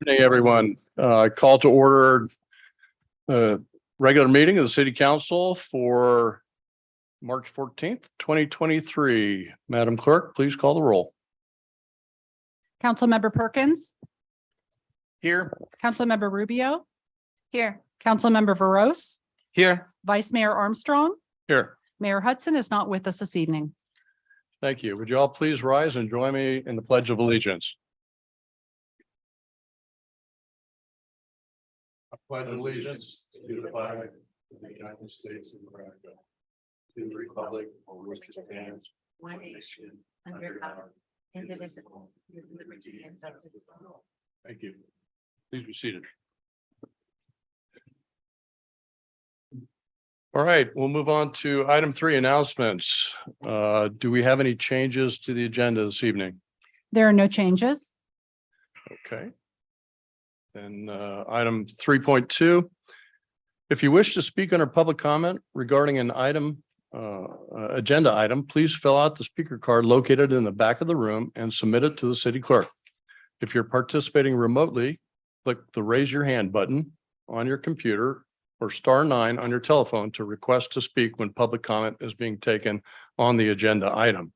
Good evening, everyone. Call to order regular meeting of the City Council for March 14th, 2023. Madam Clerk, please call the roll. Councilmember Perkins, Here. Councilmember Rubio, Here. Councilmember Veros, Here. Vice Mayor Armstrong, Here. Mayor Hudson is not with us this evening. Thank you. Would you all please rise and join me in the Pledge of Allegiance? I pledge allegiance to the flag of the United States of America, to the republic for which it stands, One nation, under God, indivisible, with liberty and justice for all. Thank you. Please be seated. All right, we'll move on to item 3, announcements. Do we have any changes to the agenda this evening? There are no changes. Okay. Then item 3.2. If you wish to speak under public comment regarding an item, agenda item, please fill out the speaker card located in the back of the room and submit it to the city clerk. If you're participating remotely, click the raise your hand button on your computer or *9 on your telephone to request to speak when public comment is being taken on the agenda item.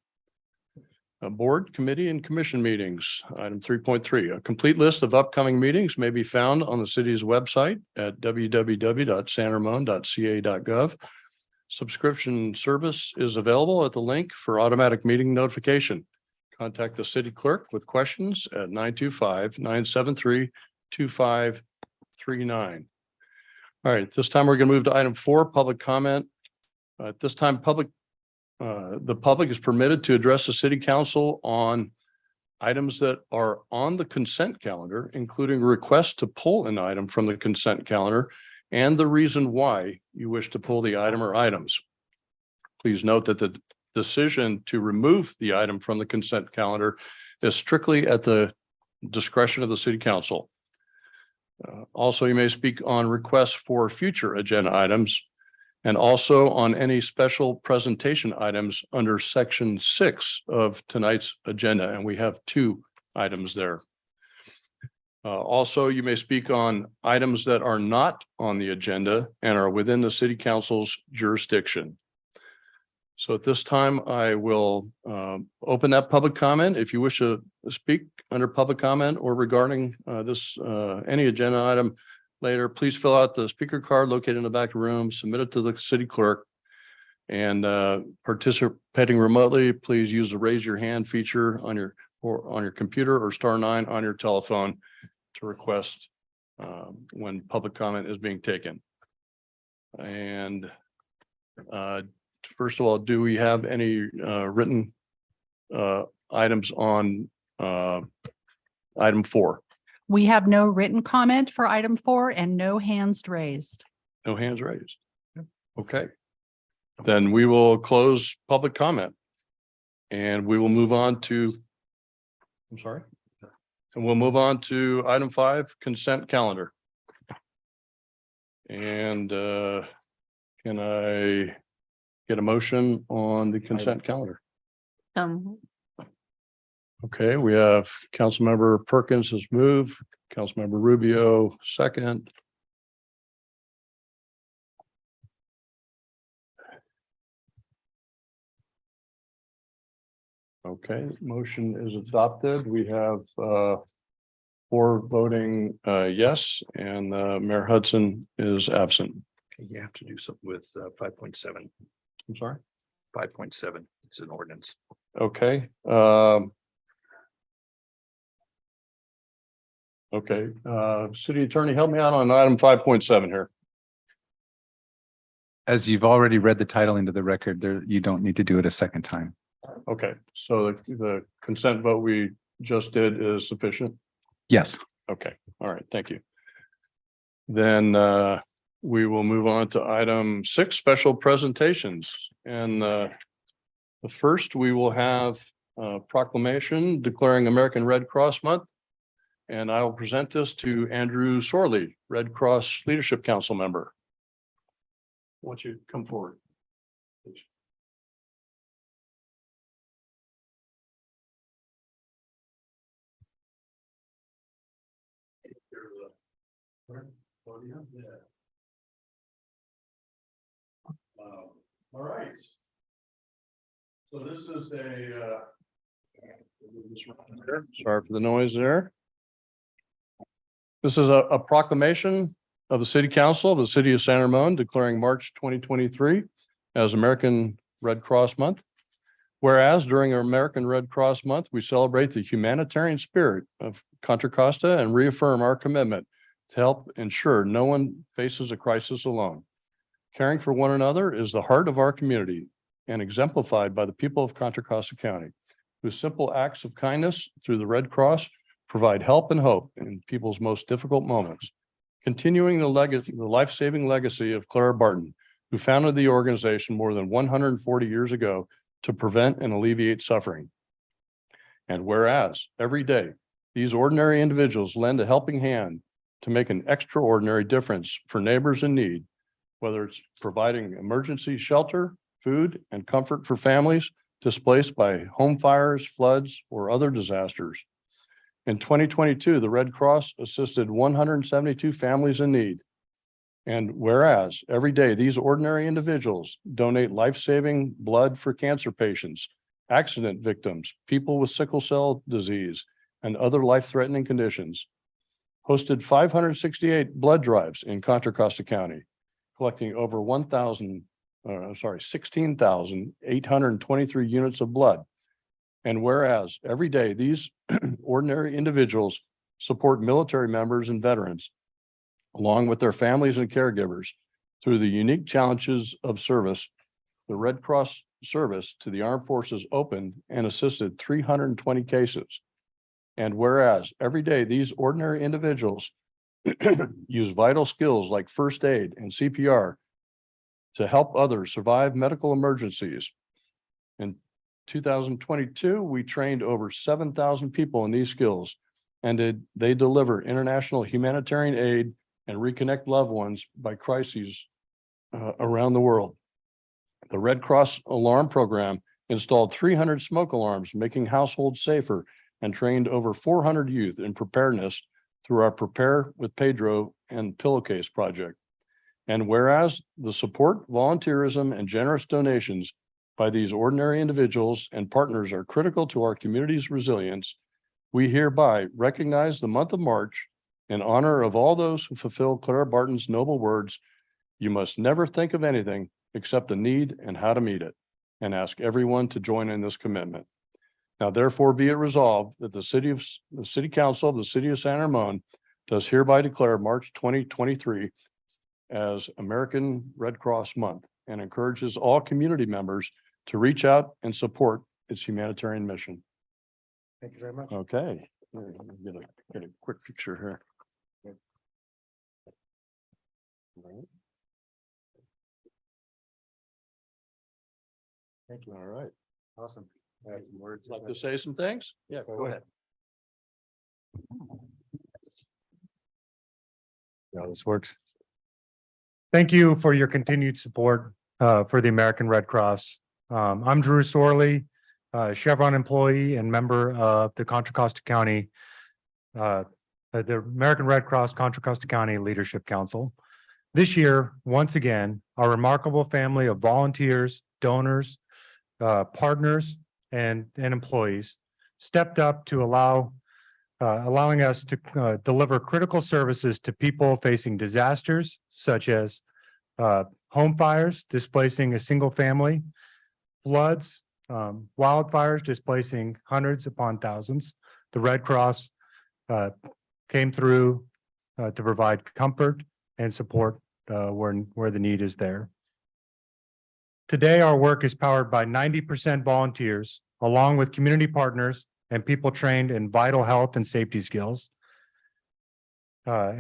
Board, committee, and commission meetings. Item 3.3. A complete list of upcoming meetings may be found on the city's website at www.sanramon.ca.gov. Subscription service is available at the link for automatic meeting notification. Contact the city clerk with questions at 925-973-2539. All right, this time we're going to move to item 4, public comment. At this time, the public is permitted to address the city council on items that are on the consent calendar, including requests to pull an item from the consent calendar and the reason why you wish to pull the item or items. Please note that the decision to remove the item from the consent calendar is strictly at the discretion of the city council. Also, you may speak on requests for future agenda items and also on any special presentation items under section 6 of tonight's agenda. And we have 2 items there. Also, you may speak on items that are not on the agenda and are within the city council's jurisdiction. So at this time, I will open that public comment. If you wish to speak under public comment or regarding any agenda item later, please fill out the speaker card located in the back of the room, submit it to the city clerk. And participating remotely, please use the raise your hand feature on your computer or *9 on your telephone to request when public comment is being taken. And first of all, do we have any written items on item 4? We have no written comment for item 4 and no hands raised. No hands raised. Okay. Then we will close public comment and we will move on to, and we'll move on to item 5, consent calendar. And can I get a motion on the consent calendar? Okay, we have Councilmember Perkins has moved, Councilmember Rubio second. Okay, motion is adopted. We have 4 voting yes, and Mayor Hudson is absent. Okay, you have to do something with 5.7. I'm sorry? 5.7, it's an ordinance. Okay. Okay, city attorney, help me out on item 5.7 here. As you've already read the title into the record, you don't need to do it a second time. Okay, so the consent vote we just did is sufficient? Yes. Okay, all right, thank you. Then we will move on to item 6, special presentations. And the first, we will have a proclamation declaring American Red Cross Month. And I will present this to Andrew Sorley, Red Cross Leadership Council member. I want you to come forward. All right. So this is sorry for the noise there. This is a proclamation of the City Council of the City of San Ramon declaring March 2023 as American Red Cross Month. Whereas during our American Red Cross Month, we celebrate the humanitarian spirit of Contra Costa and reaffirm our commitment to help ensure no one faces a crisis alone. Caring for one another is the heart of our community and exemplified by the people of Contra Costa County, whose simple acts of kindness through the Red Cross provide help and hope in people's most difficult moments. Continuing the life-saving legacy of Clara Barton, who founded the organization more than 140 years ago to prevent and alleviate suffering. And whereas every day, these ordinary individuals lend a helping hand to make an extraordinary difference for neighbors in need, whether it's providing emergency shelter, food, and comfort for families displaced by home fires, floods, or other disasters. In 2022, the Red Cross assisted 172 families in need. And whereas every day these ordinary individuals donate life-saving blood for cancer patients, accident victims, people with sickle cell disease, and other life-threatening conditions, hosted 568 blood drives in Contra Costa County, collecting over 16,823 units of blood. And whereas every day these ordinary individuals support military members and veterans, along with their families and caregivers, through the unique challenges of service, the Red Cross service to the armed forces opened and assisted 320 cases. And whereas every day these ordinary individuals use vital skills like first aid and CPR to help others survive medical emergencies. In 2022, we trained over 7,000 people in these skills, and they deliver international humanitarian aid and reconnect loved ones by crises around the world. The Red Cross Alarm Program installed 300 smoke alarms, making households safer, and trained over 400 youth in preparedness through our Prepare with Pedro and Pillowcase project. And whereas the support, volunteerism, and generous donations by these ordinary individuals and partners are critical to our community's resilience, we hereby recognize the month of March in honor of all those who fulfill Clara Barton's noble words, "You must never think of anything except the need and how to meet it," and ask everyone to join in this commitment. Now, therefore, be it resolved that the City Council of the City of San Ramon does hereby declare March 2023 as American Red Cross Month and encourages all community members to reach out and support its humanitarian mission. Thank you very much. Okay, let me get a quick picture here. Thank you. All right. Awesome. I have some words. Like to say some things? Yeah, So, go ahead. Yeah, this works. Thank you for your continued support for the American Red Cross. I'm Drew Sorley, Chevron employee and member of the Contra Costa County, the American Red Cross Contra Costa County Leadership Council. This year, once again, our remarkable family of volunteers, donors, partners, and employees stepped up to allowing us to deliver critical services to people facing disasters such as home fires displacing a single family, floods, wildfires displacing hundreds upon thousands. The Red Cross came through to provide comfort and support where the need is there. Today, our work is powered by 90% volunteers, along with community partners and people trained in vital health and safety skills. Their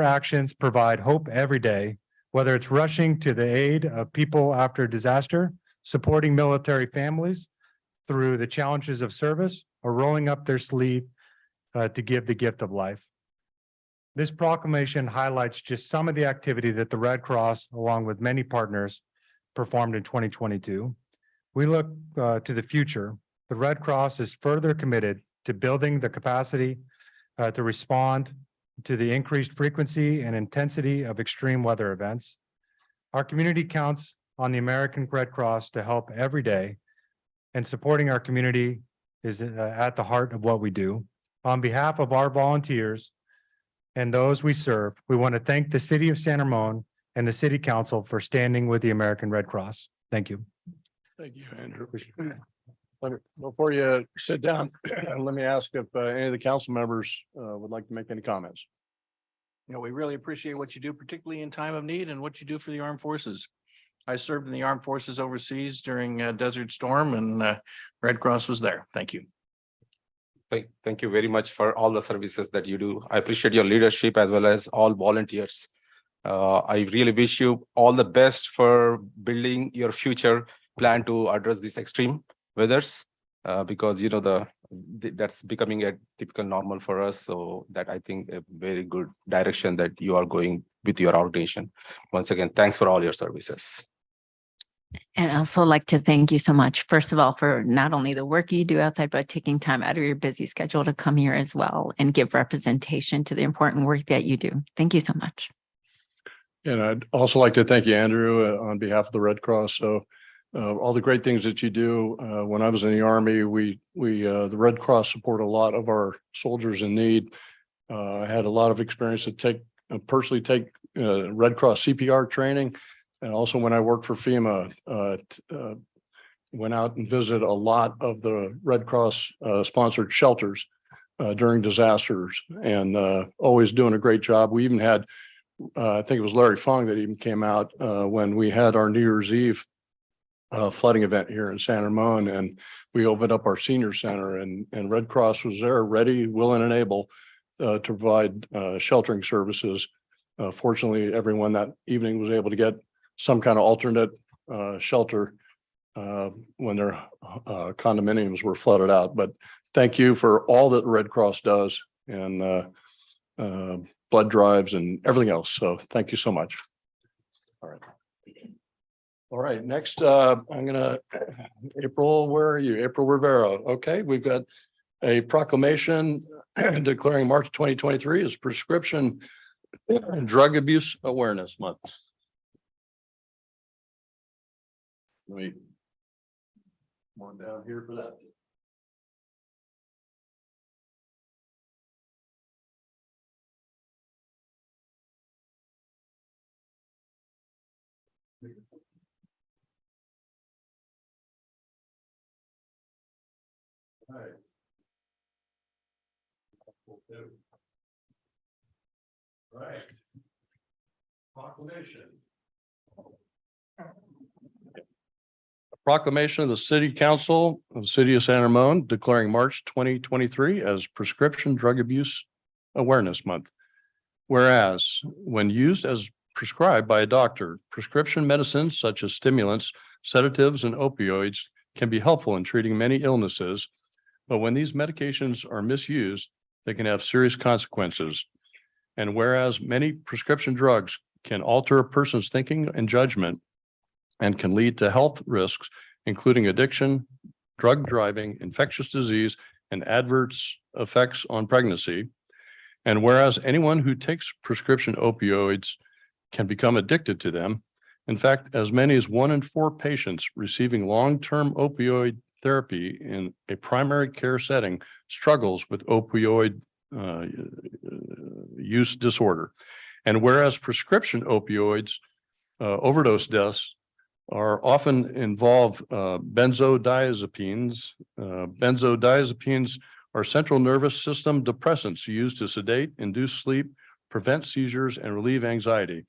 actions provide hope every day, whether it's rushing to the aid of people after disaster, supporting military families through the challenges of service, or rolling up their sleeve to give the gift of life. This proclamation highlights just some of the activity that the Red Cross, along with many partners, performed in 2022. We look to the future. The Red Cross is further committed to building the capacity to respond to the increased frequency and intensity of extreme weather events. Our community counts on the American Red Cross to help every day, and supporting our community is at the heart of what we do. On behalf of our volunteers and those we serve, we want to thank the city of San Ramon and the city council for standing with the American Red Cross. Thank you. Thank you, Andrew. Before you sit down, let me ask if any of the council members would like to make any comments. You know, we really appreciate what you do, particularly in time of need and what you do for the armed forces. I served in the armed forces overseas during Desert Storm and Red Cross was there. Thank you. Thank you very much for all the services that you do. I appreciate your leadership as well as all volunteers. I really wish you all the best for building your future plan to address these extreme weathers, because you know that's becoming a typical normal for us. So that I think a very good direction that you are going with your organization. Once again, thanks for all your services. And I'd also like to thank you so much, first of all, for not only the work you do outside, but taking time out of your busy schedule to come here as well and give representation to the important work that you do. Thank you so much. And I'd also like to thank you, Andrew, on behalf of the Red Cross. So all the great things that you do. When I was in the Army, the Red Cross support a lot of our soldiers in need. I had a lot of experience to personally take Red Cross CPR training. And also when I worked for FEMA, went out and visited a lot of the Red Cross sponsored shelters during disasters, and always doing a great job. We even had, I think it was Larry Fong that even came out when we had our New Year's Eve flooding event here in San Ramon, and we opened up our senior center, and Red Cross was there ready, willing and able to provide sheltering services. Fortunately, everyone that evening was able to get some kind of alternate shelter when their condominiums were flooded out. But thank you for all that the Red Cross does, and blood drives and everything else. So thank you so much. All right. All right, next, I'm gonna, April, where are you? April Rivera. Okay, we've got a proclamation declaring March 2023 as Prescription Drug Abuse Awareness Month. Let me come on down here for that. All right. Right. Proclamation. Proclamation of the City Council of the City of San Ramon declaring March 2023 as Prescription Drug Abuse Awareness Month. Whereas when used as prescribed by a doctor, prescription medicines such as stimulants, sedatives, and opioids can be helpful in treating many illnesses. But when these medications are misused, they can have serious consequences. And whereas many prescription drugs can alter a person's thinking and judgment and can lead to health risks, including addiction, drug driving, infectious disease, and adverse effects on pregnancy. And whereas anyone who takes prescription opioids can become addicted to them. In fact, as many as 1 in 4 patients receiving long-term opioid therapy in a primary care setting struggles with opioid use disorder. And whereas prescription opioids overdose deaths are often involve benzodiazepines. Benzodiazepines are central nervous system depressants used to sedate, induce sleep, prevent seizures, and relieve anxiety.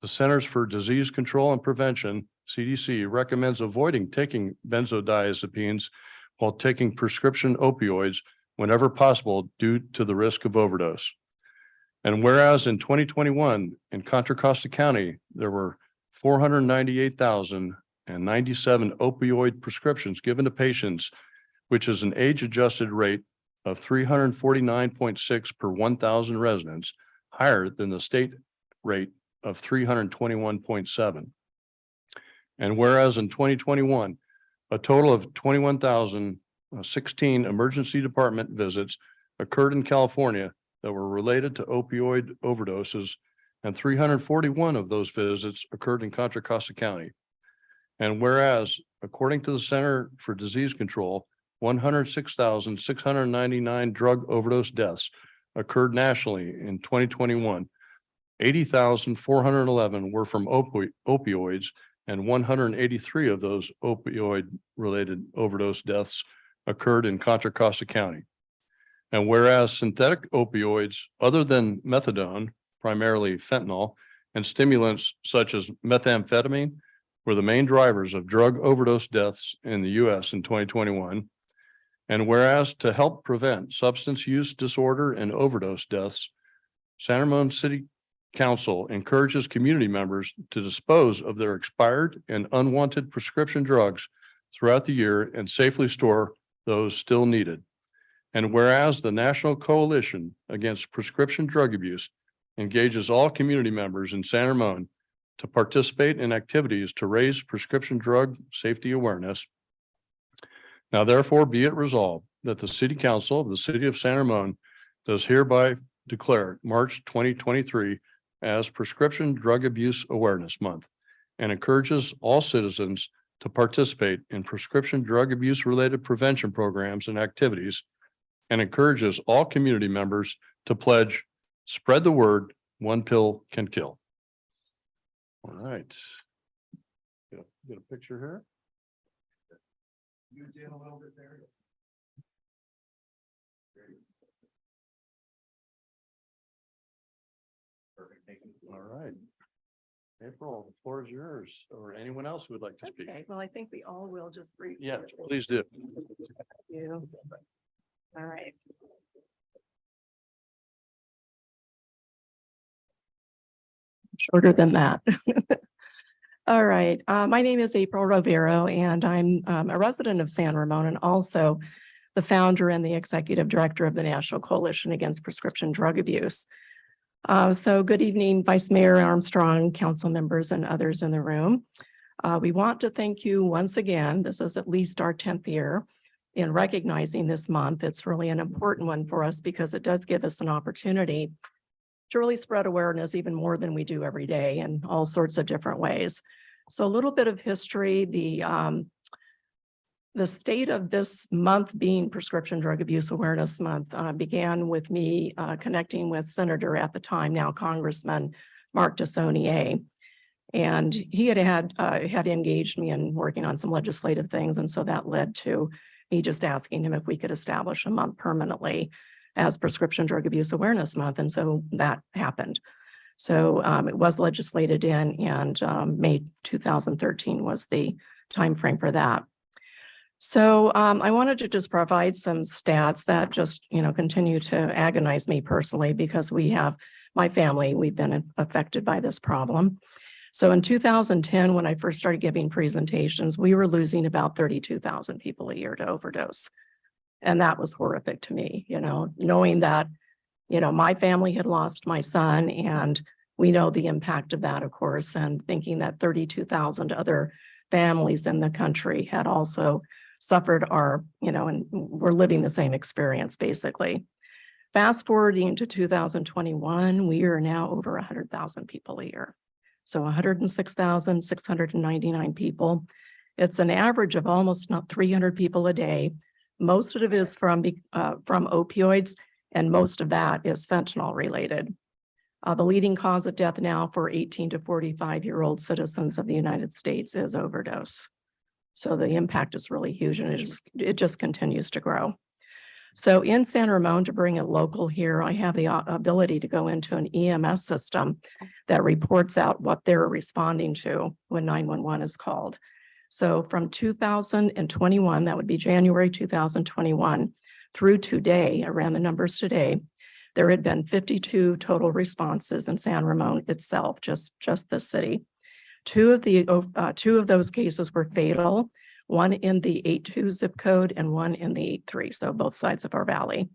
The Centers for Disease Control and Prevention, CDC, recommends avoiding taking benzodiazepines while taking prescription opioids whenever possible due to the risk of overdose. And whereas in 2021 in Contra Costa County, there were 498,097 opioid prescriptions given to patients, which is an age-adjusted rate of 349.6 per 1,000 residents, higher than the state rate of 321.7. And whereas in 2021, a total of 21,016 emergency department visits occurred in California, that were related to opioid overdoses, and 341 of those visits occurred in Contra Costa County. And whereas, according to the Center for Disease Control, 106,699 drug overdose deaths occurred nationally in 2021. 80,411 were from opioids, and 183 of those opioid-related overdose deaths occurred in Contra Costa County. And whereas synthetic opioids other than methadone, primarily fentanyl, and stimulants such as methamphetamine were the main drivers of drug overdose deaths in the U.S. in 2021. And whereas to help prevent substance use disorder and overdose deaths, San Ramon City Council encourages community members to dispose of their expired and unwanted prescription drugs throughout the year and safely store those still needed. And whereas the National Coalition Against Prescription Drug Abuse engages all community members in San Ramon to participate in activities to raise prescription drug safety awareness. Now therefore be it resolved that the City Council of the City of San Ramon does hereby declare March 2023 as Prescription Drug Abuse Awareness Month and encourages all citizens to participate in prescription drug abuse related prevention programs and activities, and encourages all community members to pledge, spread the word, one pill can kill. All right. Get a picture here. You did a little bit there. Perfect. Thank you. All right. April, the floor is yours, or anyone else who would like to speak. Okay, well, I think we all will just briefly. Yeah, please do. Thank you. All right. Shorter than that. All right, my name is April Rovero, and I'm a resident of San Ramon and also the founder and the executive director of the National Coalition Against Prescription Drug Abuse. So good evening, Vice Mayor Armstrong, council members, and others in the room. We want to thank you once again. This is at least our 10th year in recognizing this month. It's really an important one for us because it does give us an opportunity to really spread awareness even more than we do every day in all sorts of different ways. So a little bit of history, the state of this month being Prescription Drug Abuse Awareness Month began with me connecting with Senator at the time, now Congressman Mark DeSaulnier. And he had engaged me in working on some legislative things. And so that led to me just asking him if we could establish a month permanently as Prescription Drug Abuse Awareness Month. And so that happened. So it was legislated in, and May 2013 was the timeframe for that. So I wanted to just provide some stats that just, continue to agonize me personally, because my family, we've been affected by this problem. So in 2010, when I first started giving presentations, we were losing about 32,000 people a year to overdose. And that was horrific to me, knowing that, my family had lost my son, and we know the impact of that, of course, and thinking that 32,000 other families in the country had also suffered and we're living the same experience, basically. Fast forwarding to 2021, we are now over 100,000 people a year. So 106,699 people. It's an average of almost not 300 people a day. Most of it is from opioids, and most of that is fentanyl related. The leading cause of death now for 18 to 45-year-old citizens of the United States is overdose. So the impact is really huge, and it just continues to grow. So in San Ramon, to bring it local here, I have the ability to go into an EMS system that reports out what they're responding to when 911 is called. So from 2021, that would be January 2021, through today, around the numbers today, there had been 52 total responses in San Ramon itself, just the city. Two of those cases were fatal, one in the 82 zip code and one in the 83, so both sides of our valley.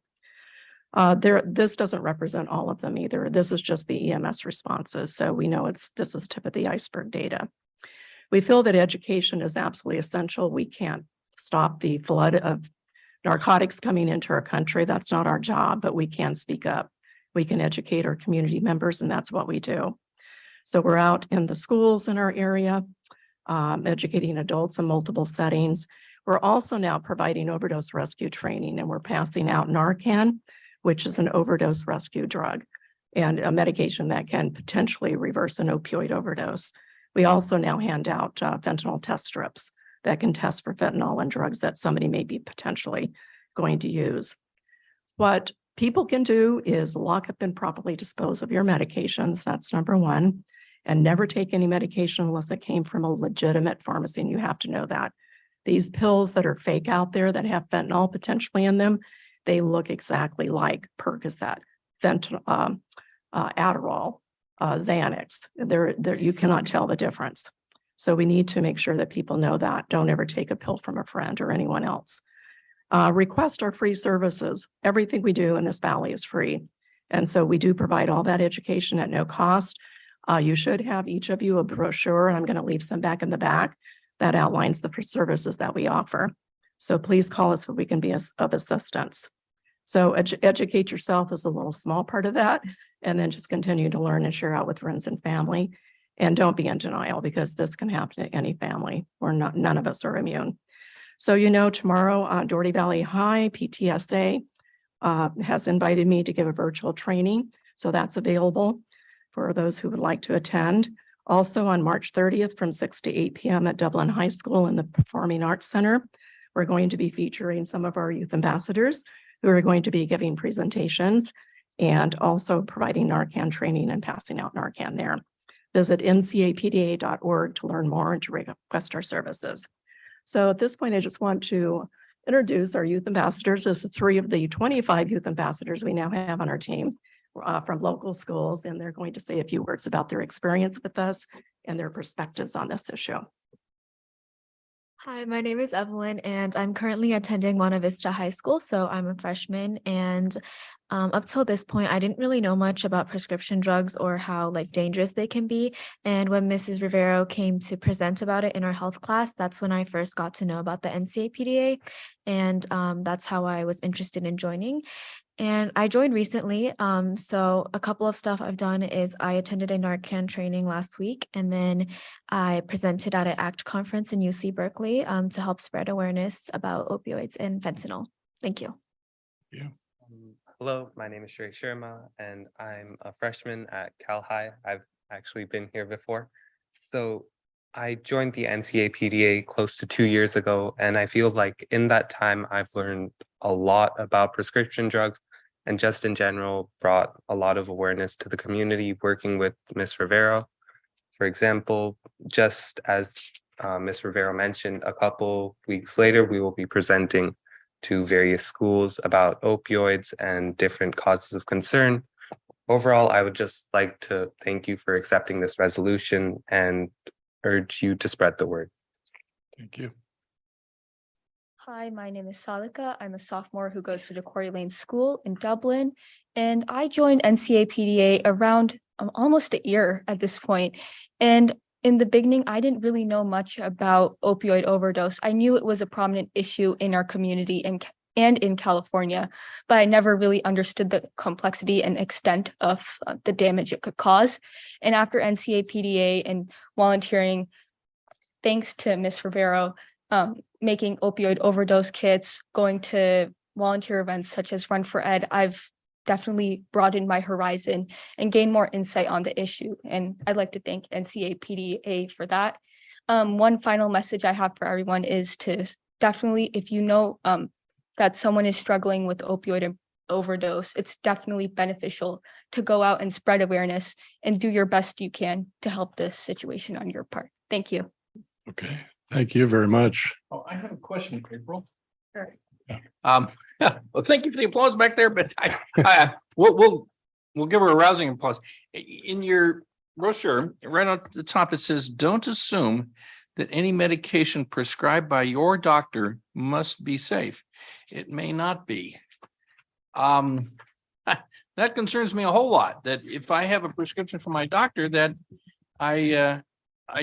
This doesn't represent all of them either. This is just the EMS responses, so we know this is tip of the iceberg data. We feel that education is absolutely essential. We can't stop the flood of narcotics coming into our country. That's not our job, but we can speak up we can educate our community members, and that's what we do. So we're out in the schools in our area, educating adults in multiple settings. We're also now providing overdose rescue training, and we're passing out Narcan, which is an overdose rescue drug and a medication that can potentially reverse an opioid overdose. We also now hand out fentanyl test strips that can test for fentanyl and drugs that somebody may be potentially going to use. What people can do is lock up and properly dispose of your medications. That's number one. And never take any medication unless it came from a legitimate pharmacy. And you have to know that. These pills that are fake out there that have fentanyl potentially in them, they look exactly like Percocet, fentanyl, Adderall, Xanax. You cannot tell the difference. So we need to make sure that people know that. Don't ever take a pill from a friend or anyone else. Request our free services. Everything we do in this valley is free. And so we do provide all that education at no cost. You should have each of you a brochure, and I'm going to leave some back in the back that outlines the services that we offer. So please call us if we can be of assistance. So educate yourself is a little small part of that, and then just continue to learn and share out with friends and family. And don't be in denial, because this can happen to any family. None of us are immune. So, tomorrow, Doherty Valley High PTSA has invited me to give a virtual training. So that's available for those who would like to attend. Also on March 30th from 6 to 8 p.m. at Dublin High School in the Performing Arts Center, we're going to be featuring some of our youth ambassadors who are going to be giving presentations and also providing Narcan training and passing out Narcan there. Visit ncapda.org to learn more and to request our services. So at this point, I just want to introduce our youth ambassadors. This is 3 of the 25 youth ambassadors we now have on our team from local schools, and they're going to say a few words about their experience with us and their perspectives on this issue. Hi, my name is Evelyn, and I'm currently attending Monte Vista High School, so I'm a freshman. And up till this point, I didn't really know much about prescription drugs or how dangerous they can be. And when Mrs. Rivero came to present about it in our health class, that's when I first got to know about the NCAPDA, and that's how I was interested in joining. And I joined recently. So a couple of stuff I've done is I attended a Narcan training last week, and then I presented at an ACT conference in UC Berkeley to help spread awareness about opioids and fentanyl. Thank you. Hello, my name is Shrey Sharma, and I'm a freshman at Cal High. I've actually been here before. So I joined the NCAPDA close to 2 years ago, and I feel like in that time I've learned a lot about prescription drugs and just in general brought a lot of awareness to the community working with Ms. Rivero. For example, just as Ms. Rivero mentioned, a couple weeks later, we will be presenting to various schools about opioids and different causes of concern. Overall, I would just like to thank you for accepting this resolution and urge you to spread the word. Thank you. Hi, my name is Salika. I'm a sophomore who goes to the Quarry Lane School in Dublin, and I joined NCAPDA around almost a year at this point. And in the beginning, I didn't really know much about opioid overdose. I knew it was a prominent issue in our community and in California, but I never really understood the complexity and extent of the damage it could cause. And after NCAPDA and volunteering, thanks to Ms. Rivero, making opioid overdose kits, going to volunteer events such as Run for Ed, I've definitely broadened my horizon and gained more insight on the issue. And I'd like to thank NCAPDA for that. One final message I have for everyone is to definitely, if you know that someone is struggling with opioid overdose, it's definitely beneficial to go out and spread awareness and do your best you can to help this situation on your part. Thank you. Okay, thank you very much. Oh, I have a question, April. Sure. Well, thank you for the applause back there, but we'll give her a rousing applause. In your brochure, right at the top, it says, "Don't assume that any medication prescribed by your doctor must be safe. It may not be." That concerns me a whole lot, that if I have a prescription from my doctor that I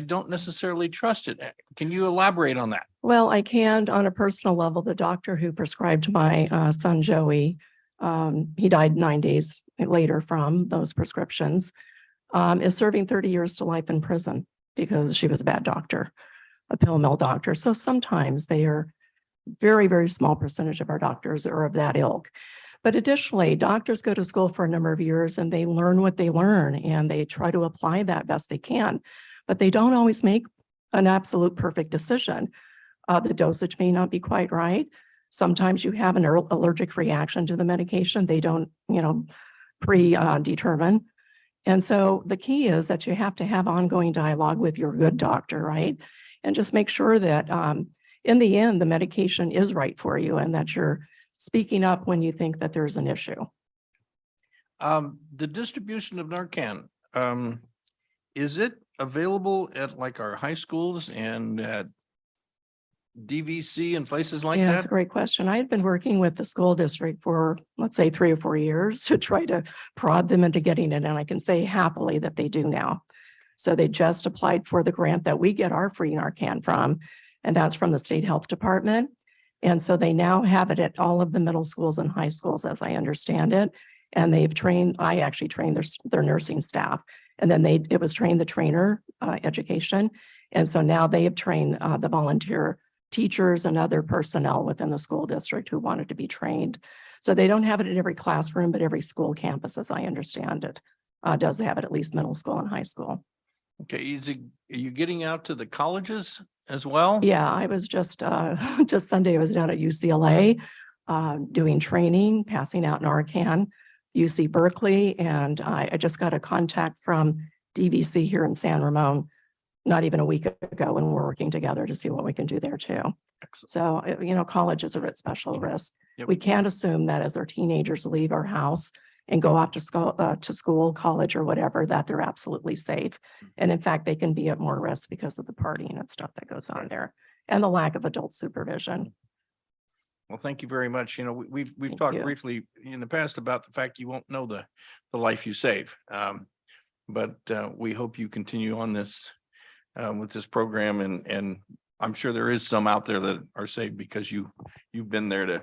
don't necessarily trust it. Can you elaborate on that? Well, I can on a personal level. The doctor who prescribed my son Joey he died 9 days later from those prescriptions, is serving 30 years to life in prison because she was a bad doctor, a pill mill doctor. So sometimes they are very, very small percentage of our doctors are of that ilk. But additionally, doctors go to school for a number of years and they learn what they learn and they try to apply that best they can, but they don't always make an absolute perfect decision. The dosage may not be quite right. Sometimes you have an allergic reaction to the medication. They don't, predetermine. And so the key is that you have to have ongoing dialogue with your good doctor, right? And just make sure that in the end, the medication is right for you and that you're speaking up when you think that there's an issue. The distribution of Narcan, is it available at like our high schools and at DVC and places like Yeah, that's that? a great question. I had been working with the school district for, let's say, 3 or 4 years to try to prod them into getting it. And I can say happily that they do now. So they just applied for the grant that we get our free Narcan from, and that's from the state health department. And so they now have it at all of the middle schools and high schools, as I understand it. And they've trained, I actually trained their nursing staff. And then it was trained the trainer education. And so now they have trained the volunteer teachers and other personnel within the school district who wanted to be trained. So they don't have it in every classroom, but every school campus, as I understand it, does have it, at least middle school and high school. Okay, are you getting out to the colleges as well? Yeah, I was just Sunday, I was down at UCLA doing training, passing out Narcan, UC Berkeley, and I just got a contact from DVC here in San Ramon not even a week ago, and we're working together to see what we can do there too. So, colleges are at special risk. Yep. We can't assume that as our teenagers leave our house and go off to school, college or whatever, that they're absolutely safe. And in fact, they can be at more risk because of the partying and stuff that goes on there and the lack of adult supervision. Well, thank you very much. We've Thank talked you. briefly in the past about the fact you won't know the life you save. But we hope you continue on this with this program, and I'm sure there is some out there that are saved because you've been there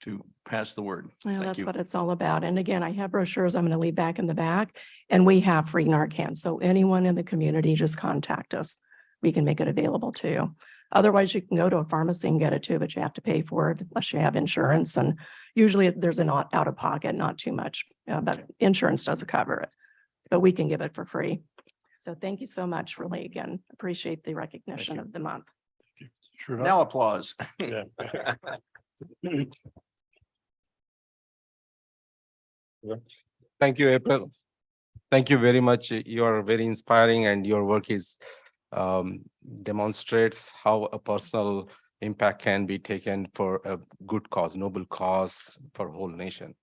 to pass the word. Well, Thank that's you. what it's all about. And again, I have brochures I'm going to leave back in the back, and we have free Narcan. So anyone in the community, just contact us. We can make it available to you. Otherwise, you can go to a pharmacy and get it too, but you have to pay for it unless you have insurance. And usually there's an out of pocket, not too much, but insurance doesn't cover it. But we can give it for free. So thank you so much, really, again. Appreciate the recognition you. of the month. Sure. Now applause. Yeah. Thank you, April. Thank you very much. You are very inspiring, and your work is demonstrates how a personal impact can be taken for a good cause, noble cause for whole nation.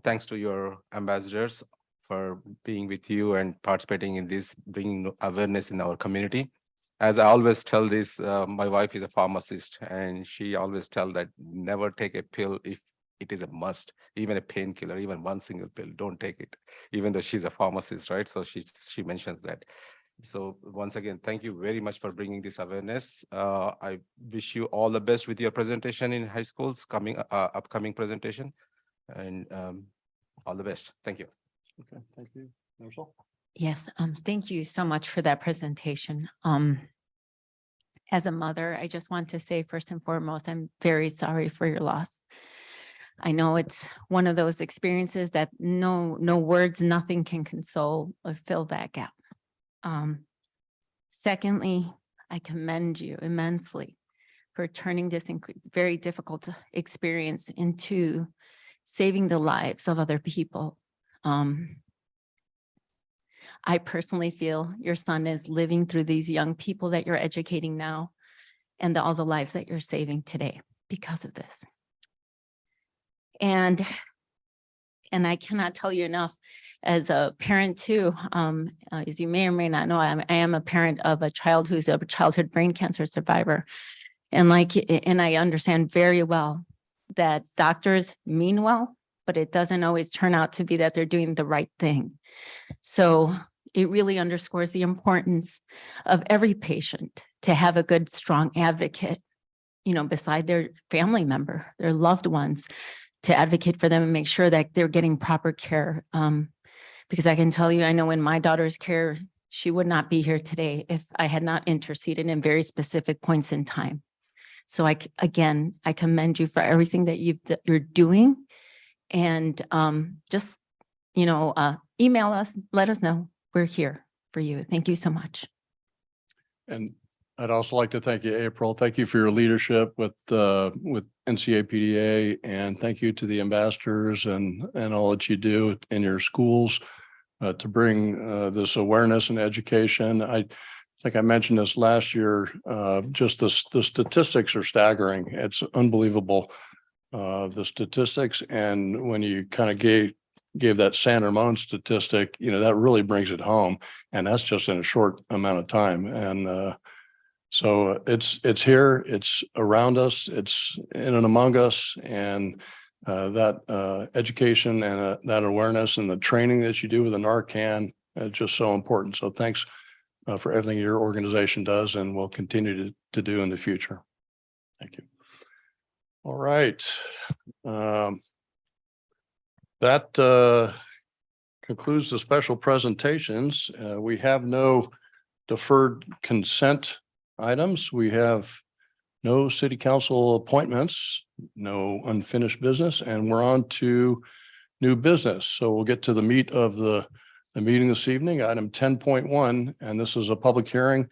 Thanks to your ambassadors for being with you and participating in this, bringing awareness in our community. As I always tell this, my wife is a pharmacist, and she always tell that never take a pill if it is a must, even a painkiller, even one single pill, don't take it, even though she's a pharmacist, right? So she mentions that. So once again, thank you very much for bringing this awareness. I wish you all the best with your presentation in high schools, upcoming presentation, and all the best. Thank you. Okay, thank you. Marshall? Yes, thank you so much for that presentation. As a mother, I just want to say first and foremost, I'm very sorry for your loss. I know it's one of those experiences that no words, nothing can console or fill that gap. Secondly, I commend you immensely for turning this very difficult experience into saving the lives of other people. I personally feel your son is living through these young people that you're educating now and all the lives that you're saving today because of this. And I cannot tell you enough, as a parent too, as you may or may not know, I am a parent of a child who's a childhood brain cancer survivor. And I understand very well that doctors mean well, but it doesn't always turn out to be that they're doing the right thing. So it really underscores the importance of every patient to have a good, strong advocate, beside their family member, their loved ones, to advocate for them and make sure that they're getting proper care. Because I can tell you, I know in my daughter's care, she would not be here today if I had not interceded in very specific points in time. So again, I commend you for everything that you're doing. And just, email us, let us know. We're here for you. Thank you so much. And I'd also like to thank you, April. Thank you for your leadership with NCAPDA, and thank you to the ambassadors and all that you do in your schools to bring this awareness and education. I think I mentioned this last year. Just the statistics are staggering. It's unbelievable, the statistics. And when you kind of gave that San Ramon statistic, that really brings it home. And that's just in a short amount of time. And so it's here, it's around us, it's in and among us, and that education and that awareness and the training that you do with the Narcan is just so important. So thanks for everything your organization does and will continue to do in the future. Thank you. All right. That concludes the special presentations. We have no deferred consent items. We have no city council appointments, no unfinished business, and we're on to new business. So we'll get to the meat of the meeting this evening, item 10.1, and this is a public hearing.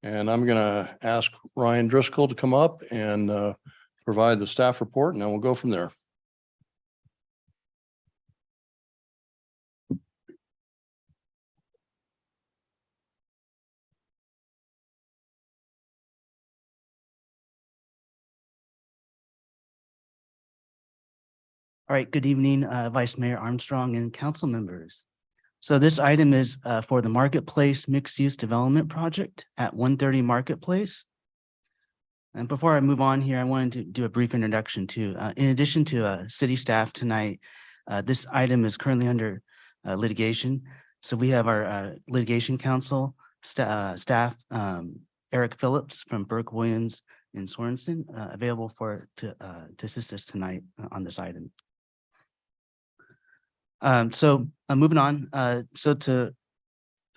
And I'm going to ask Ryan Driscoll to come up and provide the staff report, and then we'll go from there. All right, good evening, Vice Mayor Armstrong and council members. So this item is for the Marketplace Mixed Use Development Project at 130 Marketplace. And before I move on here, I wanted to do a brief introduction too. In addition to city staff tonight, this item is currently under litigation. So we have our litigation counsel staff, Eric Phillips from Burke Williams and Sorensen, available to assist us tonight on this item. Moving on, so to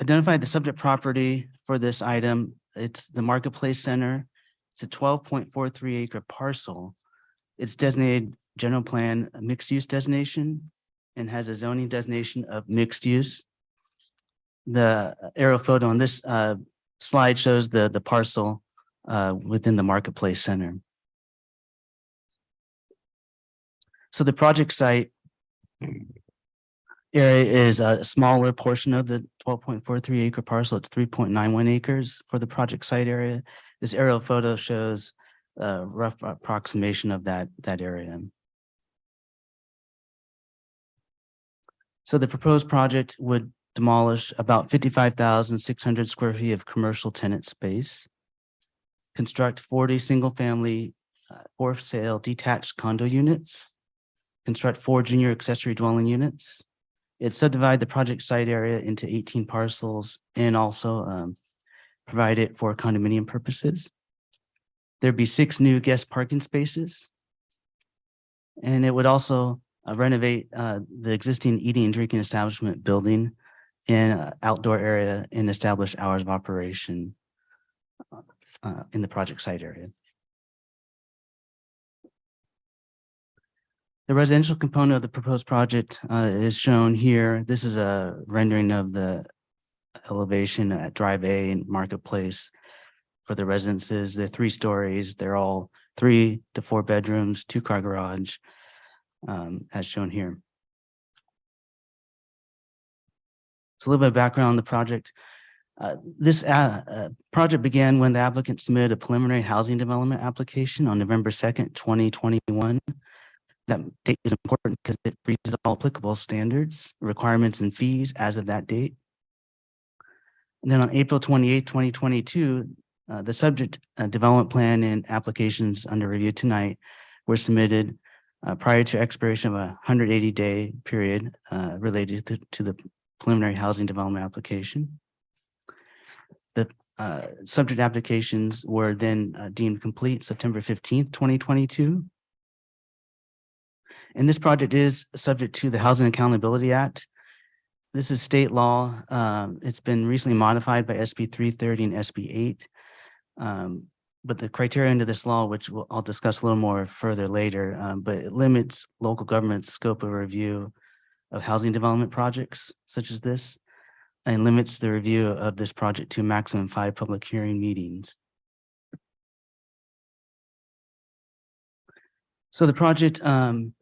identify the subject property for this item, it's the Marketplace Center. It's a 12.43 acre parcel. It's designated general plan mixed use designation and has a zoning designation of mixed use. The aerial photo on this slide shows the parcel within the Marketplace Center. So the project site area is a smaller portion of the 12.43 acre parcel. It's 3.91 acres for the project site area. This aerial photo shows a rough approximation of that area. So the proposed project would demolish about 55,600 square feet of commercial tenant space, construct 40 single-family for sale detached condo units, construct 4 junior accessory dwelling units. It subdivide the project site area into 18 parcels and also provide it for condominium purposes. There'd be 6 new guest parking spaces. And it would also renovate the existing eating and drinking establishment building and outdoor area and establish hours of operation in the project site area. The residential component of the proposed project is shown here. This is a rendering of the elevation at Drive A and Marketplace for the residences. They're 3 stories. They're all 3 to 4 bedrooms, 2-car garage, as shown here. So a little bit of background on the project. This project began when the applicant submitted a preliminary housing development application on November 2nd, 2021. That date is important because it freezes all applicable standards, requirements, and fees as of that date. And then on April 28, 2022, the subject development plan and applications under review tonight were submitted prior to expiration of a 180-day period related to the preliminary housing development application. The subject applications were then deemed complete September 15th, 2022. And this project is subject to the Housing Accountability Act. This is state law. It's been recently modified by SB 330 and SB 8. But the criteria under this law, which I'll discuss a little more further later, but it limits local government's scope of review of housing development projects such as this, and limits the review of this project to a maximum 5 public hearing meetings. So the project, the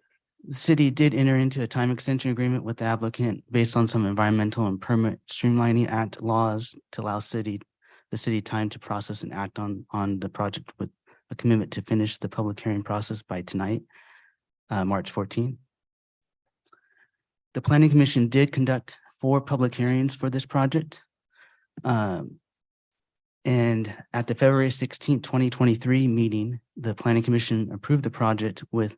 city did enter into a time extension agreement with the applicant based on some environmental and permit streamlining act laws to allow the city time to process and act on the project with a commitment to finish the public hearing process by tonight, March 14th. The Planning Commission did conduct 4 public hearings for this project. And at the February 16th, 2023 meeting, the Planning Commission approved the project with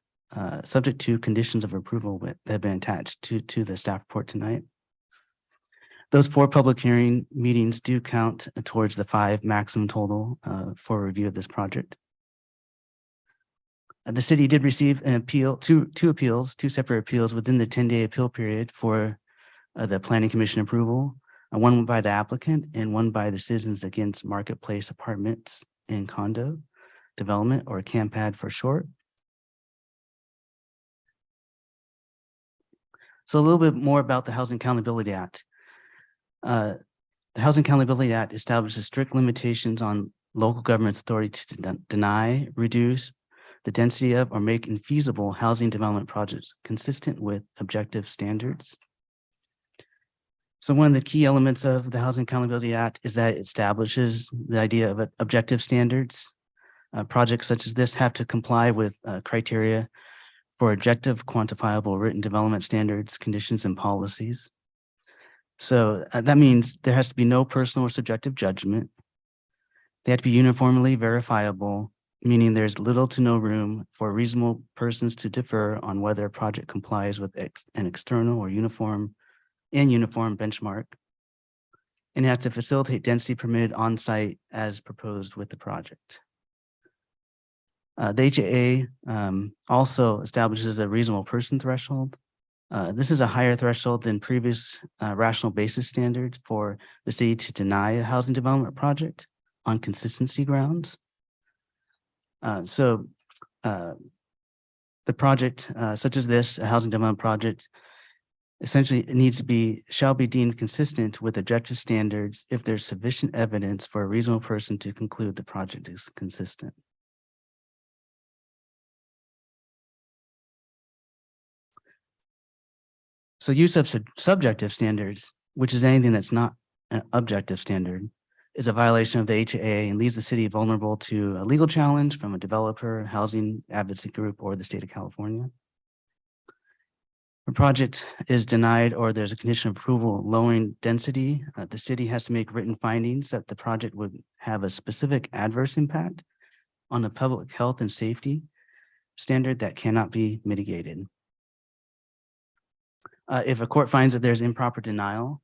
subject to conditions of approval that have been attached to the staff report tonight. Those 4 public hearing meetings do count towards the 5 maximum total for review of this project. The city did receive an appeal, two separate appeals within the 10-day appeal period for the Planning Commission approval, one by the applicant and one by the Citizens Against Marketplace Apartments and Condo Development, or CAMPAD for short. So a little bit more about the Housing Accountability Act. The Housing Accountability Act establishes strict limitations on local government's authority to deny, reduce the density of, or make infeasible housing development projects consistent with objective standards. So one of the key elements of the Housing Accountability Act is that it establishes the idea of objective standards. Projects such as this have to comply with criteria for objective, quantifiable written development standards, conditions, and policies. So that means there has to be no personal or subjective judgment. They have to be uniformly verifiable, meaning there's little to no room for reasonable persons to differ on whether a project complies with an external or uniform benchmark. And it has to facilitate density permitted on site as proposed with the project. The HAA also establishes a reasonable person threshold. This is a higher threshold than previous rational basis standards for the city to deny a housing development project on consistency grounds. The project such as this, a housing development project, essentially shall be deemed consistent with objective standards if there's sufficient evidence for a reasonable person to conclude the project is consistent. So use of subjective standards, which is anything that's not an objective standard, is a violation of the HAA and leaves the city vulnerable to a legal challenge from a developer, housing advocacy group, or the state of California. If a project is denied or there's a condition of approval lowering density, the city has to make written findings that the project would have a specific adverse impact on the public health and safety standard that cannot be mitigated. If a court finds that there's improper denial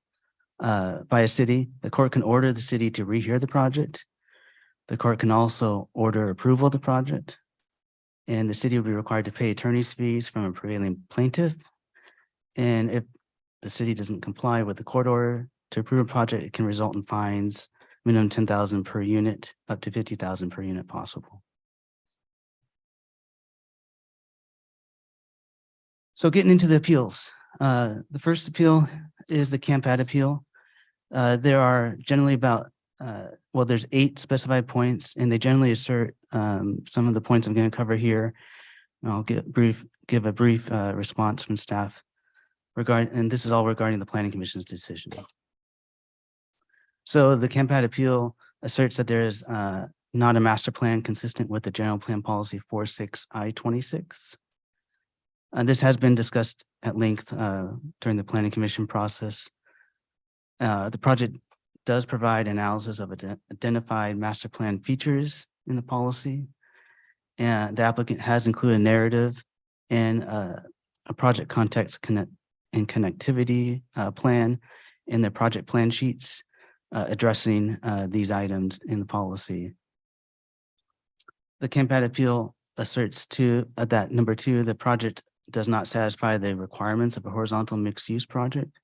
by a city, the court can order the city to rehear the project. The court can also order approval of the project, and the city will be required to pay attorney's fees from a prevailing plaintiff. And if the city doesn't comply with the court order to approve a project, it can result in fines, minimum 10,000 per unit, up to 50,000 per unit possible. So getting into the appeals. The first appeal is the CAMPAD appeal. There are generally there's 8 specified points, and they generally assert some of the points I'm going to cover here. I'll give a brief response from staff and this is all regarding the Planning Commission's decision. So the CAMPAD appeal asserts that there is not a master plan consistent with the General Plan Policy 46I-26. This has been discussed at length during the Planning Commission process. The project does provide analysis of identified master plan features in the policy, and the applicant has included a narrative and a project context and connectivity plan in their project plan sheets addressing these items in the policy. The CAMPAD appeal asserts that number 2, the project does not satisfy the requirements of a horizontal mixed-use project.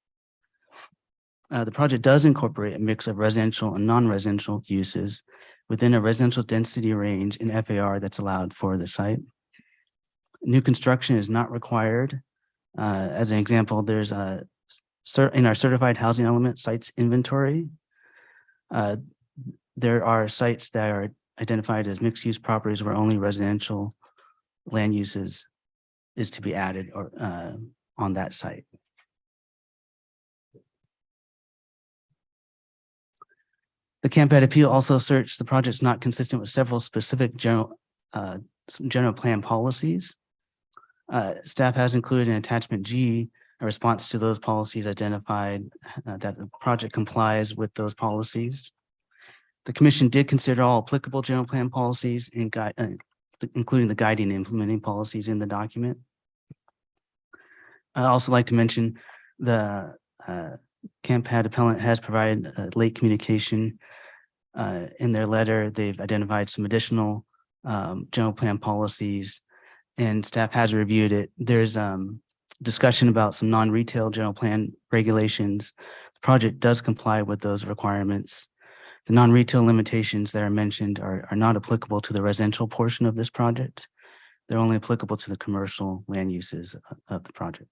The project does incorporate a mix of residential and non-residential uses within a residential density range in FAR that's allowed for the site. New construction is not required. As an example, there's in our certified housing element sites inventory, there are sites that are identified as mixed-use properties where only residential land uses is to be added or on that site. The Camp Ad appeal also asserts the project's not consistent with several specific general plan policies. Staff has included in attachment G a response to those policies identified that the project complies with those policies. The commission did consider all applicable general plan policies and including the guiding and implementing policies in the document. I'd also like to mention the Camp Ad appellant has provided late communication. In their letter, they've identified some additional general plan policies and staff has reviewed it. There's discussion about some non-retail general plan regulations. The project does comply with those requirements. The non-retail limitations that are mentioned are not applicable to the residential portion of this project. They're only applicable to the commercial land uses of the project.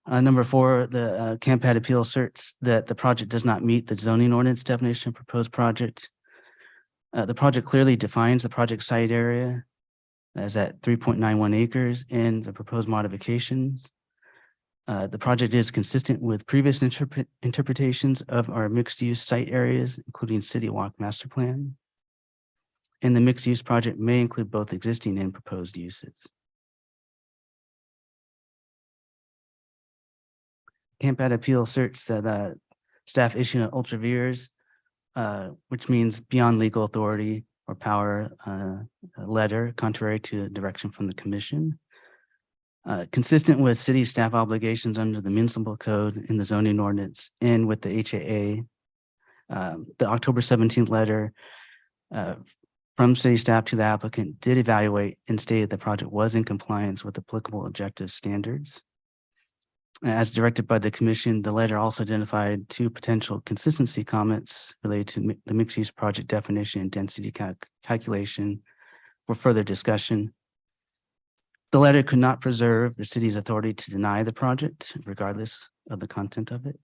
Number 4, the Camp Ad appeal asserts that the project does not meet the zoning ordinance definition of proposed project. The project clearly defines the project site area as at 3.91 acres in the proposed modifications. The project is consistent with previous interpretations of our mixed-use site areas, including City Walk Master Plan. And the mixed-use project may include both existing and proposed uses. Camp Ad appeal asserts that staff issued an ultra vires, which means beyond legal authority or power letter, contrary to direction from the commission. Consistent with city staff obligations under the municipal code in the zoning ordinance and with the HAA, the October 17th letter from city staff to the applicant did evaluate and stated the project was in compliance with applicable objective standards. As directed by the commission, the letter also identified 2 potential consistency comments related to the mixed-use project definition and density calculation for further discussion. The letter could not preserve the city's authority to deny the project, regardless of the content of it.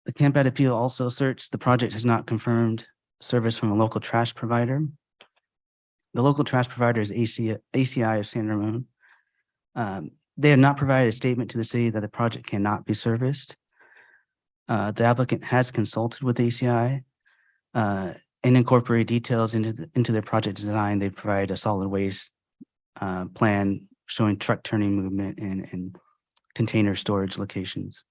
The Camp Ad appeal also asserts the project has not confirmed service from a local trash provider. The local trash provider is ACI of San Ramon. They have not provided a statement to the city that the project cannot be serviced. The applicant has consulted with ACI and incorporate details into their project design. They provide a solid waste plan showing truck turning movement and container storage locations.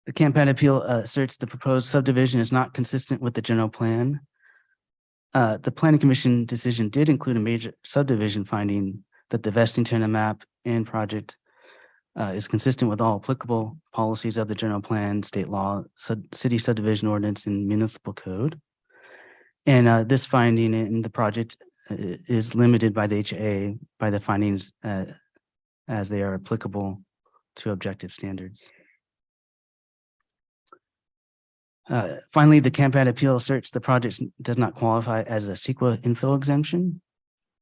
The Camp Ad appeal asserts the proposed subdivision is not consistent with the general plan. The planning commission decision did include a major subdivision finding that the vesting tenant map and project is consistent with all applicable policies of the general plan, state law, city subdivision ordinance, and municipal code. And this finding in the project is limited by the HA by the findings as they are applicable to objective standards. Finally, the Camp Ad appeal asserts the project does not qualify as a CEQA infill exemption.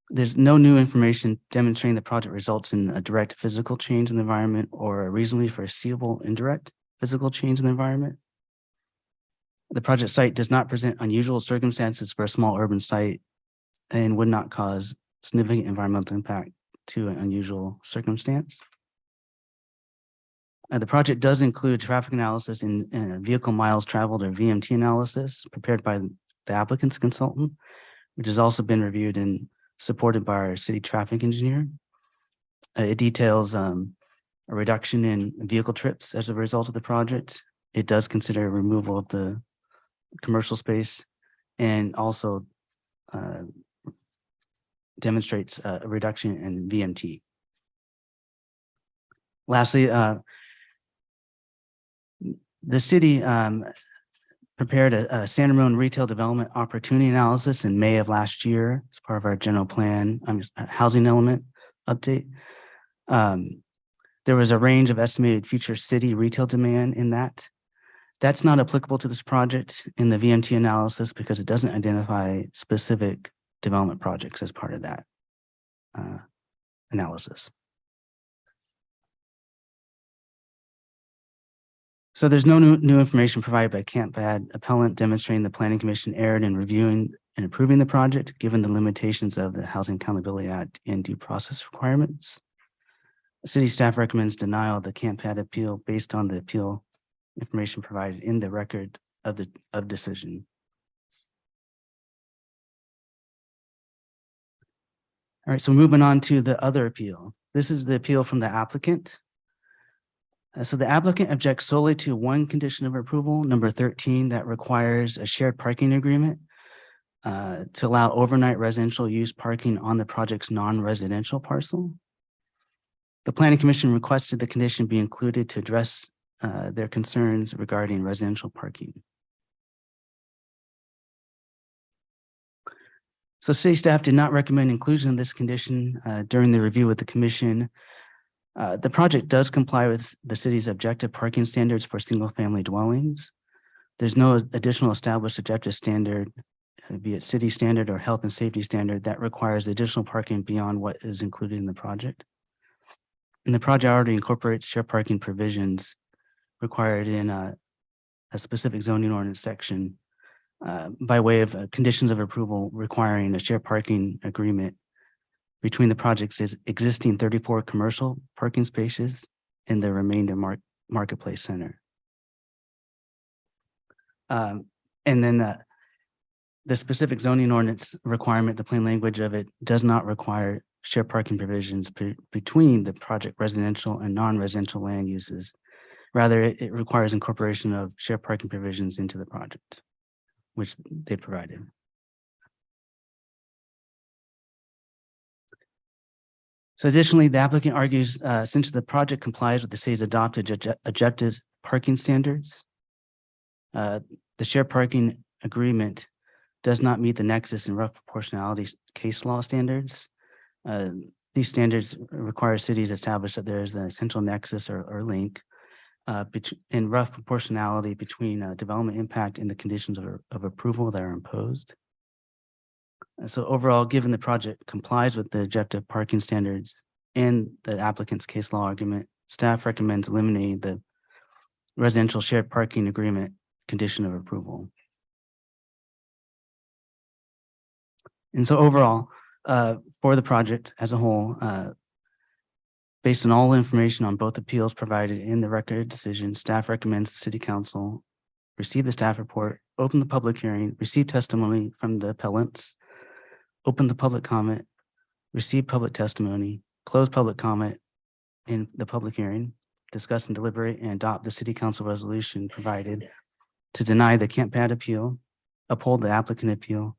There's no new information demonstrating the project results in a direct physical change in the environment or a reasonably foreseeable indirect physical change in the environment. The project site does not present unusual circumstances for a small urban site and would not cause significant environmental impact to an unusual circumstance. The project does include traffic analysis and vehicle miles traveled or VMT analysis prepared by the applicant's consultant, which has also been reviewed and supported by our city traffic engineer. It details a reduction in vehicle trips as a result of the project. It does consider removal of the commercial space and also demonstrates a reduction in VMT. Lastly, the city prepared a San Ramon retail development opportunity analysis in May of last year as part of our general plan, housing element update. There was a range of estimated future city retail demand in that. That's not applicable to this project in the VMT analysis because it doesn't identify specific development projects as part of that analysis. So there's no new information provided by CampPad appellant demonstrating the Planning Commission erred in reviewing and approving the project, given the limitations of the Housing Accountability Act and due process requirements. City staff recommends denial of the CampPad appeal based on the appeal information provided in the record of decision. All right, so moving on to the other appeal. This is the appeal from the applicant. So the applicant objects solely to one condition of approval, number 13, that requires a shared parking agreement to allow overnight residential use parking on the project's non-residential parcel. The Planning Commission requested the condition be included to address their concerns regarding residential parking. So city staff did not recommend inclusion of this condition during the review with the commission. The project does comply with the city's objective parking standards for single-family dwellings. There's no additional established objective standard, be it city standard or health and safety standard, that requires additional parking beyond what is included in the project. And the project already incorporates shared parking provisions required in a specific zoning ordinance section by way of conditions of approval requiring a shared parking agreement between the project's existing 34 commercial parking spaces and the remainder marketplace center. And then the specific zoning ordinance requirement, the plain language of it, does not require shared parking provisions between the project residential and non-residential land uses. Rather, it requires incorporation of shared parking provisions into the project, which they provided. So additionally, the applicant argues since the project complies with the city's adopted objectives parking standards, the shared parking agreement does not meet the nexus and rough proportionality case law standards. These standards require cities establish that there is an essential nexus or link in rough proportionality between development impact and the conditions of approval that are imposed. So overall, given the project complies with the objective parking standards and the applicant's case law argument, staff recommends eliminating the residential shared parking agreement condition of approval. And so overall, for the project as a whole, based on all information on both appeals provided in the record of decision, staff recommends the city council receive the staff report, open the public hearing, receive testimony from the appellants, open the public comment, receive public testimony, close public comment in the public hearing, discuss and deliberate and adopt the city council resolution provided to deny the CampPad appeal, uphold the applicant appeal,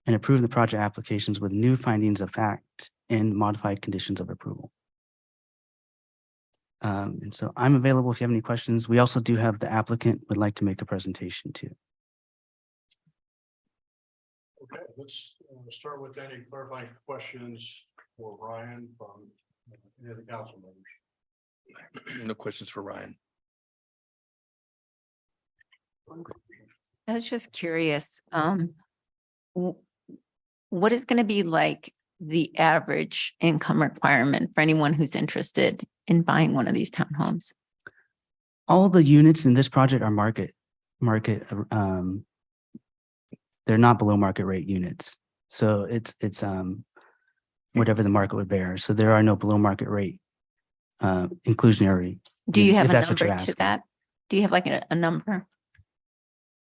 and approve the project applications with new findings of fact and modified conditions of approval. And so I'm available if you have any questions. We also do have the applicant would like to make a presentation too. Okay, let's start with any clarifying questions for Ryan from any of the council members. No questions for Ryan. I was just curious, what is going to be like the average income requirement for anyone who's interested in buying one of these townhomes? All the units in this project are they're not below market rate units. So it's whatever the market would bear. So there are no below market rate inclusionary. Do you units, have if a that's what you're number to asking. that? Do you have like a number?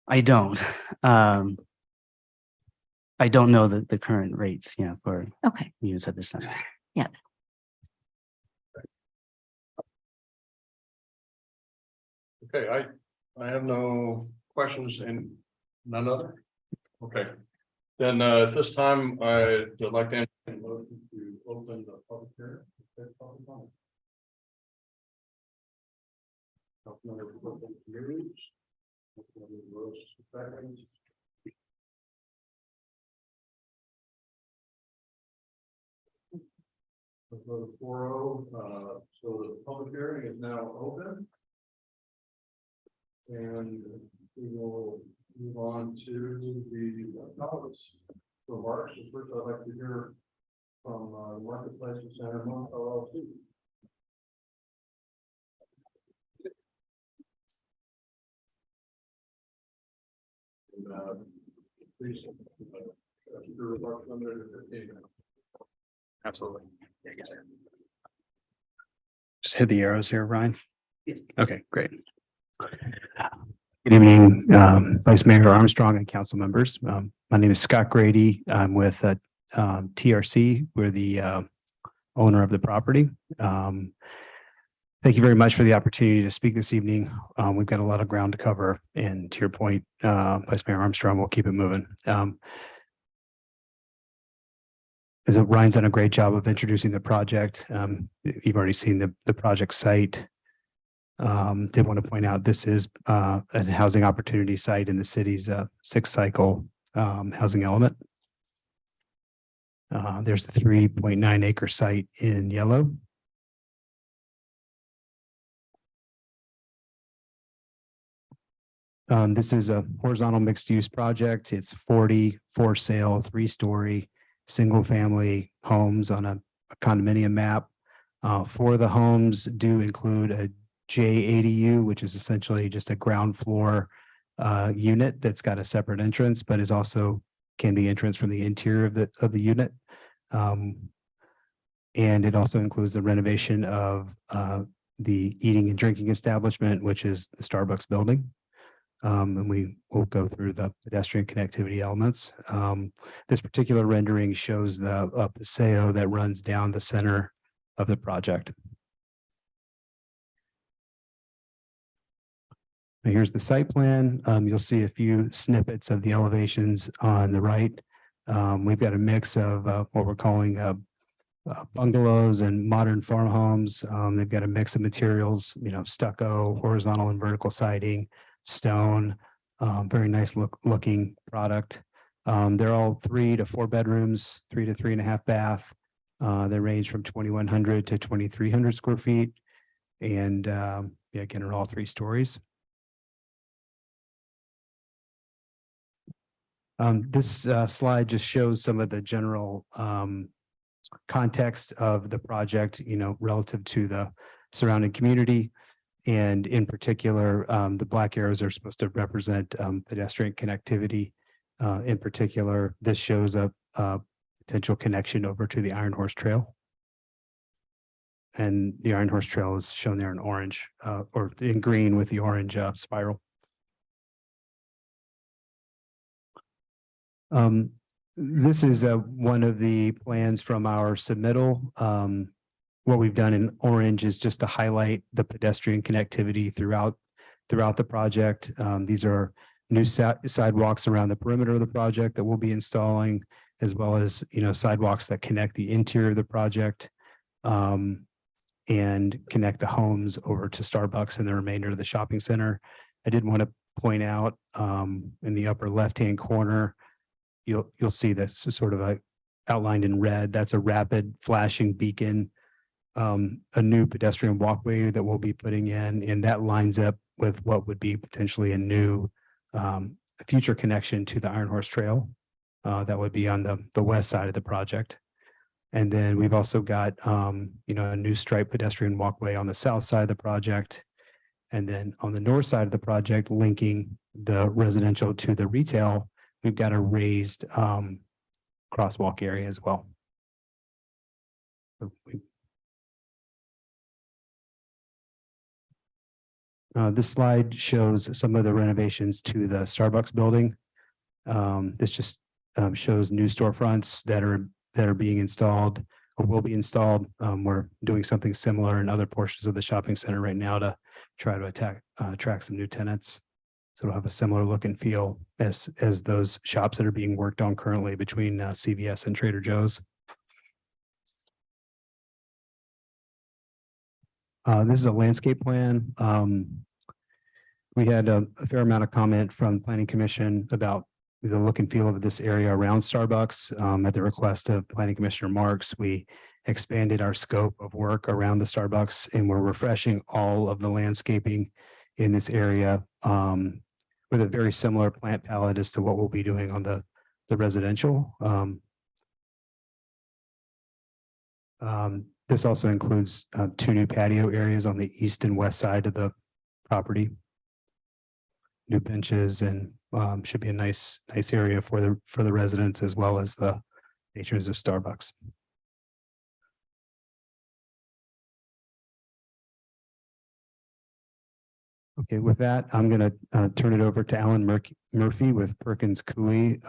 I don't. I don't know the current rates, for Okay. units at this time. Yeah. Okay, I have no questions and none other. Okay, then at this time, I'd like to entertain a motion to open the public hearing. Councilmember Rose. Seconds. Vote 4-0, so the public hearing is now open. And we will move on to the comments remarks. First, I'd like to hear from Marketplace of San Ramon LLC. And, please, keep your remarks limited to 15 minutes. Absolutely. Yeah, I guess. Just hit the arrows here, Ryan. Okay, great. Good evening, Vice Mayor Armstrong and council members. My name is Scott Grady. I'm with TRC. We're the owner of the property. Thank you very much for the opportunity to speak this evening. We've got a lot of ground to cover, and to your point, Vice Mayor Armstrong, we'll keep it moving. As Ryan's done a great job of introducing the project. You've already seen the project site. Did want to point out this is a housing opportunity site in the city's 6th cycle housing element. There's the 3.9 acre site in yellow. This is a horizontal mixed use project. It's 40 for sale, 3-story single family homes on a condominium map. 4 of the homes do include a JADU, which is essentially just a ground floor unit that's got a separate entrance, but is also can be entrance from the interior of the unit. And it also includes the renovation of the eating and drinking establishment, which is the Starbucks building. And we will go through the pedestrian connectivity elements. This particular rendering shows the paseo that runs down the center of the project. Now here's the site plan. You'll see a few snippets of the elevations on the right. We've got a mix of what we're calling bungalows and modern farm homes. They've got a mix of materials, stucco, horizontal and vertical siding, stone, very nice looking product. They're all 3 to 4 bedrooms, 3 to 3.5 bath. They range from 2,100 to 2,300 square feet. And again, are all 3 stories. This slide just shows some of the general context of the project, relative to the surrounding community. And in particular, the black arrows are supposed to represent pedestrian connectivity. In particular, this shows a potential connection over to the Iron Horse Trail. And the Iron Horse Trail is shown there in orange, or in green with the orange spiral. This is one of the plans from our submittal. What we've done in orange is just to highlight the pedestrian connectivity throughout the project. These are new sidewalks around the perimeter of the project that we'll be installing, as well as sidewalks that connect the interior of the project and connect the homes over to Starbucks and the remainder of the shopping center. I did want to point out in the upper left-hand corner, you'll see this sort of outlined in red. That's a rapid flashing beacon. A new pedestrian walkway that we'll be putting in, and that lines up with what would be potentially a new future connection to the Iron Horse Trail that would be on the west side of the project. And then we've also got a new striped pedestrian walkway on the south side of the project. And then on the north side of the project, linking the residential to the retail, we've got a raised crosswalk area as well. This slide shows some of the renovations to the Starbucks building. This just shows new storefronts that are being installed or will be installed. We're doing something similar in other portions of the shopping center right now to try to attract some new tenants. So it'll have a similar look and feel as those shops that are being worked on currently between CVS and Trader Joe's. This is a landscape plan. We had a fair amount of comment from Planning Commission about the look and feel of this area around Starbucks. At the request of Planning Commissioner Marks, we expanded our scope of work around the Starbucks, and we're refreshing all of the landscaping in this area with a very similar plant palette as to what we'll be doing on the residential. This also includes 2 new patio areas on the east and west side of the property. New benches, and should be a nice area for the residents as well as the patrons of Starbucks. Okay, with that, I'm going to turn it over to Alan Murphy with Perkins Coie.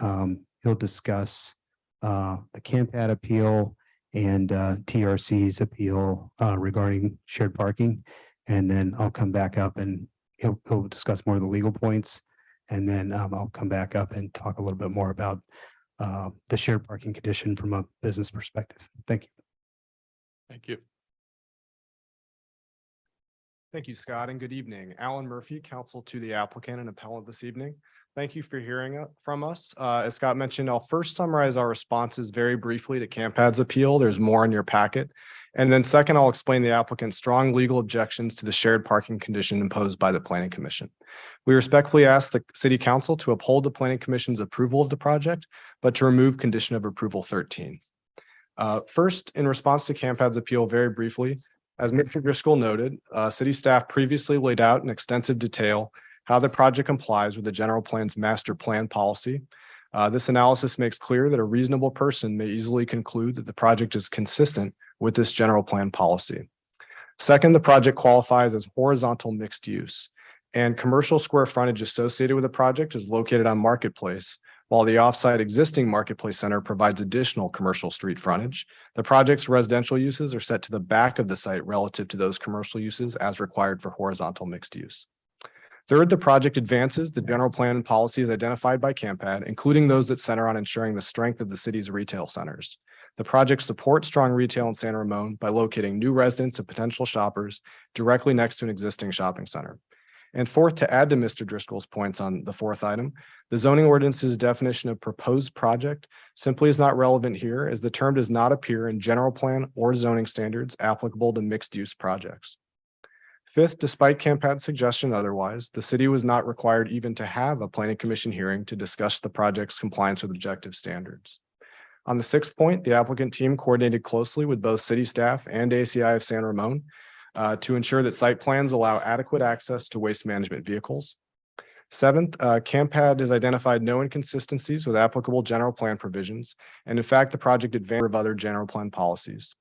He'll discuss the CAMPAD appeal and TRC's appeal regarding shared parking. And then I'll come back up and he'll discuss more of the legal points. And then I'll come back up and talk a little bit more about the shared parking condition from a business perspective. Thank you. Thank you. Thank you, Scott, and good evening. Alan Murphy, counsel to the applicant and appellant this evening. Thank you for hearing from us. As Scott mentioned, I'll first summarize our responses very briefly to CAMPAD's appeal. There's more in your packet. And then second, I'll explain the applicant's strong legal objections to the shared parking condition imposed by the Planning Commission. We respectfully ask the City Council to uphold the Planning Commission's approval of the project, but to remove condition of approval 13. First, in response to CAMPAD's appeal, very briefly, as Mr. Driscoll noted, city staff previously laid out in extensive detail how the project complies with the general plan's master plan policy. This analysis makes clear that a reasonable person may easily conclude that the project is consistent with this general plan policy. Second, the project qualifies as horizontal mixed use, and commercial square frontage associated with the project is located on Marketplace, while the offsite existing Marketplace Center provides additional commercial street frontage. The project's residential uses are set to the back of the site relative to those commercial uses as required for horizontal mixed use. Third, the project advances the general plan policies identified by CAMPAD, including those that center on ensuring the strength of the city's retail centers. The project supports strong retail in San Ramon by locating new residents and potential shoppers directly next to an existing shopping center. And fourth, to add to Mr. Driscoll's points on the fourth item, the zoning ordinance's definition of proposed project simply is not relevant here, as the term does not appear in general plan or zoning standards applicable to mixed use projects. Fifth, despite CAMPAD's suggestion otherwise, the city was not required even to have a Planning Commission hearing to discuss the project's compliance with objective standards. On the sixth point, the applicant team coordinated closely with both city staff and ACI of San Ramon to ensure that site plans allow adequate access to waste management vehicles. Seventh, CAMPAD has identified no inconsistencies with applicable general plan provisions, and in fact, the project advances of other general plan policies.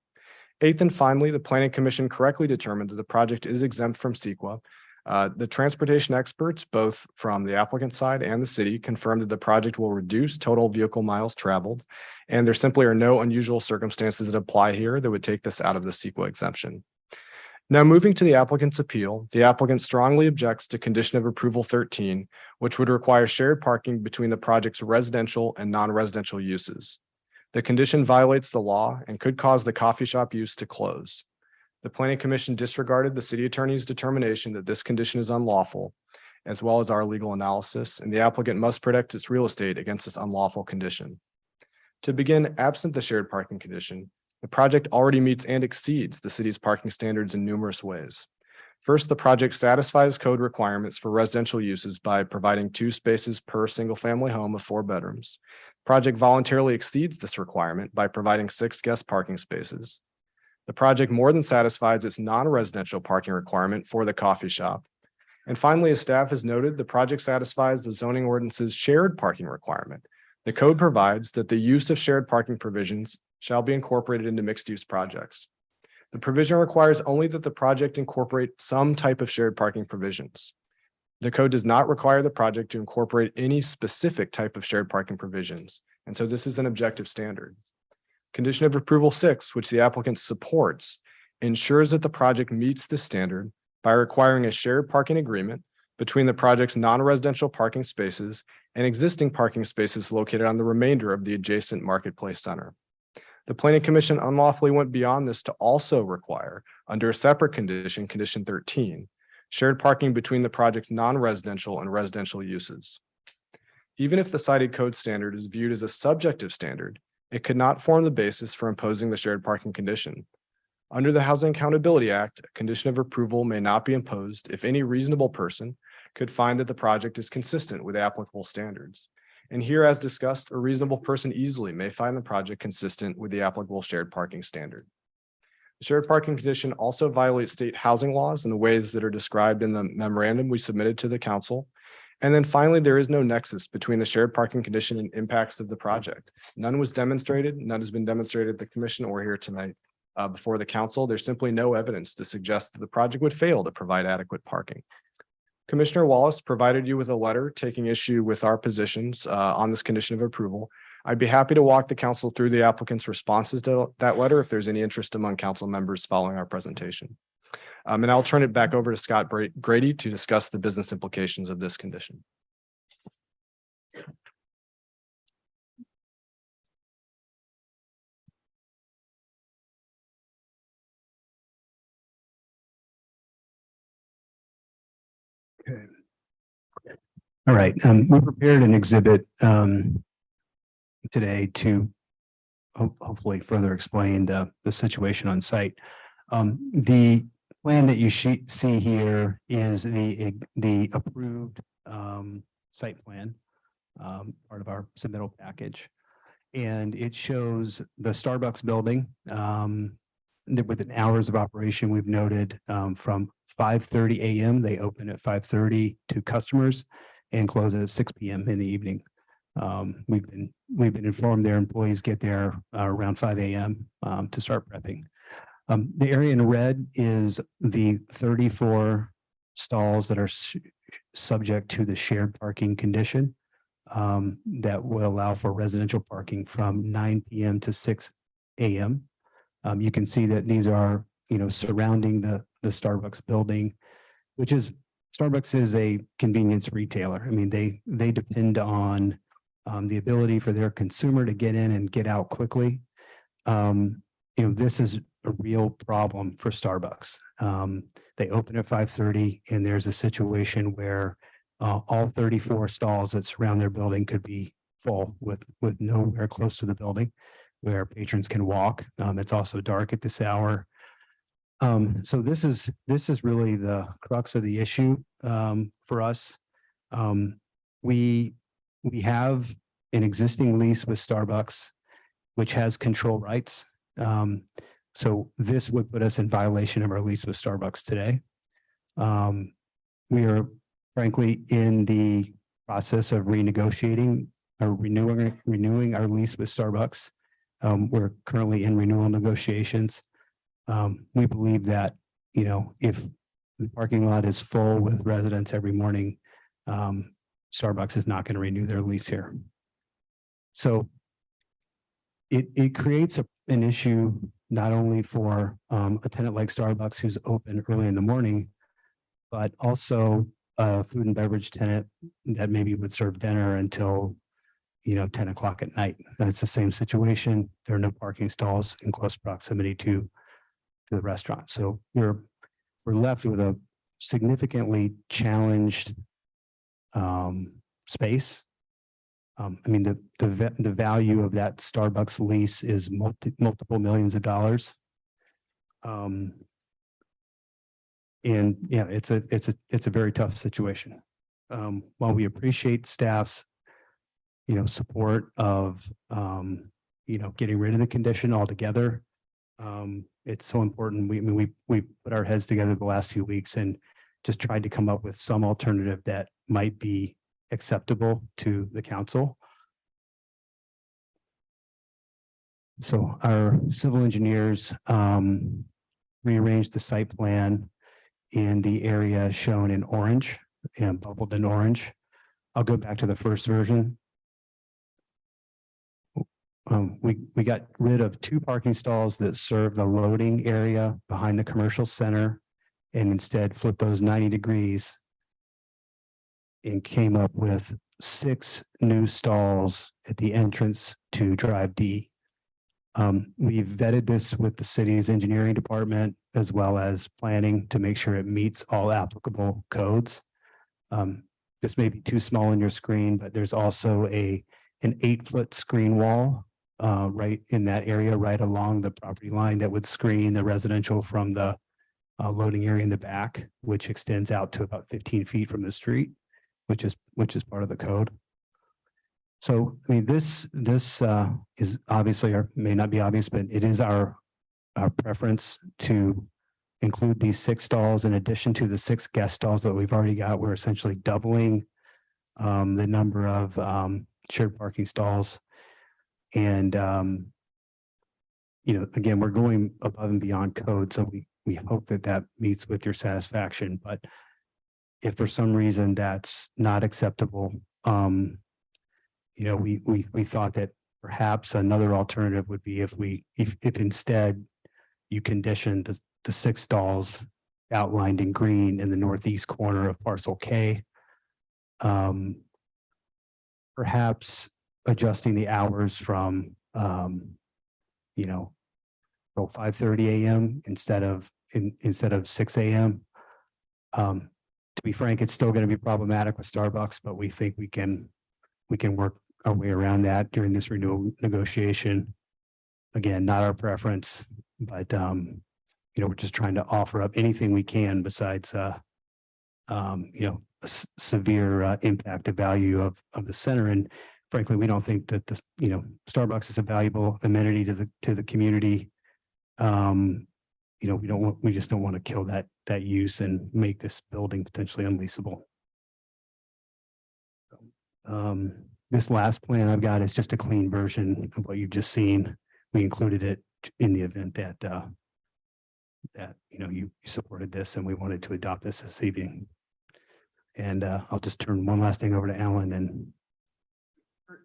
Eighth and finally, the Planning Commission correctly determined that the project is exempt from CEQA. The transportation experts, both from the applicant side and the city, confirmed that the project will reduce total vehicle miles traveled, and there simply are no unusual circumstances that apply here that would take this out of the CEQA exemption. Now, moving to the applicant's appeal, the applicant strongly objects to condition of approval 13, which would require shared parking between the project's residential and non-residential uses. The condition violates the law and could cause the coffee shop use to close. The Planning Commission disregarded the city attorney's determination that this condition is unlawful, as well as our legal analysis, and the applicant must protect its real estate against this unlawful condition. To begin, absent the shared parking condition, the project already meets and exceeds the city's parking standards in numerous ways. First, the project satisfies code requirements for residential uses by providing 2 spaces per single-family home of 4 bedrooms. Project voluntarily exceeds this requirement by providing 6 guest parking spaces. The project more than satisfies its non-residential parking requirement for the coffee shop. And finally, as staff has noted, the project satisfies the zoning ordinance's shared parking requirement. The code provides that the use of shared parking provisions shall be incorporated into mixed-use projects. The provision requires only that the project incorporate some type of shared parking provisions. The code does not require the project to incorporate any specific type of shared parking provisions, and so this is an objective standard. Condition of approval 6, which the applicant supports, ensures that the project meets this standard by requiring a shared parking agreement between the project's non-residential parking spaces and existing parking spaces located on the remainder of the adjacent Marketplace Center. The Planning Commission unlawfully went beyond this to also require, under a separate condition, condition 13, shared parking between the project's non-residential and residential uses. Even if the cited code standard is viewed as a subjective standard, it could not form the basis for imposing the shared parking condition. Under the Housing Accountability Act, a condition of approval may not be imposed if any reasonable person could find that the project is consistent with applicable standards. And here, as discussed, a reasonable person easily may find the project consistent with the applicable shared parking standard. The shared parking condition also violates state housing laws in the ways that are described in the memorandum we submitted to the council. And then finally, there is no nexus between the shared parking condition and impacts of the project. None was demonstrated, none has been demonstrated at the commission or here tonight before the council. There's simply no evidence to suggest that the project would fail to provide adequate parking. Commissioner Wallace provided you with a letter taking issue with our positions on this condition of approval. I'd be happy to walk the council through the applicant's responses to that letter if there's any interest among council members following our presentation. And I'll turn it back over to Scott Grady to discuss the business implications of this condition. Okay. All right, we prepared an exhibit today to hopefully further explain the situation on site. The plan that you see here is the approved site plan, part of our submittal package. And it shows the Starbucks building with an hours of operation. We've noted from 5:30 a.m. They open at 5:30 to customers and close at 6 p.m. in the evening. We've been informed their employees get there around 5 a.m. To start prepping. The area in red is the 34 stalls that are subject to the shared parking condition that will allow for residential parking from 9 p.m. to 6 a.m. You can see that these are, surrounding the Starbucks building, which is Starbucks is a convenience retailer. I mean, they depend on the ability for their consumer to get in and get out quickly. This is a real problem for Starbucks. They open at 5:30 and there's a situation where all 34 stalls that surround their building could be full with nowhere close to the building where patrons can walk. It's also dark at this hour. So this is really the crux of the issue for us. We have an existing lease with Starbucks, which has control rights. So this would put us in violation of our lease with Starbucks today. We are frankly in the process of renegotiating or renewing our lease with Starbucks. We're currently in renewal negotiations. We believe that, if the parking lot is full with residents every morning, Starbucks is not going to renew their lease here. So it creates an issue not only for a tenant like Starbucks who's open early in the morning, but also a food and beverage tenant that maybe would serve dinner until 10 o'clock at night. That's the same situation. There are no parking stalls in close proximity to the restaurant. So we're left with a significantly challenged space. I mean, the value of that Starbucks lease is multiple millions of dollars. And yeah, it's a very tough situation. While we appreciate staff's support of getting rid of the condition altogether, it's so important. We put our heads together the last few weeks and just tried to come up with some alternative that might be acceptable to the council. So our civil engineers rearranged the site plan in the area shown in orange and bubbled in orange. I'll go back to the first version. We got rid of 2 parking stalls that serve the loading area behind the commercial center and instead flipped those 90 degrees and came up with 6 new stalls at the entrance to Drive D. We've vetted this with the city's engineering department as well as planning to make sure it meets all applicable codes. This may be too small on your screen, but there's also an 8-foot screen wall right in that area, right along the property line that would screen the residential from the loading area in the back, which extends out to about 15 feet from the street, which is part of the code. So, I mean, this is obviously, or may not be obvious, but it is our preference to include these 6 stalls in addition to the 6 guest stalls that we've already got. We're essentially doubling the number of shared parking stalls. And, you know, again, we're going above and beyond code, so we hope that that meets with your satisfaction. But if for some reason that's not acceptable, you know, we thought that perhaps another alternative would be if instead you condition the 6 stalls outlined in green in the northeast corner of parcel K. Perhaps adjusting the hours from, you know, 5:30 a.m. instead of 6 a.m. To be frank, it's still going to be problematic with Starbucks, but we think we can work our way around that during this renewal negotiation. Again, not our preference, but you know, we're just trying to offer up anything we can besides you know, a severe impact to value of the center. And frankly, we don't think that you know, Starbucks is a valuable amenity to the community. You know, we just don't want to kill that use and make this building potentially unleasable. This last plan I've got is just a clean version of what you've just seen. We included it in the event that you know, you supported this and we wanted to adopt this evening. And I'll just turn one last thing over to Alan and.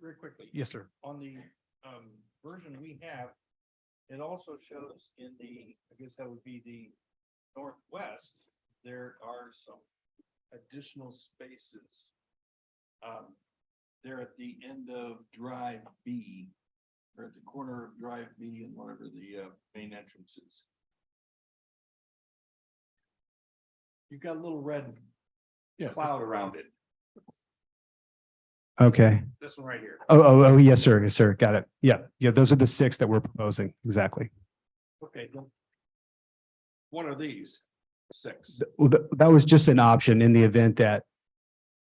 Very quickly. Yes, sir. On the version we have, it also shows in the, I guess that would be the northwest, there are some additional spaces. They're at the end of Drive B, or at the corner of Drive B and whatever the main entrance is. You've got a little red cloud around it. Okay. This one right here. Oh, yes, sir. Yes, sir. Got it. Yeah. Those are the 6 that we're proposing. Exactly. Okay. One of these 6. Well, that was just an option in the event that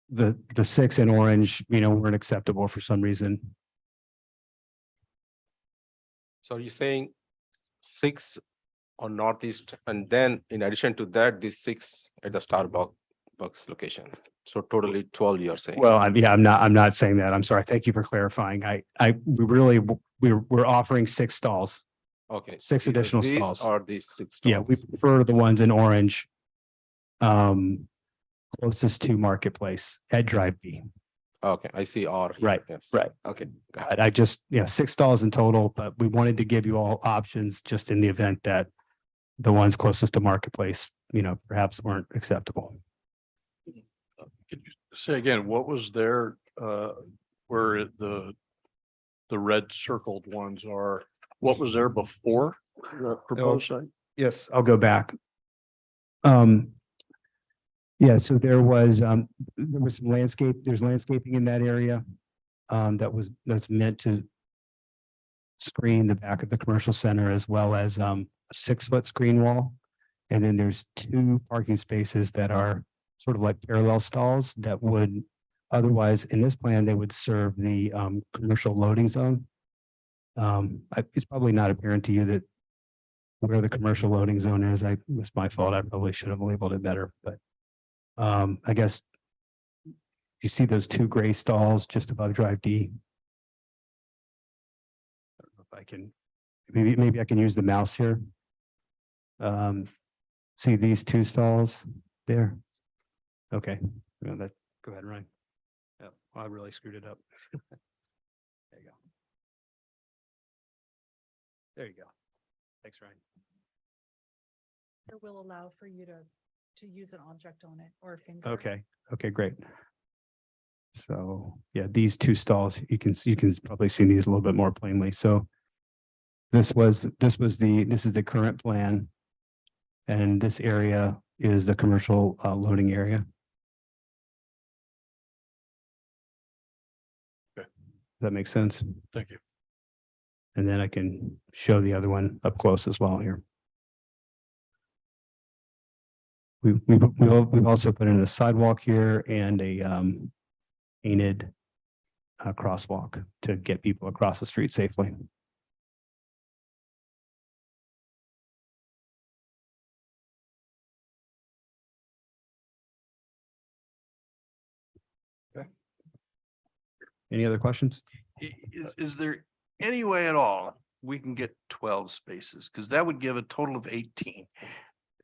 the 6 in orange, you know, weren't acceptable for some reason. So are you saying 6 on northeast, and then in addition to that, these 6 at the Starbucks location? So totally 12 you're saying? Well, I'm not saying that. I'm sorry. Thank you for clarifying. We're offering 6 stalls. Okay. 6 Either additional these stalls. or these 6 stalls? Yeah, we prefer the ones in orange. Closest to Marketplace at Drive B. Okay, I see R. here. Right, Yes. right. Okay. got it. But I just, 6 stalls in total, but we wanted to give you all options just in the event that the ones closest to Marketplace, you know, perhaps weren't acceptable. Could you say again, what was there, where the red circled ones are, what was there before the proposed site? Yes, I'll go back. Yeah, so there was some there's landscaping in that area that's meant to screen the back of the commercial center, as well as a 6-foot screen wall. And then there's 2 parking spaces that are sort of like parallel stalls that would otherwise, in this plan, they would serve the commercial loading zone. It's probably not apparent to you that where the commercial loading zone is. It's my fault. I probably should have labeled it better, but I guess you see those 2 gray stalls just above Drive D. I don't know if I can, maybe I can use the mouse here. See these 2 stalls there? Okay, go ahead, Ryan. Yeah, I really screwed it up. There you go. There you go. Thanks, Ryan. It will allow for you to use an object on it or a finger. Okay, great. So, yeah, these 2 stalls, you can probably see these a little bit more plainly. So This is the current plan. And this area is the commercial loading area. Okay. Does that make sense? Thank you. And then I can show the other one up close as well here. We've also put in a sidewalk here and a painted crosswalk to get people across the street safely. Any other questions? Is there any way at all we can get 12 spaces? Because that would give a total of 18.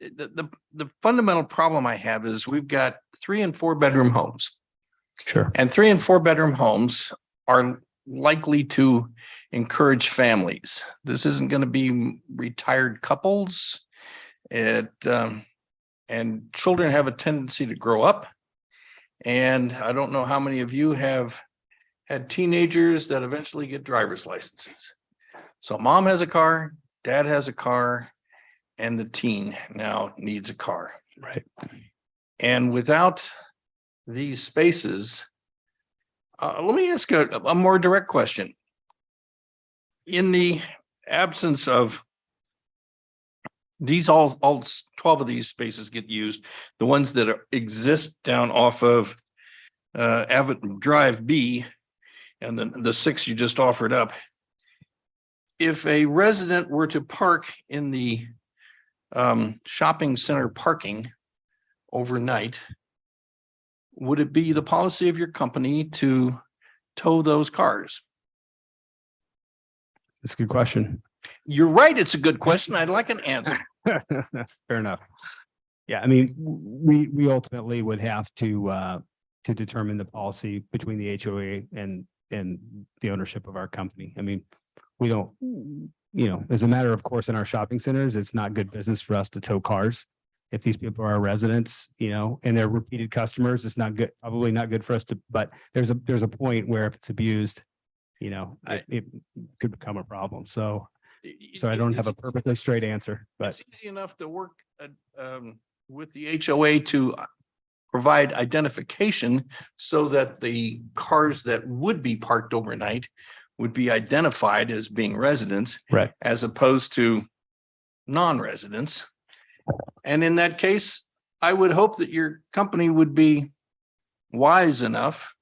The fundamental problem I have is we've got 3 and 4 bedroom homes. Sure. And 3 and 4 bedroom homes are likely to encourage families. This isn't going to be retired couples. And children have a tendency to grow up. And I don't know how many of you have had teenagers that eventually get driver's licenses. So mom has a car, dad has a car, and the teen now needs a car. Right. And without these spaces, let me ask a more direct question. In the absence of these, all 12 of these spaces get used, the ones that exist down off of Abbott Drive B, and then the 6 you just offered up. If a resident were to park in the shopping center parking overnight, would it be the policy of your company to tow those cars? That's a good question. You're right. It's a good question. I'd like an answer. Fair enough. Yeah, I mean, we ultimately would have to determine the policy between the HOA and the ownership of our company. I mean, we don't, as a matter of course, in our shopping centers, it's not good business for us to tow cars. If these people are our residents, and they're repeated customers, it's not good, probably not good for us to, but there's a point where if it's abused, it could become a problem. So I don't have a perfectly straight answer, but it's easy enough to work with the HOA to provide identification so that the cars that would be parked overnight would be identified as being residents, right, as opposed to non-residents. And in that case, I would hope that your company would be wise enough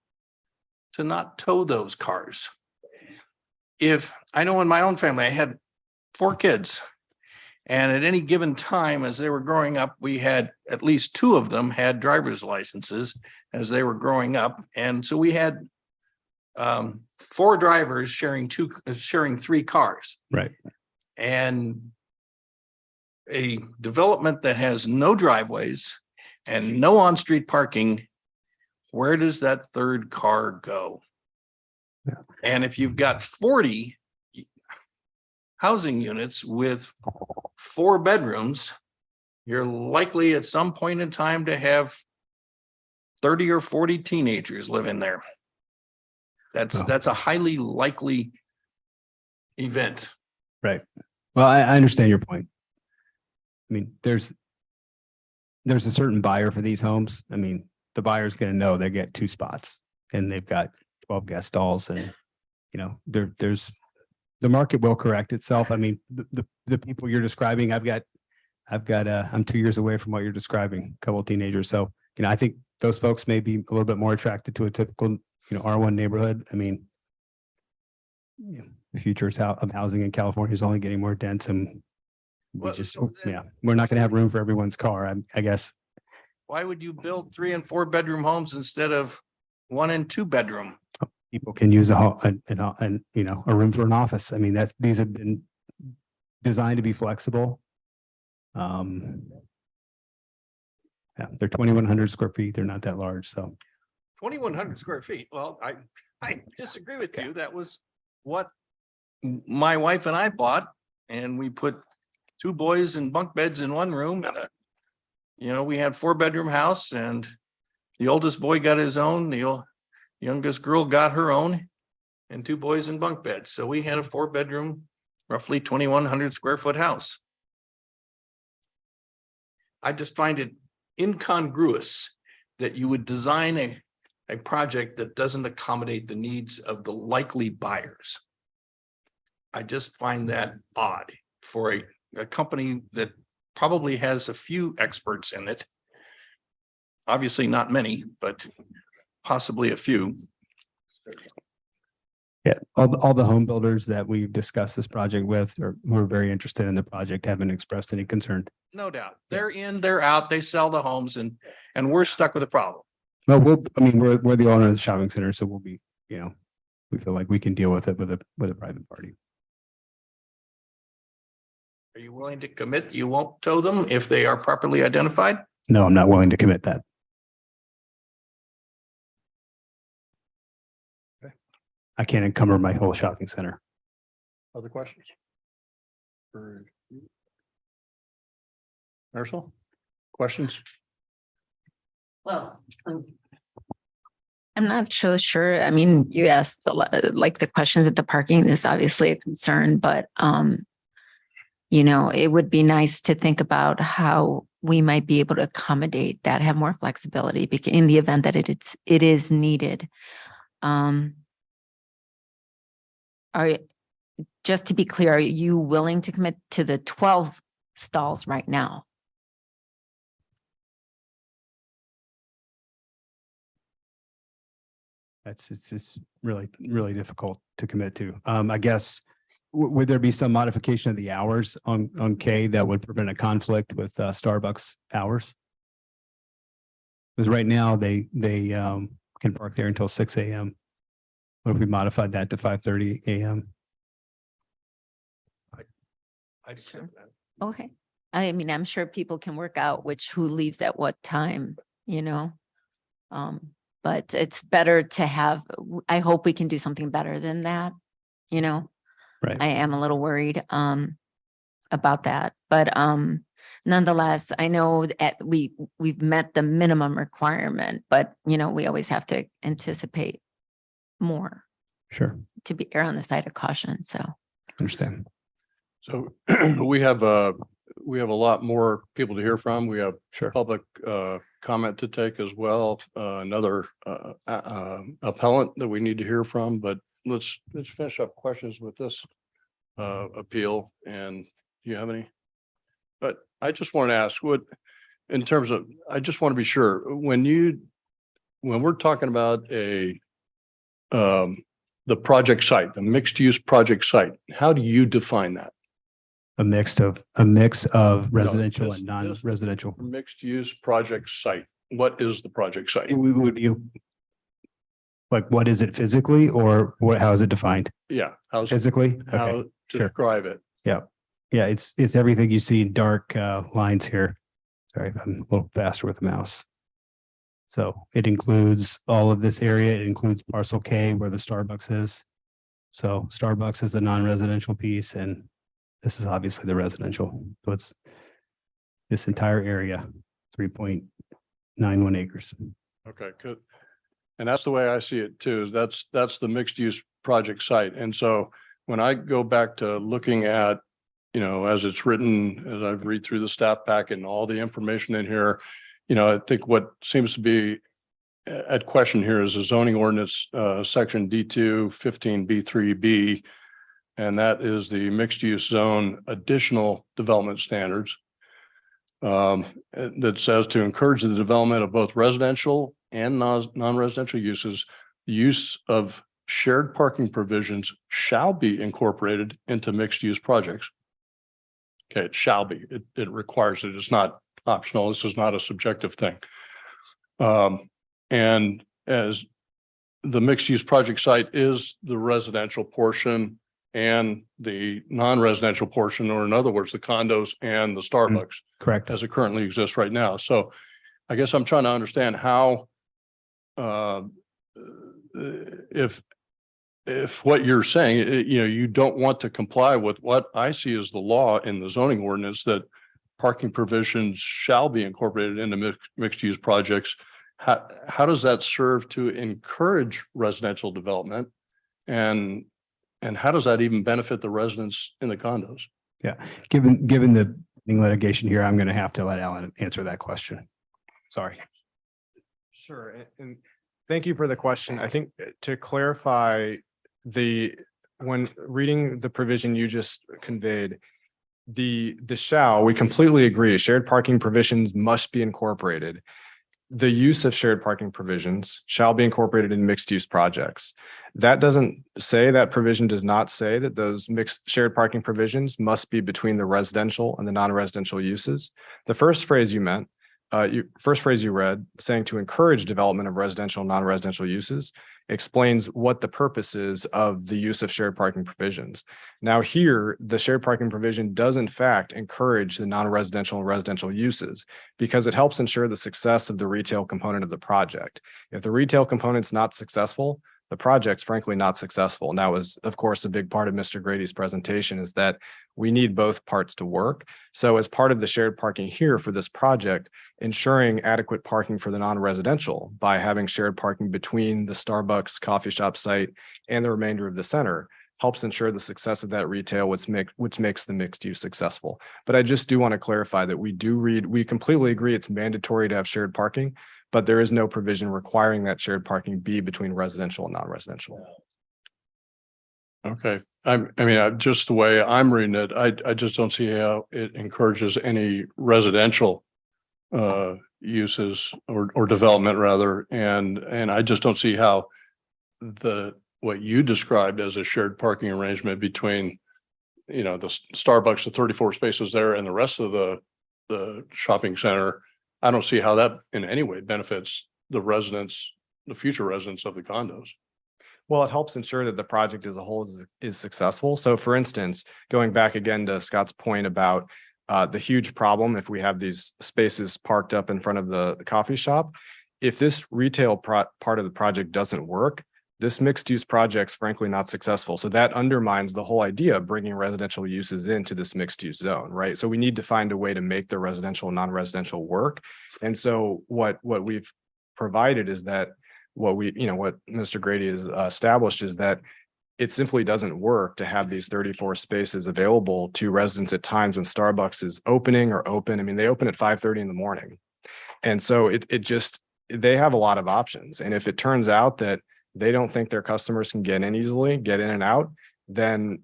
to not tow those cars. If I know in my own family, I had 4 kids, and at any given time as they were growing up, we had at least 2 of them had driver's licenses as they were growing up. And so we had 4 drivers sharing 3 cars. right. And a development that has no driveways and no on-street parking, where does that 3rd car go? Yeah. And if you've got 40 housing units with 4 bedrooms, you're likely at some point in time to have 30 or 40 teenagers living there. That's a highly likely event. Right. Well, I understand your point. I mean, there's a certain buyer for these homes. I mean, the buyer's going to know they get 2 spots and they've got 12 guest stalls, and there's the market will correct itself. I mean, the people you're describing, I'm 2 years away from what you're describing, a couple of teenagers. So, I think those folks may be a little bit more attracted to a typical, R1 neighborhood. I mean, the future of housing in California is only getting more dense, and we're not going to have room for everyone's car, I guess. Why would you build 3 and 4 bedroom homes instead of 1 and 2 bedroom? People can use a room for an office. I mean, these have been designed to be flexible. Yeah, they're 2,100 square feet. They're not that large. So 2,100 square feet. Well, I disagree with you. That was what my wife and I bought, and we put 2 boys in bunk beds in one room. And we had 4-bedroom house, and the oldest boy got his own. The youngest girl got her own, and 2 boys in bunk beds. So we had a 4-bedroom roughly 2,100 square foot house. I just find it incongruous that you would design a project that doesn't accommodate the needs of the likely buyers. I just find that odd for a company that probably has a few experts in it. Obviously not many, but possibly a few. Yeah, all the home builders that we've discussed this project with are, who are very interested in the project, haven't expressed any concern. No doubt. They're in, they're out, they sell the homes and we're stuck with a problem. Well, we're the owner of the shopping center, so we'll be, we feel like we can deal with it with a private party. Are you willing to commit you won't tow them if they are properly identified? No, I'm not willing to commit that. I can't encumber my whole shopping center. Other questions? For Marshall? Questions? Well, I'm not so sure. I mean, you asked a lot, like the question with the parking is obviously a concern, but it would be nice to think about how we might be able to accommodate that, have more flexibility in the event that it is needed. Just to be clear, are you willing to commit to the 12 stalls right now? It's really, really difficult to commit to. I guess, would there be some modification of the hours on K that would prevent a conflict with Starbucks hours? Because right now they can park there until 6 a.m. What if we modified that to 5:30 a.m.? I'd accept that. Okay. I mean, I'm sure people can work out who leaves at what time, but it's better to have, I hope we can do something better than that, Right. I am a little worried about that, but nonetheless, I know that we've met the minimum requirement, but we always have to anticipate more Sure. to be err on the side of caution. So Understand. So we have a lot more people to hear from. We have public comment to take as well. Another appellant that we need to hear from, but let's finish up questions with this appeal. And do you have any? But I just want to ask I just want to be sure when we're talking about the project site, the mixed use project site, how do you define that? A mix of residential and non-residential. Mixed use project site. What is the project site? What is it physically, or how is it defined? Yeah. Physically? How Okay, to sure. describe it? Yeah. Yeah, it's everything you see in dark lines here. Sorry, I'm a little faster with the mouse. So it includes all of this area. It includes parcel K where the Starbucks is. So Starbucks is the non-residential piece, and this is obviously the residential. So it's this entire area, 3.91 acres. Okay, good. And that's the way I see it too. Is that's the mixed use project site. And so when I go back to looking at, as it's written, as I read through the staff pack and all the information in here, I think what seems to be at question here is a zoning ordinance, section D2 15B3B. And that is the mixed use zone additional development standards. That says to encourage the development of both residential and non-residential uses, the use of shared parking provisions shall be incorporated into mixed use projects. Okay, it shall be. It requires it. It's not optional. This is not a subjective thing. And as the mixed use project site is the residential portion and the non-residential portion, or in other words, the condos and the Starbucks. Correct. As it currently exists right now. So I guess I'm trying to understand how if what you're saying, you don't want to comply with what I see as the law in the zoning ordinance, that parking provisions shall be incorporated into mixed use projects. How does that serve to encourage residential development? And And how does that even benefit the residents in the condos? Yeah, given the litigation here, I'm going to have to let Alan answer that question. Sorry. Sure, and thank you for the question. I think to clarify when reading the provision you just conveyed, the shall, we completely agree, shared parking provisions must be incorporated. The use of shared parking provisions shall be incorporated in mixed use projects. That doesn't say, that provision does not say that those mixed shared parking provisions must be between the residential and the non-residential uses. The first phrase you read, saying to encourage development of residential and non-residential uses, explains what the purpose is of the use of shared parking provisions. Now here, the shared parking provision does in fact encourage the non-residential and residential uses because it helps ensure the success of the retail component of the project. If the retail component's not successful, the project's frankly not successful. And that was, of course, a big part of Mr. Grady's presentation, is that we need both parts to work. So as part of the shared parking here for this project, ensuring adequate parking for the non-residential by having shared parking between the Starbucks coffee shop site and the remainder of the center helps ensure the success of that retail, which makes the mixed use successful. But I just do want to clarify that we completely agree it's mandatory to have shared parking, but there is no provision requiring that shared parking be between residential and non-residential. Okay, I mean, just the way I'm reading it, I just don't see how it encourages any residential uses or development rather. And I just don't see how what you described as a shared parking arrangement between, the Starbucks, the 34 spaces there and the rest of the shopping center. I don't see how that in any way benefits the residents, the future residents of the condos. Well, it helps ensure that the project as a whole is successful. So for instance, going back again to Scott's point about the huge problem if we have these spaces parked up in front of the coffee shop, if this retail part of the project doesn't work, this mixed use project's frankly not successful. So that undermines the whole idea of bringing residential uses into this mixed use zone, right? So we need to find a way to make the residential and non-residential work. And so what we've provided is that what Mr. Grady has established is that it simply doesn't work to have these 34 spaces available to residents at times when Starbucks is opening or open. I mean, they open at 5:30 in the morning. And so they have a lot of options. And if it turns out that they don't think their customers can get in easily, get in and out, then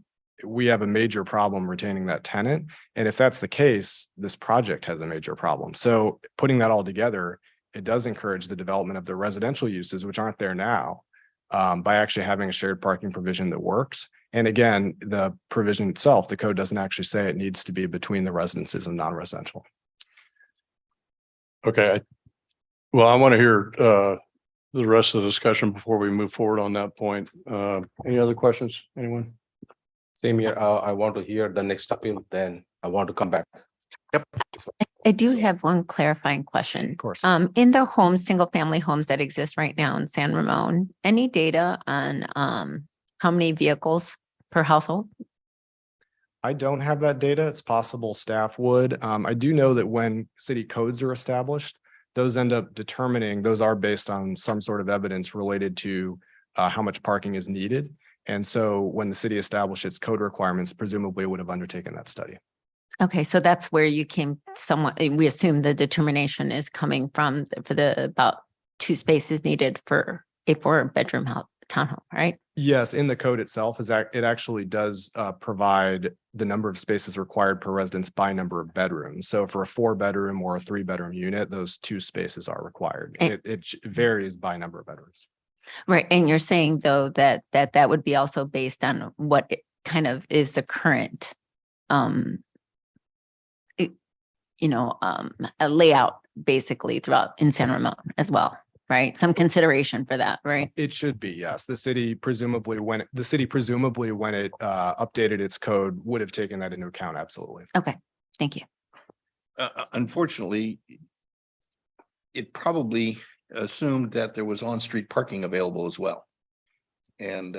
we have a major problem retaining that tenant. And if that's the case, this project has a major problem. So putting that all together, it does encourage the development of the residential uses, which aren't there now, by actually having a shared parking provision that works. And again, the provision itself, the code doesn't actually say it needs to be between the residences and non-residential. Okay. Well, I want to hear the rest of the discussion before we move forward on that point. Any other questions? Anyone? Same here. I want to hear the next appeal, then I want to come back. Yep. I do have one clarifying question. Of course. In the single family homes that exist right now in San Ramon, any data on how many vehicles per household? I don't have that data. It's possible staff would. I do know that when city codes are established, those end up determining, those are based on some sort of evidence related to how much parking is needed. And so when the city established its code requirements, presumably it would have undertaken that study. Okay, so that's where you came somewhat, we assume the determination is coming from for the about 2 spaces needed for a 4-bedroom townhome, right? Yes, in the code itself it actually does provide the number of spaces required per residence by number of bedrooms. So for a 4-bedroom or a 3-bedroom unit, those 2 spaces are required. It varies by number of bedrooms. Right, and you're saying though that would be also based on what kind of is the current a layout basically throughout in San Ramon as well, right? Some consideration for that, right? It should be, yes. The city presumably when it updated its code would have taken that into account. Absolutely. Okay, thank you. Unfortunately, it probably assumed that there was on-street parking available as well. And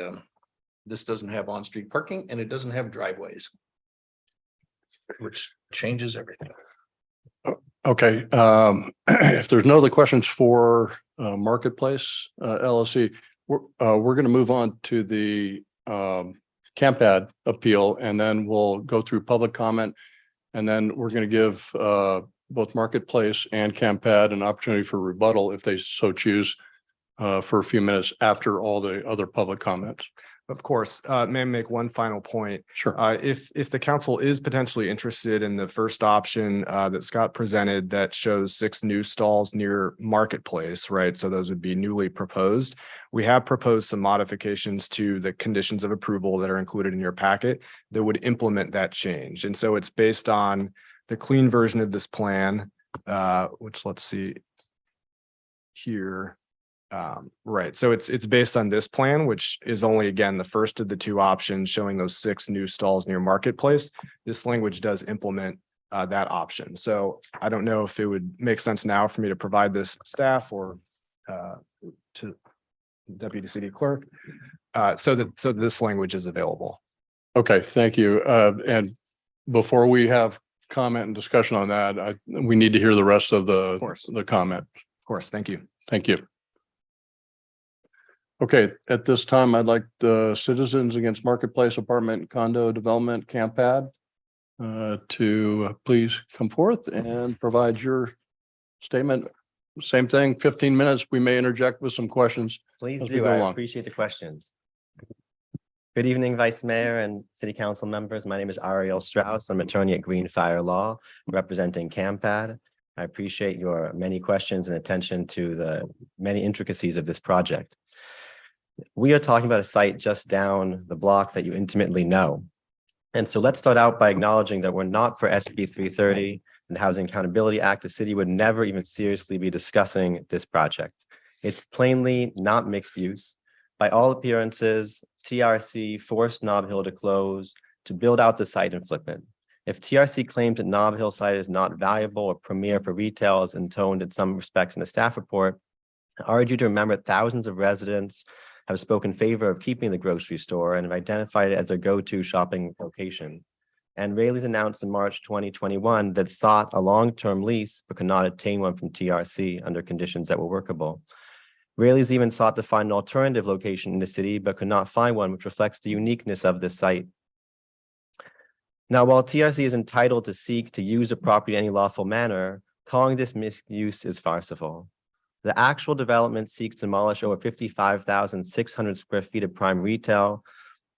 this doesn't have on-street parking and it doesn't have driveways, which changes everything. Okay, if there's no other questions for Marketplace LLC, we're going to move on to the Campad appeal, and then we'll go through public comment. And then we're going to give both Marketplace and Campad an opportunity for rebuttal if they so choose for a few minutes after all the other public comments. Of course, may I make one final point? Sure. If the council is potentially interested in the first option that Scott presented that shows 6 new stalls near Marketplace, right? So those would be newly proposed. We have proposed some modifications to the conditions of approval that are included in your packet that would implement that change. And so it's based on the clean version of this plan, which let's see here. Right. So it's based on this plan, which is only, again, the first of the 2 options showing those 6 new stalls near Marketplace. This language does implement that option. So I don't know if it would make sense now for me to provide this staff or to Deputy City Clerk. So this language is available. Okay, thank you. And before we have comment and discussion on that, we need to hear the rest of the comment. Of course. Thank you. Thank you. Okay, at this time, I'd like the Citizens Against Marketplace Apartment Condo Development Campad to please come forth and provide your statement. Same thing, 15 minutes. We may interject with some questions. Please as we do. go I along. appreciate the questions. Good evening, Vice Mayor and City Council members. My name is Ariel Strauss. I'm attorney at Greenfire Law, representing Campad. I appreciate your many questions and attention to the many intricacies of this project. We are talking about a site just down the block that you intimately know. And so let's start out by acknowledging that we're not for SB 330 and the Housing Accountability Act. The city would never even seriously be discussing this project. It's plainly not mixed use. By all appearances, TRC forced Nob Hill to close to build out the site and flip it. If TRC claims that Nob Hill site is not valuable or premier for retail, as intoned in some respects in the staff report, I urge you to remember thousands of residents have spoken in favor of keeping the grocery store and have identified it as their go-to shopping location. And Raley's announced in March 2021 that sought a long-term lease but could not obtain one from TRC under conditions that were workable. Raley's even sought to find an alternative location in the city but could not find one which reflects the uniqueness of this site. Now, while TRC is entitled to seek to use the property in any lawful manner, calling this misuse is farcical. The actual development seeks to demolish over 55,600 square feet of prime retail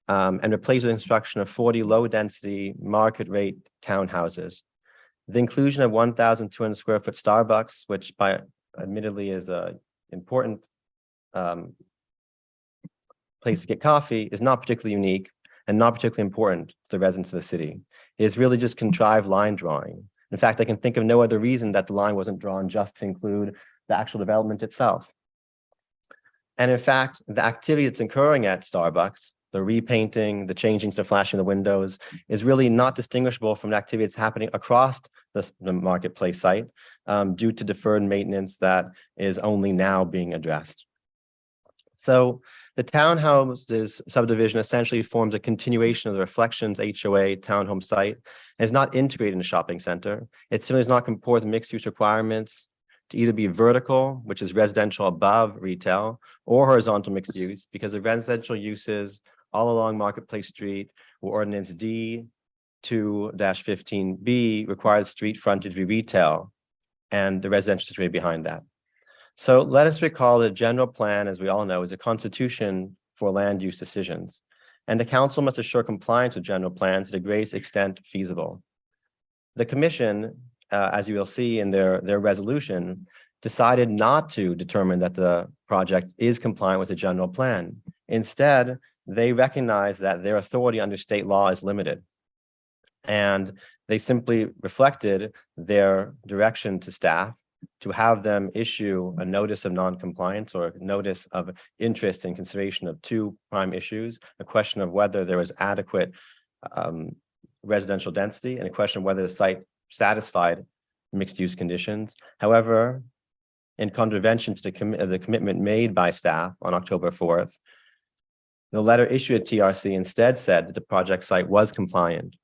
and replace with construction of 40 low-density market rate townhouses. The inclusion of 1,200 square foot Starbucks, which admittedly is an important place to get coffee, is not particularly unique and not particularly important to the residents of the city. It is really just contrived line drawing. In fact, I can think of no other reason that the line wasn't drawn just to include the actual development itself. And in fact, the activity that's occurring at Starbucks, the repainting, the changing to the flashing of the windows, is really not distinguishable from the activity that's happening across the Marketplace site due to deferred maintenance that is only now being addressed. So the townhouses subdivision essentially forms a continuation of the Reflections HOA townhome site and is not integrated in a shopping center. It simply does not comport with mixed use requirements to either be vertical, which is residential above retail, or horizontal mixed use, because the residential uses all along Marketplace Street or Ordinance D2-15B requires street frontage be retail and the residential situated behind that. So let us recall the general plan, as we all know, is a constitution for land use decisions, and the council must assure compliance with general plans to the greatest extent feasible. The commission, as you will see in their resolution, decided not to determine that the project is compliant with the general plan. Instead, they recognize that their authority under state law is limited. And they simply reflected their direction to staff to have them issue a notice of non-compliance or a notice of interest in consideration of 2 prime issues, a question of whether there was adequate residential density and a question of whether the site satisfied mixed use conditions. However, in contravention to the commitment made by staff on October 4th, the letter issued at TRC instead said that the project site was compliant.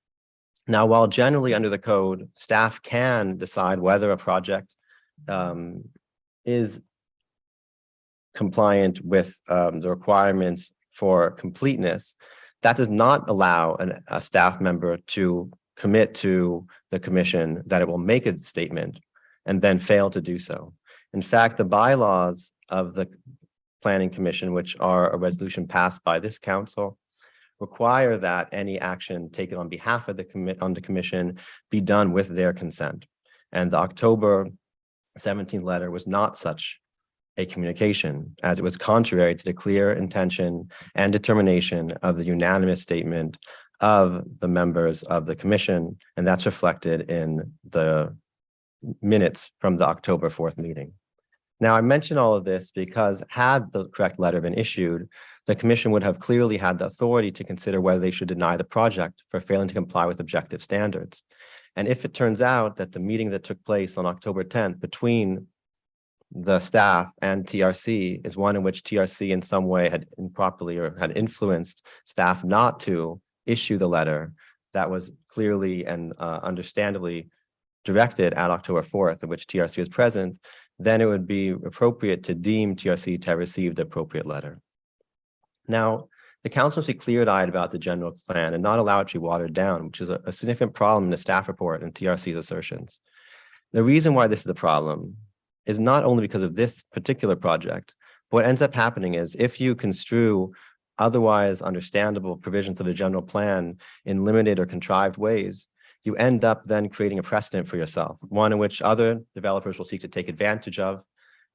Now, while generally under the code, staff can decide whether a project is compliant with the requirements for completeness, That does not allow a staff member to commit to the commission that it will make a statement and then fail to do so. In fact, the bylaws of the Planning Commission, which are a resolution passed by this council, require that any action taken on behalf of the commission be done with their consent. And the October 17th letter was not such a communication, as it was contrary to the clear intention and determination of the unanimous statement of the members of the commission, and that's reflected in the minutes from the October 4th meeting. Now, I mention all of this because had the correct letter been issued, the commission would have clearly had the authority to consider whether they should deny the project for failing to comply with objective standards. And if it turns out that the meeting that took place on October 10th between the staff and TRC is one in which TRC in some way had improperly or had influenced staff not to issue the letter that was clearly and understandably directed at October 4th, in which TRC was present, then it would be appropriate to deem TRC to have received the appropriate letter. Now, the council must be clear-eyed about the general plan and not allow it to be watered down, which is a significant problem in the staff report and TRC's assertions. The reason why this is a problem is not only because of this particular project, but what ends up happening is if you construe otherwise understandable provisions of the general plan in limited or contrived ways, you end up then creating a precedent for yourself, one in which other developers will seek to take advantage of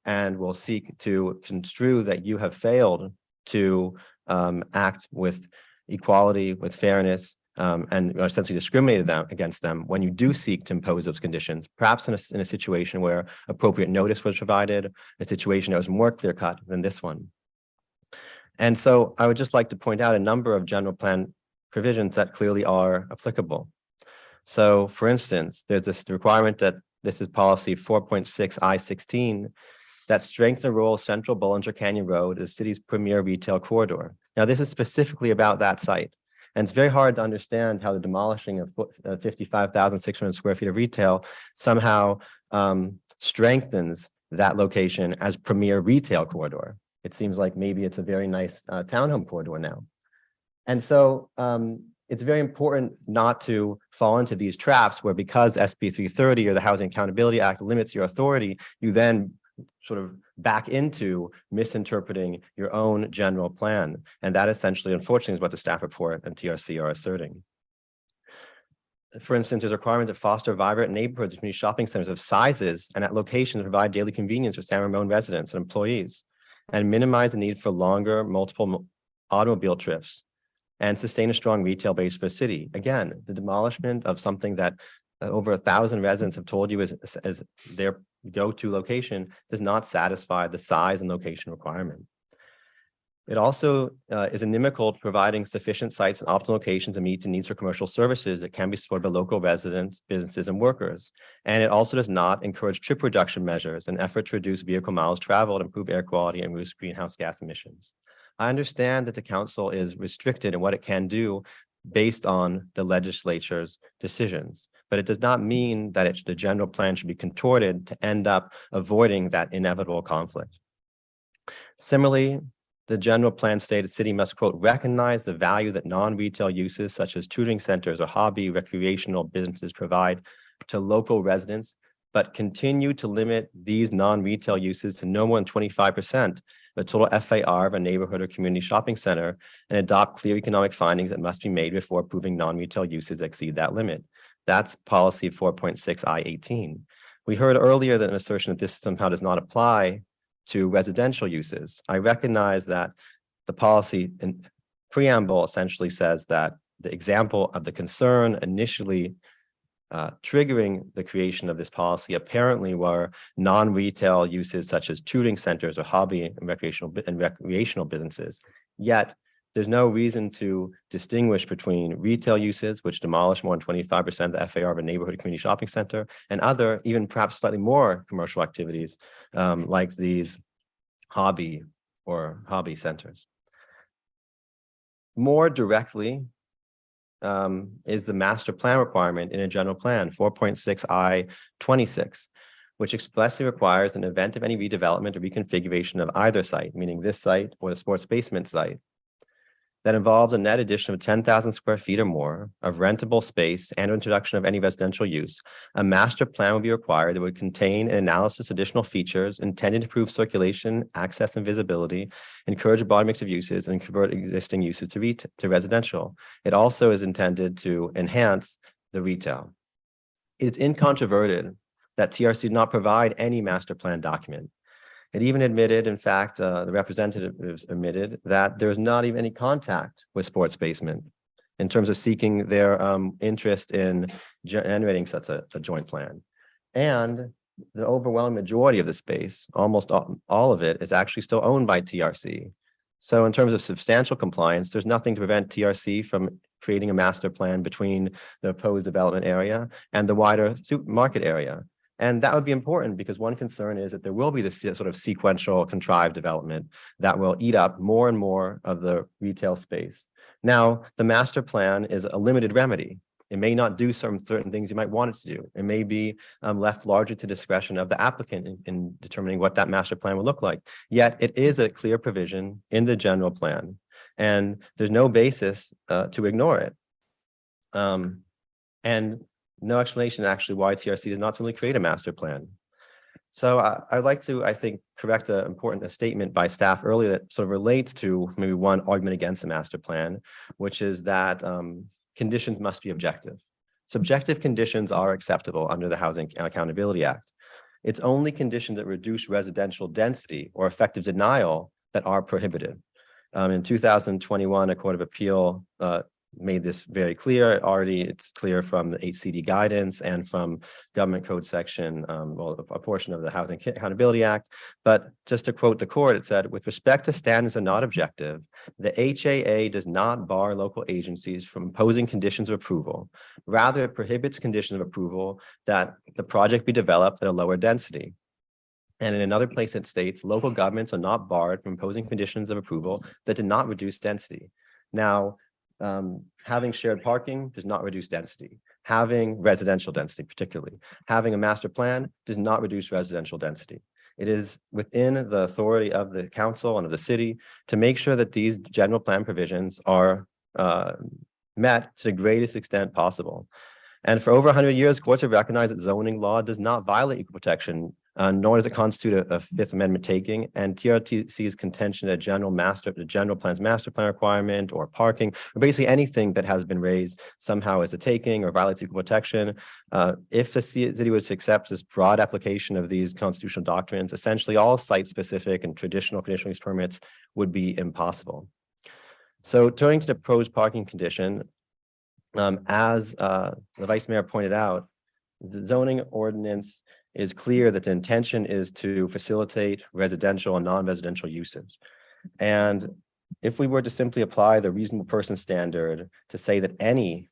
and will seek to construe that you have failed to act with equality, with fairness, and essentially discriminated against them when you do seek to impose those conditions, perhaps in a situation where appropriate notice was provided, a situation that was more clear-cut than this one. And so I would just like to point out a number of general plan provisions that clearly are applicable. So for instance, there's this requirement that this is policy 4.6 I-16 that strengthens the role of Central Bollinger Canyon Road as the city's premier retail corridor. Now, this is specifically about that site. And it's very hard to understand how the demolishing of 55,600 square feet of retail somehow strengthens that location as premier retail corridor. It seems like maybe it's a very nice townhome corridor now. And so it's very important not to fall into these traps where because SB 330 or the Housing Accountability Act limits your authority, you then sort of back into misinterpreting your own general plan. And that essentially, unfortunately, is what the staff report and TRC are asserting. For instance, there's a requirement to foster vibrant neighborhoods, community shopping centers of sizes and at locations to provide daily convenience for San Ramon residents and employees, and minimize the need for longer multiple automobile trips, and sustain a strong retail base for the city. Again, the demolishment of something that over 1,000 residents have told you is their go-to location does not satisfy the size and location requirement. It also is inimical to providing sufficient sites and optimal locations to meet the needs for commercial services that can be supported by local residents, businesses, and workers. And it also does not encourage trip reduction measures in effort to reduce vehicle miles traveled, improve air quality, and reduce greenhouse gas emissions. I understand that the council is restricted in what it can do based on the legislature's decisions, but it does not mean that the general plan should be contorted to end up avoiding that inevitable conflict. Similarly, the general plan stated the city must, quote, recognize the value that non-retail uses such as tutoring centers or hobby recreational businesses provide to local residents, but continue to limit these non-retail uses to no more than 25% the total FAR of a neighborhood or community shopping center, and adopt clear economic findings that must be made before approving non-retail uses exceed that limit. That's policy 4.6 I-18. We heard earlier that an assertion that this somehow does not apply to residential uses. I recognize that the policy in preamble essentially says that the example of the concern initially triggering the creation of this policy apparently were non-retail uses such as tutoring centers or hobby and recreational businesses. Yet there's no reason to distinguish between retail uses, which demolish more than 25% of the FAR of a neighborhood community shopping center, and other, even perhaps slightly more commercial activities like these hobby centers. More directly, is the master plan requirement in a general plan 4.6 I-26, which expressly requires an event of any redevelopment or reconfiguration of either site, meaning this site or the sports basement site, that involves a net addition of 10,000 square feet or more of rentable space and introduction of any residential use, a master plan would be required that would contain an analysis of additional features intended to improve circulation, access, and visibility, encourage a broad mix of uses, and convert existing uses to residential. It also is intended to enhance the retail. It's incontroverted that TRC did not provide any master plan document. It even admitted, in fact, the representatives admitted that there's not even any contact with Sports Basement in terms of seeking their interest in generating such a joint plan. And the overwhelming majority of the space, almost all of it, is actually still owned by TRC. So in terms of substantial compliance, there's nothing to prevent TRC from creating a master plan between the proposed development area and the wider supermarket area. And that would be important because one concern is that there will be this sort of sequential contrived development that will eat up more and more of the retail space. Now, the master plan is a limited remedy. It may not do certain things you might want it to do. It may be left largely to discretion of the applicant in determining what that master plan will look like. Yet it is a clear provision in the general plan, and there's no basis to ignore it. And no explanation actually why TRC does not simply create a master plan. So I'd like to, I think, correct an important statement by staff earlier that sort of relates to maybe one argument against the master plan, which is that conditions must be objective. Subjective conditions are acceptable under the Housing Accountability Act. It's only conditions that reduce residential density or effective denial that are prohibited. In 2021, a Court of Appeal made this very clear. It's clear from the HCD guidance and from government code section, well, a portion of the Housing Accountability Act. But just to quote the court, it said, with respect to standards are not objective, the HAA does not bar local agencies from imposing conditions of approval. Rather, it prohibits conditions of approval that the project be developed at a lower density. And in another place it states, local governments are not barred from imposing conditions of approval that did not reduce density. Now, having shared parking does not reduce density. Having residential density, particularly. Having a master plan does not reduce residential density. It is within the authority of the council and of the city to make sure that these general plan provisions are met to the greatest extent possible. And for over 100 years, courts have recognized that zoning law does not violate equal protection, nor does it constitute a Fifth Amendment taking. And TRC's contention that the general plan's master plan requirement or parking, or basically anything that has been raised somehow as a taking or violates equal protection, if the city was to accept this broad application of these constitutional doctrines, essentially all site-specific and traditional conditional use permits would be impossible. So turning to the proposed parking condition, as the Vice Mayor pointed out, the zoning ordinance is clear that the intention is to facilitate residential and non-residential uses. And if we were to simply apply the reasonable person standard to say that any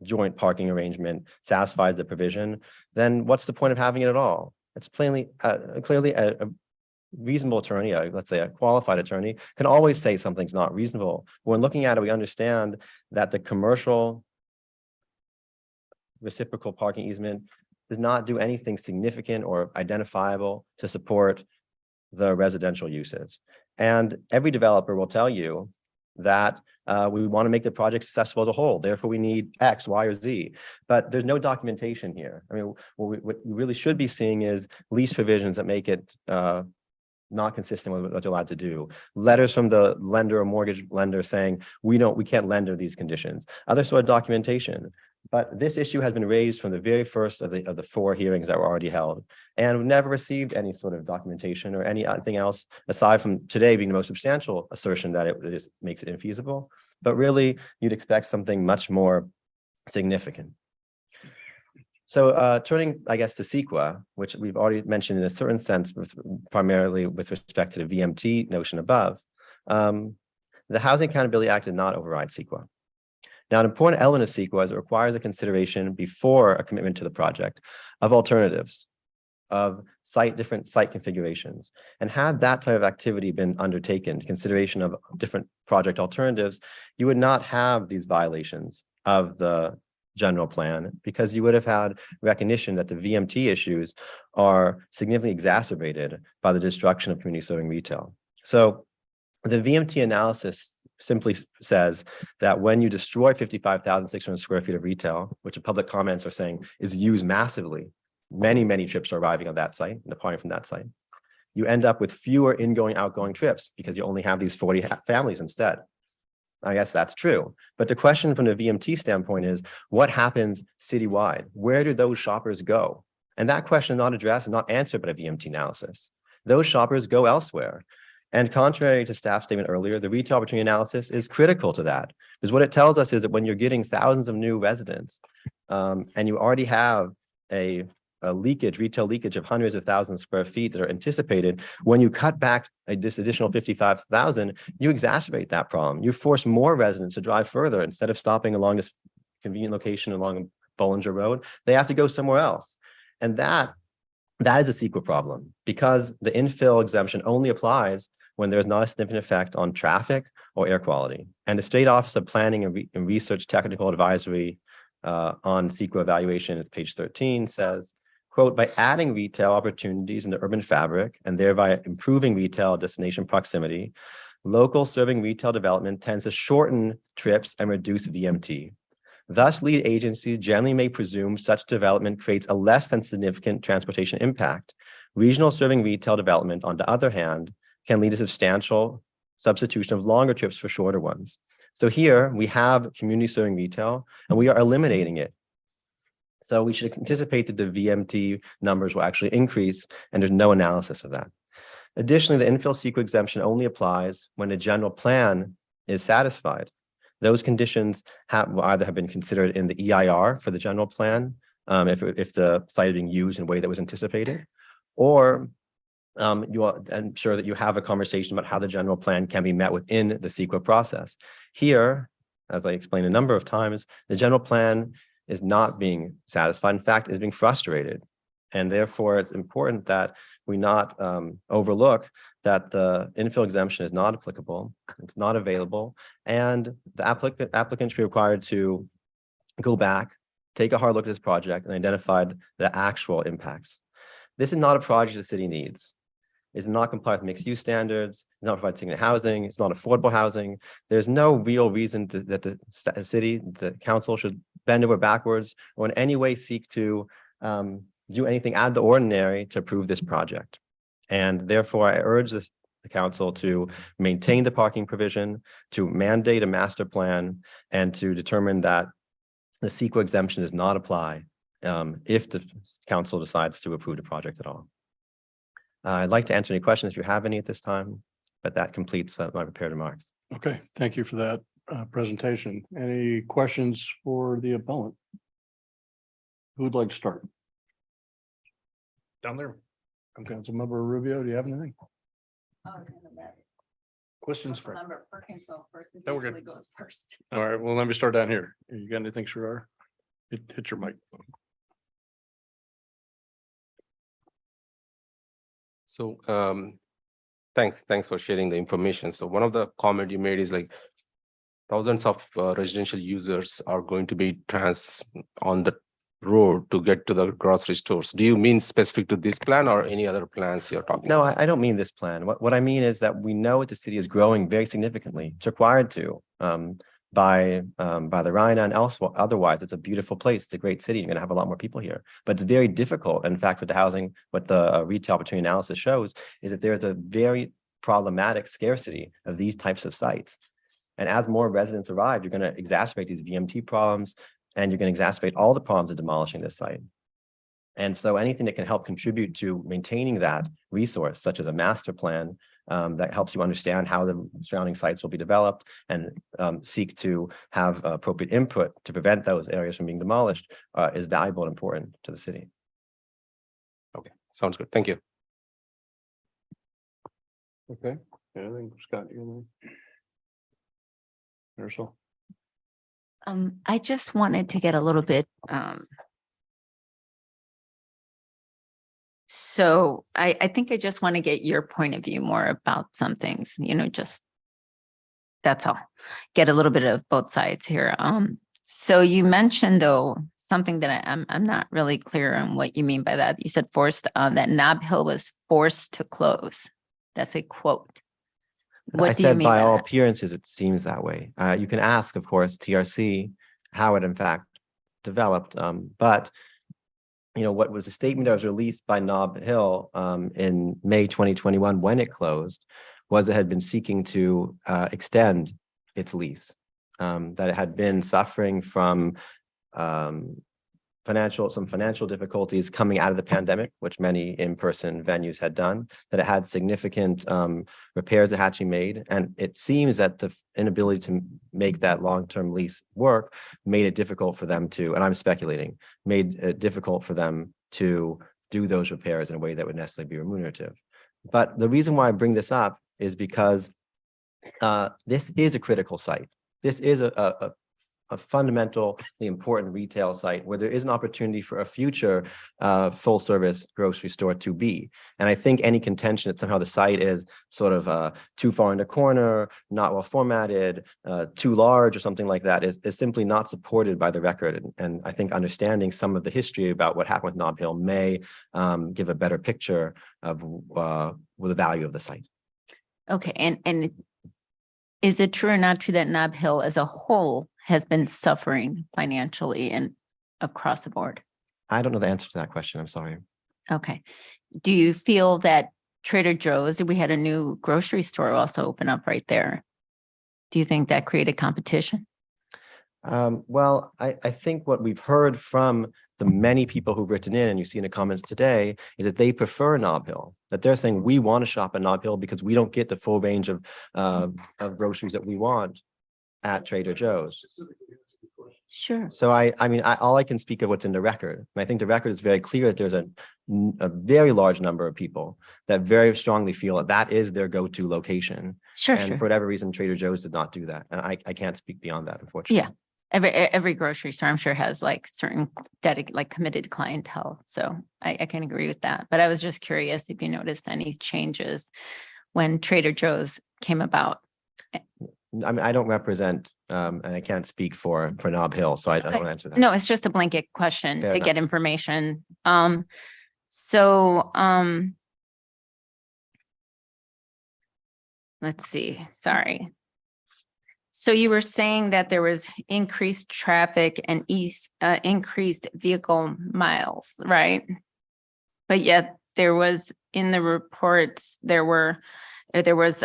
joint parking arrangement satisfies the provision, then what's the point of having it at all? It's clearly a reasonable attorney, let's say a qualified attorney, can always say something's not reasonable. When looking at it, we understand that the commercial reciprocal parking easement does not do anything significant or identifiable to support the residential uses. And every developer will tell you that we want to make the project successful as a whole. Therefore, we need X, Y, or Z. But there's no documentation here. I mean, what we really should be seeing is lease provisions that make it not consistent with what they're allowed to do. Letters from the lender or mortgage lender saying, we can't lend under these conditions. Other sort of documentation. But this issue has been raised from the very first of the 4 hearings that were already held, and we've never received any sort of documentation or anything else aside from today being the most substantial assertion that it just makes it infeasible. But really, you'd expect something much more significant. So turning, I guess, to CEQA, which we've already mentioned in a certain sense, primarily with respect to the VMT notion above, the Housing Accountability Act did not override CEQA. Now, an important element of CEQA is it requires a consideration before a commitment to the project of alternatives, of different site configurations. And had that type of activity been undertaken, consideration of different project alternatives, you would not have these violations of the general plan, because you would have had recognition that the VMT issues are significantly exacerbated by the destruction of community serving retail. So The VMT analysis simply says that when you destroy 55,600 square feet of retail, which the public comments are saying is used massively, many trips are arriving on that site and departing from that site. You end up with fewer ingoing, outgoing trips because you only have these 40 families instead. I guess that's true. But the question from the VMT standpoint is, what happens citywide? Where do those shoppers go? And that question is not addressed and not answered by the VMT analysis. Those shoppers go elsewhere. And contrary to staff statement earlier, the retail opportunity analysis is critical to that. Because what it tells us is that when you're getting thousands of new residents, and you already have a retail leakage of hundreds of thousands of square feet that are anticipated, when you cut back this additional 55,000, you exacerbate that problem. You force more residents to drive further. Instead of stopping along this convenient location along Bollinger Road, they have to go somewhere else. And that is a CEQA problem, because the infill exemption only applies when there's not a significant effect on traffic or air quality. And the State Office of Planning and Research Technical Advisory on CEQA evaluation at page 13 says, quote, by adding retail opportunities in the urban fabric and thereby improving retail destination proximity, local serving retail development tends to shorten trips and reduce VMT. Thus, lead agencies generally may presume such development creates a less than significant transportation impact. Regional serving retail development, on the other hand, can lead to substantial substitution of longer trips for shorter ones. So here we have community serving retail and we are eliminating it. So we should anticipate that the VMT numbers will actually increase, and there's no analysis of that. Additionally, the infill CEQA exemption only applies when the general plan is satisfied. Those conditions will either have been considered in the EIR for the general plan, if the site is being used in a way that was anticipated, or you are ensure that you have a conversation about how the general plan can be met within the CEQA process. Here, as I explained a number of times, the general plan is not being satisfied. In fact, is being frustrated. And therefore, it's important that we not overlook that the infill exemption is not applicable, it's not available, and the applicant should be required to go back, take a hard look at this project, and identify the actual impacts. This is not a project the city needs. It's not comply with mixed use standards, it's not provide single housing, it's not affordable housing. There's no real reason that the city, the council should bend over backwards or in any way seek to do anything out of the ordinary to approve this project. And therefore, I urge the council to maintain the parking provision, to mandate a master plan, and to determine that the CEQA exemption does not apply if the council decides to approve the project at all. I'd like to answer any questions if you have any at this time, but that completes my prepared remarks. Okay, thank you for that presentation. Any questions for the appellant? Who would like to start? Down there. Councilmember Rubio, do you have anything? Questions for? Member Perkins go first, No, we're because good. he goes first. All right, well, let me start down here. You got anything, Sherrod? Hit your mic. So thanks for sharing the information. So one of the comment you made is like thousands of residential users are going to be on the road to get to the grocery stores. Do you mean specific to this plan or any other plans you're talking No, about? I don't mean this plan. What I mean is that we know that the city is growing very significantly. It's required to by the Rhine and elsewhere. Otherwise, it's a beautiful place. It's a great city. You're going to have a lot more people here, but it's very difficult. In fact, with the housing, what the retail opportunity analysis shows is that there's a very problematic scarcity of these types of sites. And as more residents arrive, you're going to exacerbate these VMT problems, and you're going to exacerbate all the problems of demolishing this site. And so anything that can help contribute to maintaining that resource, such as a master plan that helps you understand how the surrounding sites will be developed and seek to have appropriate input to prevent those areas from being demolished is valuable and important to the city. Okay, sounds good. Thank you. Okay, anything, Scott? You Marisol? I just wanted to get a little bit, so I think I just want to get your point of view more about some things, just that's all. Get a little bit of both sides here. So you mentioned though, something that I'm not really clear on what you mean by that. You said that Nob Hill was forced to close. That's a quote. What I do you said mean by by all that? appearances, it seems that way. You can ask, of course, TRC how it in fact developed. But what was a statement that was released by Nob Hill in May 2021 when it closed was it had been seeking to extend its lease, that it had been suffering from some financial difficulties coming out of the pandemic, which many in-person venues had done, that it had significant repairs that had to be made. And it seems that the inability to make that long-term lease work made it difficult for them to, and I'm speculating, made it difficult for them to do those repairs in a way that would necessarily be remunerative. But the reason why I bring this up is because this is a critical site. This is a fundamentally important retail site where there is an opportunity for a future full service grocery store to be. And I think any contention that somehow the site is sort of too far in the corner, not well formatted, too large or something like that is simply not supported by the record. And I think understanding some of the history about what happened with Nob Hill may give a better picture of the value of the site. Okay, and is it true or not true that Nob Hill as a whole has been suffering financially and across the board? I don't know the answer to that question. I'm sorry. Okay. Do you feel that Trader Joe's, we had a new grocery store also open up right there. Do you think that created competition? Well, I think what we've heard from the many people who've written in, and you see in the comments today, is that they prefer Nob Hill, that they're saying we want to shop at Nob Hill because we don't get the full range of groceries that we want at Trader Joe's. Sure. So I mean, all I can speak of what's in the record. And I think the record is very clear that there's a very large number of people that very strongly feel that that is their go-to location. Sure, and sure. for whatever reason, Trader Joe's did not do that. And I can't speak beyond that, unfortunately. Yeah. Every grocery store, I'm sure, has like certain committed clientele. So I can agree with that. But I was just curious if you noticed any changes when Trader Joe's came about. I mean, I don't represent, and I can't speak for Nob Hill, so I don't answer that. No, it's just a blanket question Fair to enough. get information. Let's see, sorry. So you were saying that there was increased traffic and increased vehicle miles, right? But yet there was in the reports, there was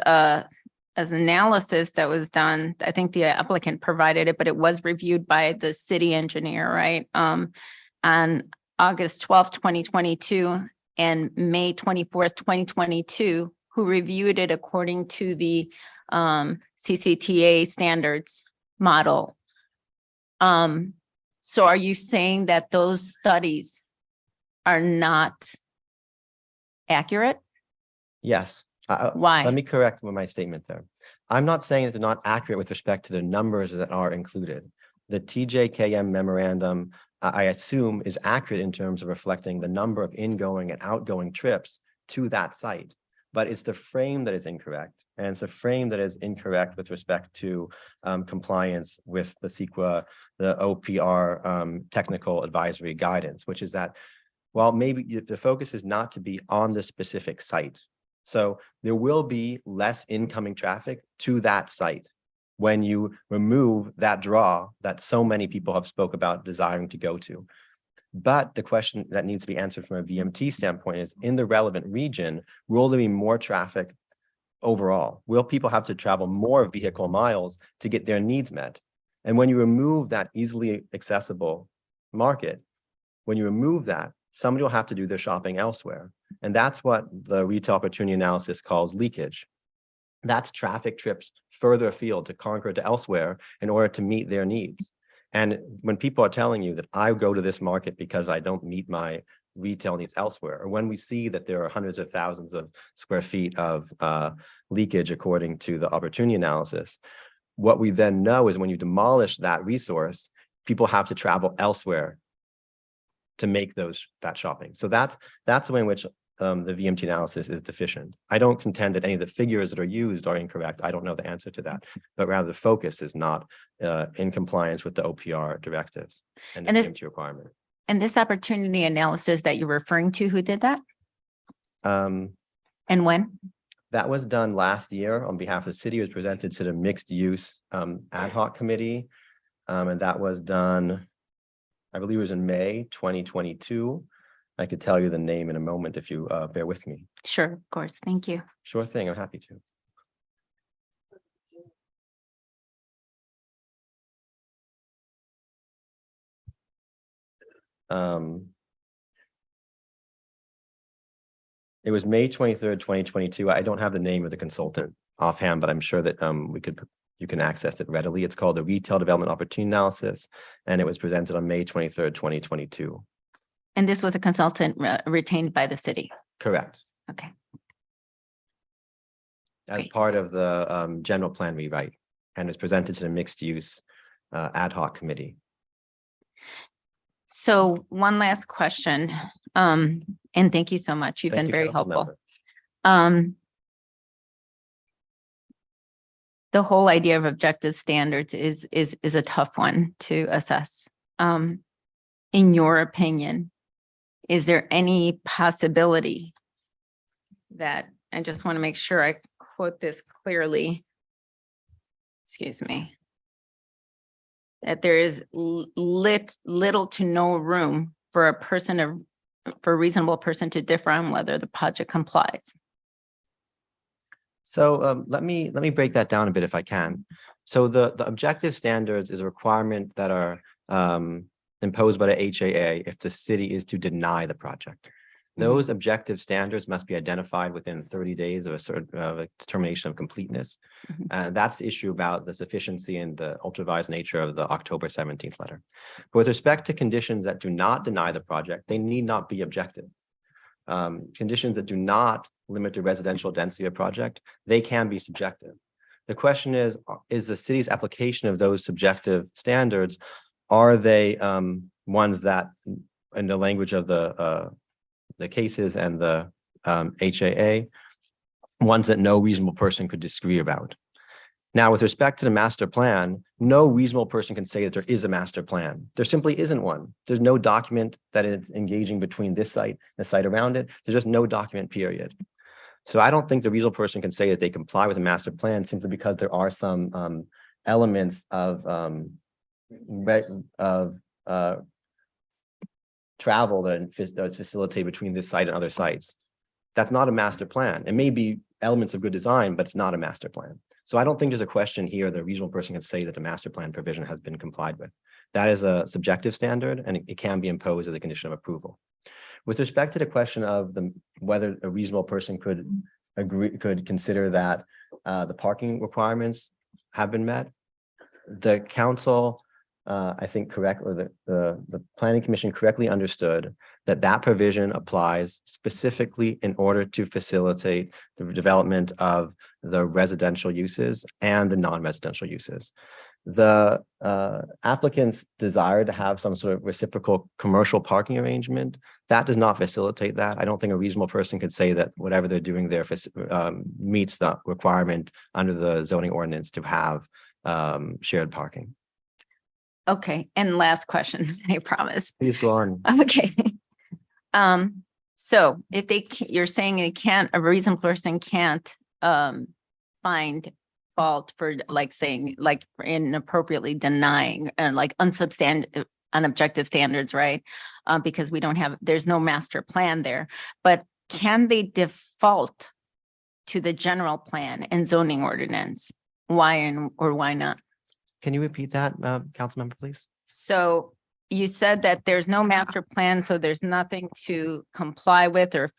as analysis that was done. I think the applicant provided it, but it was reviewed by the city engineer, right? On August 12th, 2022 and May 24th, 2022, who reviewed it according to the CCTA standards model. So are you saying that those studies are not accurate? Yes. Why? Let me correct my statement there. I'm not saying that they're not accurate with respect to the numbers that are included. The TJKM memorandum, I assume, is accurate in terms of reflecting the number of ingoing and outgoing trips to that site. But it's the frame that is incorrect. And it's a frame that is incorrect with respect to compliance with the CEQA, the OPR technical advisory guidance, which is that, well, maybe the focus is not to be on the specific site. So there will be less incoming traffic to that site when you remove that draw that so many people have spoke about desiring to go to. But the question that needs to be answered from a VMT standpoint is, in the relevant region, will there be more traffic overall? Will people have to travel more vehicle miles to get their needs met? And when you remove that easily accessible market, when you remove that, somebody will have to do their shopping elsewhere. And that's what the retail opportunity analysis calls leakage. That's traffic trips further afield to Concord to elsewhere in order to meet their needs. And when people are telling you that I go to this market because I don't meet my retail needs elsewhere, or when we see that there are hundreds of thousands of square feet of leakage according to the opportunity analysis, what we then know is when you demolish that resource, people have to travel elsewhere to make that shopping. So that's the way in which the VMT analysis is deficient. I don't contend that any of the figures that are used are incorrect. I don't know the answer to that, but rather the focus is not in compliance with the OPR directives and the VMT requirement. And this opportunity analysis that you're referring to, who did that? And when? That was done last year on behalf of the city. It was presented to the mixed use ad hoc committee. And that was done, I believe it was in May 2022. I could tell you the name in a moment if you bear with me. Sure, of course. Thank you. Sure thing, I'm happy to. It was May 23rd, 2022. I don't have the name of the consultant offhand, but I'm sure that you can access it readily. It's called the Retail Development Opportunity Analysis, and it was presented on May 23rd, 2022. And this was a consultant retained by the city. Correct. Okay. As Great. part of the general plan rewrite, and it's presented to the mixed use ad hoc committee. So one last question, and thank you so much. You've Thank been you, very council helpful. member. The whole idea of objective standards is a tough one to assess. In your opinion, is there any possibility that, I just want to make sure I quote this clearly. Excuse me. That there is little to no room for a reasonable person to differ on whether the project complies. So let me break that down a bit if I can. So the objective standards is a requirement that are imposed by the HAA if the city is to deny the project. Those objective standards must be identified within 30 days of a determination of completeness. That's the issue about the sufficiency and the ultra-vires nature of the October 17th letter. But with respect to conditions that do not deny the project, they need not be objective. Conditions that do not limit the residential density of a project, they can be subjective. The question is the city's application of those subjective standards, are they ones that, in the language of the cases and the HAA, ones that no reasonable person could disagree about? Now, with respect to the master plan, no reasonable person can say that there is a master plan. There simply isn't one. There's no document that is engaging between this site and the site around it. There's just no document, period. So I don't think the reasonable person can say that they comply with a master plan simply because there are some elements of travel that's facilitated between this site and other sites. That's not a master plan. It may be elements of good design, but it's not a master plan. So I don't think there's a question here that a reasonable person can say that the master plan provision has been complied with. That is a subjective standard, and it can be imposed as a condition of approval. With respect to the question of whether a reasonable person could consider that the parking requirements have been met, the council, I think correctly, the planning commission correctly understood that provision applies specifically in order to facilitate the development of the residential uses and the non-residential uses. The applicants desire to have some sort of reciprocal commercial parking arrangement. That does not facilitate that. I don't think a reasonable person could say that whatever they're doing there meets the requirement under the zoning ordinance to have shared parking. Okay, and last question, I promise. Please go on. Okay. So if you're saying a reasonable person can't find fault for for inappropriately denying and unobjective standards, right? Because there's no master plan there, but can they default to the general plan and zoning ordinance? Why or why not? Can you repeat that, council member, please? So you said that there's no master plan, so there's nothing to comply with or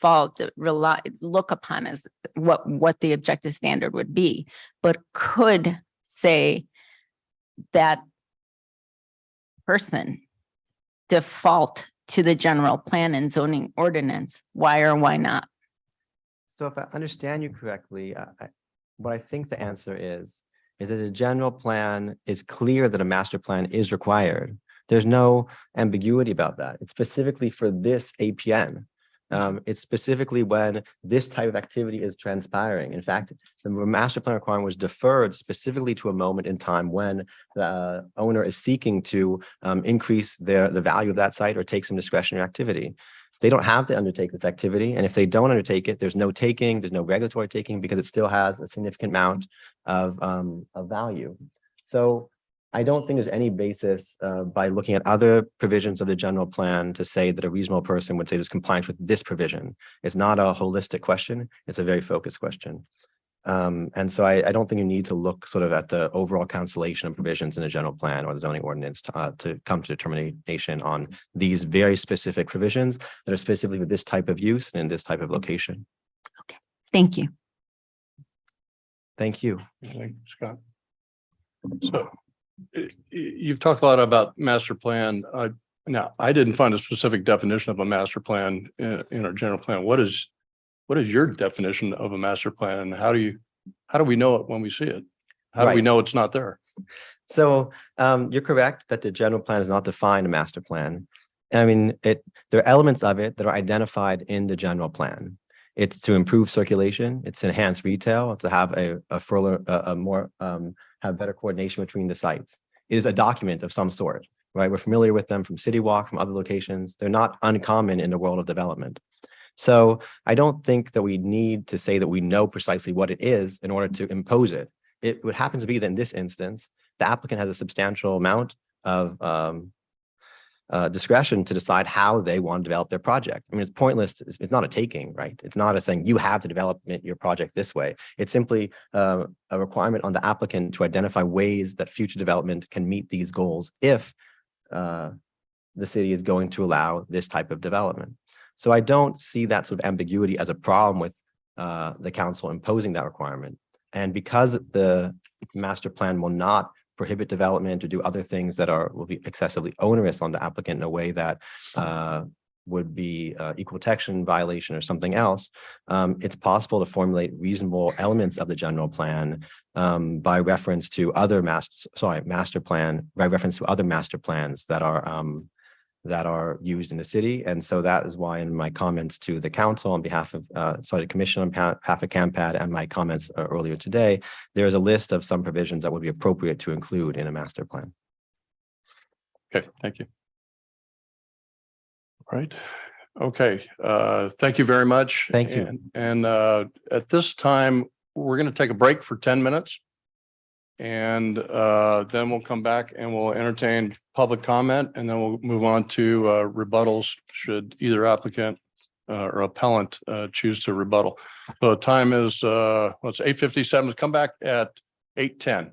look upon as what the objective standard would be, but could say that person default to the general plan and zoning ordinance. Why or why not? So if I understand you correctly, what I think the answer is that a general plan is clear that a master plan is required. There's no ambiguity about that. It's specifically for this APN. It's specifically when this type of activity is transpiring. In fact, the master plan requirement was deferred specifically to a moment in time when the owner is seeking to increase the value of that site or take some discretionary activity. They don't have to undertake this activity. And if they don't undertake it, there's no taking, there's no regulatory taking because it still has a significant amount of value. So I don't think there's any basis by looking at other provisions of the general plan to say that a reasonable person would say there's compliance with this provision. It's not a holistic question. It's a very focused question. And so I don't think you need to look sort of at the overall constellation of provisions in the general plan or the zoning ordinance to come to determination on these very specific provisions that are specifically for this type of use and in this type of location. Thank you. Thank you. Thank you, Scott. So you've talked a lot about master plan. Now, I didn't find a specific definition of a master plan in our general plan. What is your definition of a master plan, and how do we know it when we see it? How do we Right. know it's not there? So you're correct that the general plan does not define a master plan. I mean, there are elements of it that are identified in the general plan. It's to improve circulation, it's to enhance retail, it's to have have better coordination between the sites. It is a document of some sort, right? We're familiar with them from City Walk, from other locations. They're not uncommon in the world of development. So I don't think that we need to say that we know precisely what it is in order to impose it. It would happen to be that in this instance, the applicant has a substantial amount of discretion to decide how they want to develop their project. I mean, it's pointless. It's not a taking, right? It's not a saying you have to develop your project this way. It's simply a requirement on the applicant to identify ways that future development can meet these goals if the city is going to allow this type of development. So I don't see that sort of ambiguity as a problem with the council imposing that requirement. And because the master plan will not prohibit development or do other things that will be excessively onerous on the applicant in a way that would be equal protection violation or something else, it's possible to formulate reasonable elements of the general plan by reference to other master plan, by reference to other master plans that are used in the city. And so that is why in my comments to the council on behalf of, the commission on behalf of CAMPAD and my comments earlier today, there is a list of some provisions that would be appropriate to include in a master plan. Okay, thank you. All right. Okay, thank you very much. Thank you. And at this time, we're going to take a break for 10 minutes. And then we'll come back and we'll entertain public comment, and then we'll move on to rebuttals should either applicant or appellant choose to rebuttal. So the time is it's 8:57. Come back at 8:10.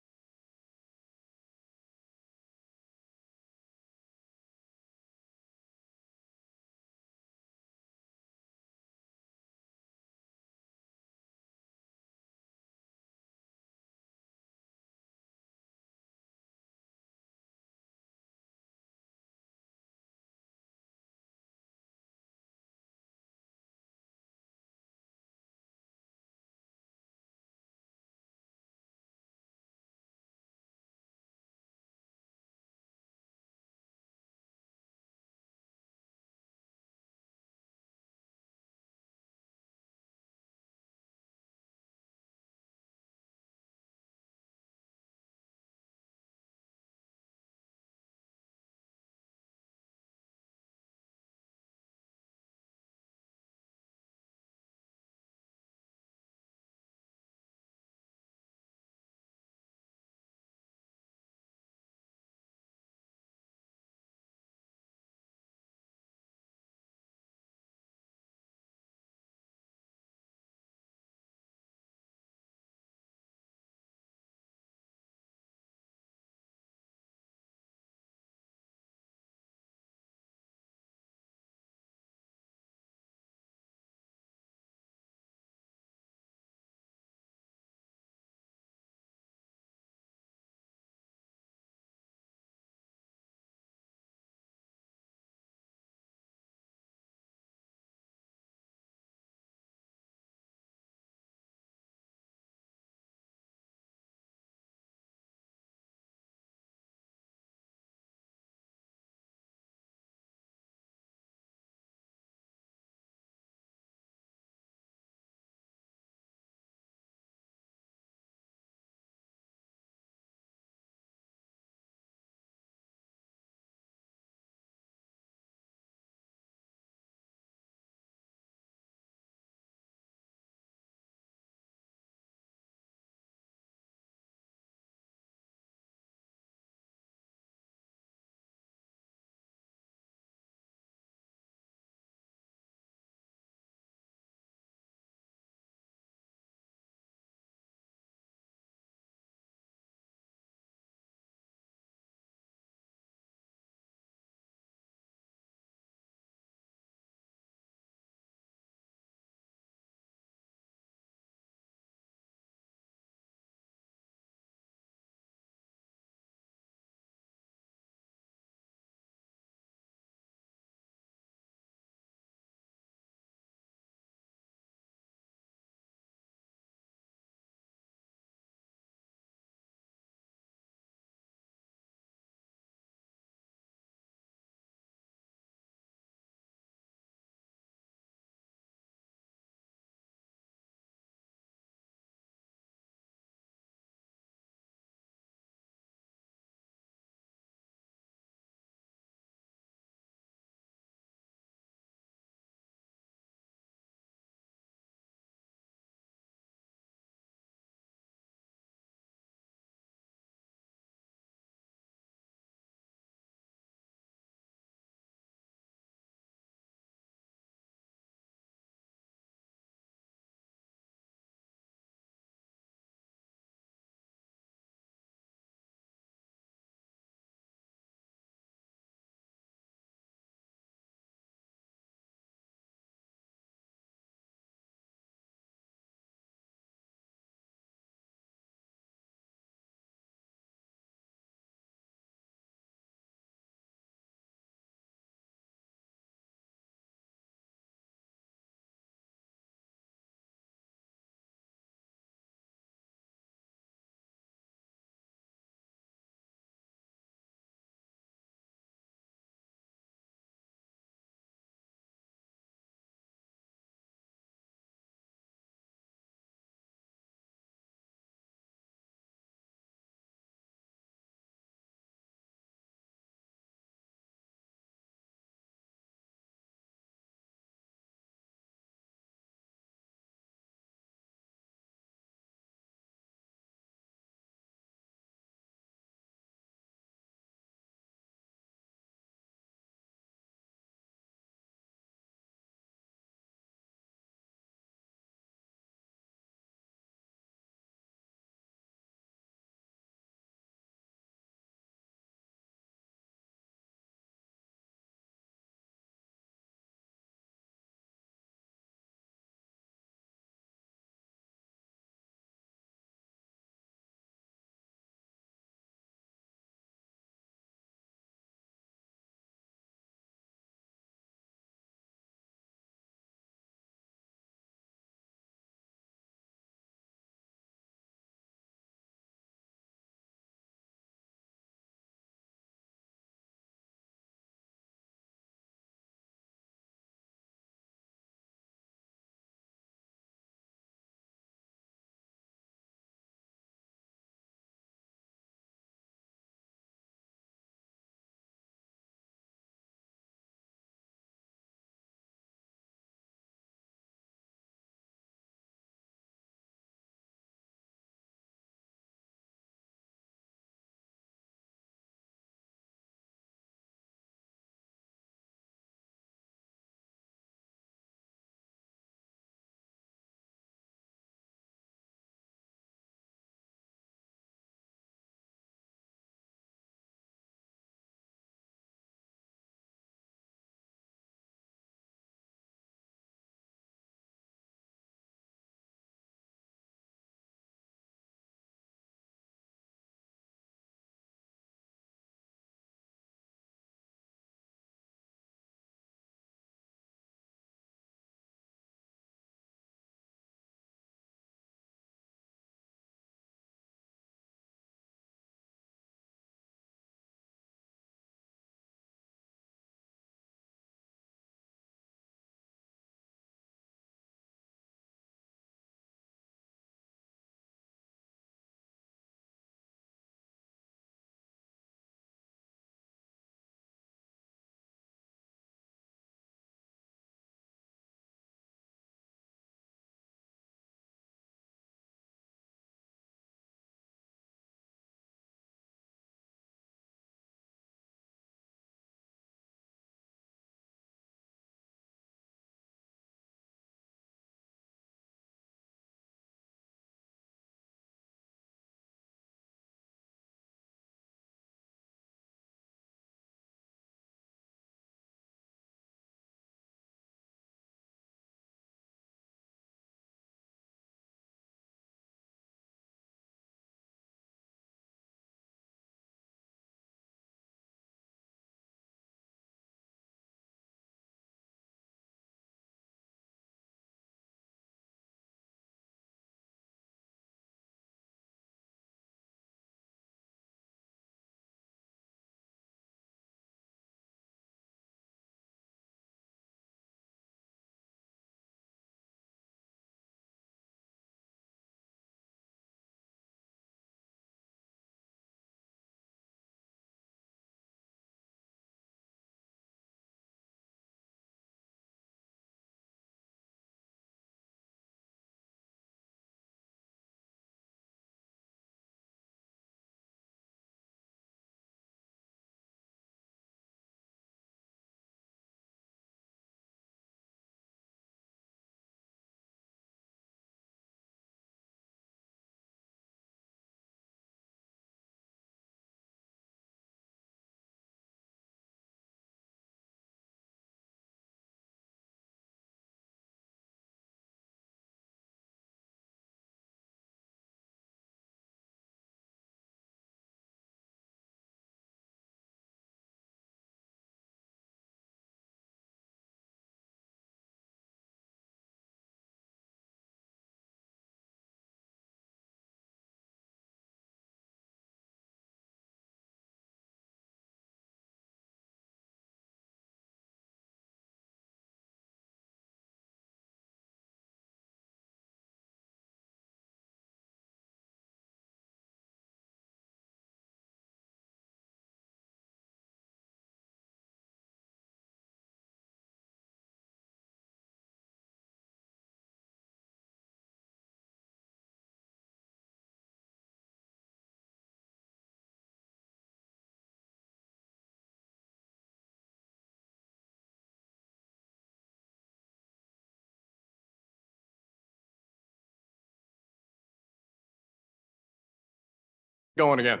going again.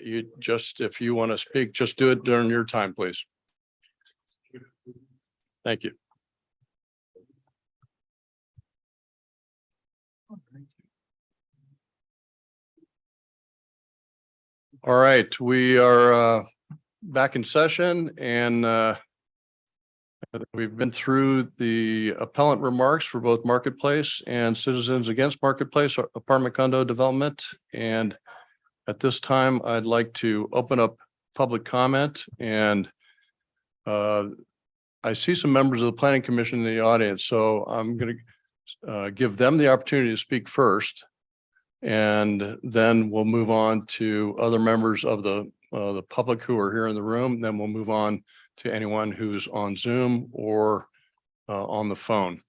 You just, if you want to speak, just do it during your time, please. Thank you. All right, we are back in session and we've been through the appellant remarks for both Marketplace and Citizens Against Marketplace apartment condo development. And at this time, I'd like to open up public comment and I see some members of the Planning Commission in the audience, so I'm going to give them the opportunity to speak first. And then we'll move on to other members of the public who are here in the room. Then we'll move on to anyone who's on Zoom or on the phone.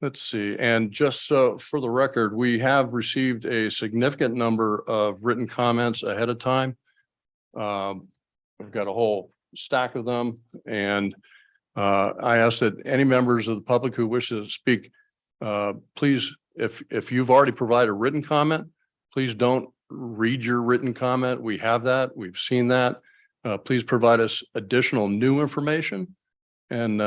Let's see. And just so for the record, we have received a significant number of written comments ahead of time. We've got a whole stack of them. And I ask that any members of the public who wish to speak, please, if you've already provided a written comment, please don't read your written comment. We have that. We've seen that. Please provide us additional new information and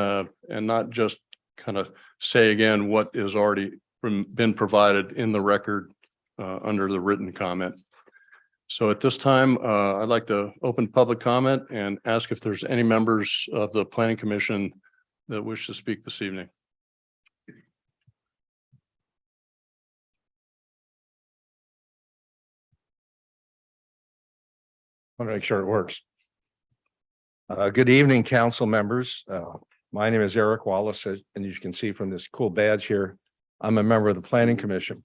not just kind of say again what is already been provided in the record under the written comment. So at this time, I'd like to open public comment and ask if there's any members of the Planning Commission that wish to speak this evening. I want to make sure it works. Good evening, council members. My name is Eric Wallace, and as you can see from this cool badge here, I'm a member of the Planning Commission.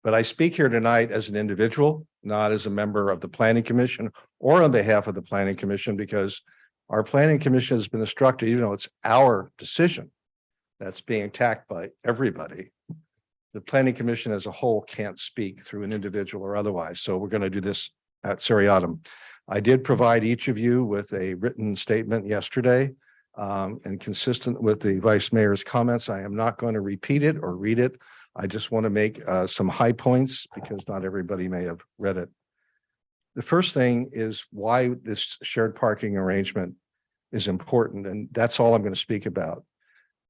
But I speak here tonight as an individual, not as a member of the Planning Commission or on behalf of the Planning Commission, because our Planning Commission has been instructed, you know, it's our decision that's being attacked by everybody. The Planning Commission as a whole can't speak through an individual or otherwise. So we're going to do this at seriatim. I did provide each of you with a written statement yesterday, and consistent with the Vice Mayor's comments, I am not going to repeat it or read it. I just want to make some high points because not everybody may have read it. The first thing is why this shared parking arrangement is important, and that's all I'm going to speak about.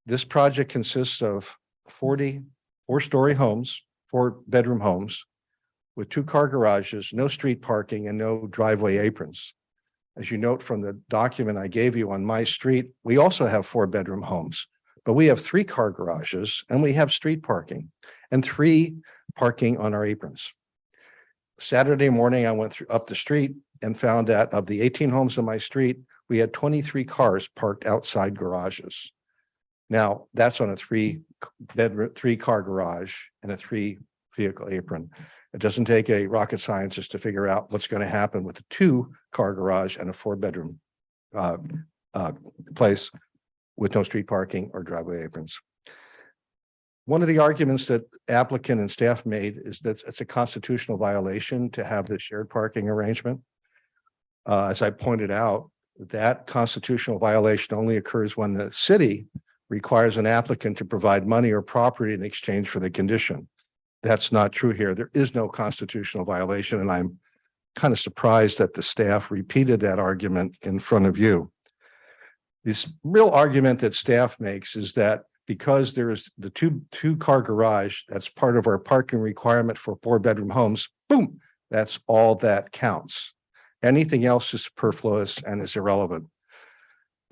This project consists of 40 four-story homes, 4-bedroom homes, with 2-car garages, no street parking, and no driveway aprons. As you note from the document I gave you on my street, we also have 4-bedroom homes, but we have 3-car garages and we have street parking and 3 parking on our aprons. Saturday morning, I went up the street and found that of the 18 homes on my street, we had 23 cars parked outside garages. Now that's on a 3-car garage and a 3-vehicle apron. It doesn't take a rocket scientist to figure out what's going to happen with a 2-car garage and a 4-bedroom place with no street parking or driveway aprons. One of the arguments that applicant and staff made is that it's a constitutional violation to have the shared parking arrangement. As I pointed out, that constitutional violation only occurs when the city requires an applicant to provide money or property in exchange for the condition. That's not true here. There is no constitutional violation, and I'm kind of surprised that the staff repeated that argument in front of you. This real argument that staff makes is that because there is the two-car garage, that's part of our parking requirement for 4-bedroom homes, boom, that's all that counts. Anything else is superfluous and is irrelevant.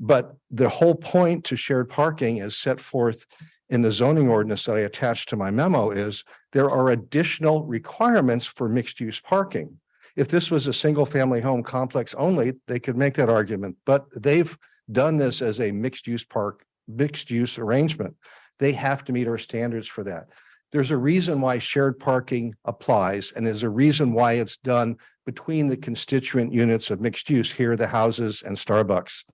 But the whole point to shared parking as set forth in the zoning ordinance that I attached to my memo is there are additional requirements for mixed-use parking. If this was a single-family home complex only, they could make that argument, but they've done this as a mixed-use arrangement. They have to meet our standards for that. There's a reason why shared parking applies, and there's a reason why it's done between the constituent units of mixed use, here the houses and Starbucks.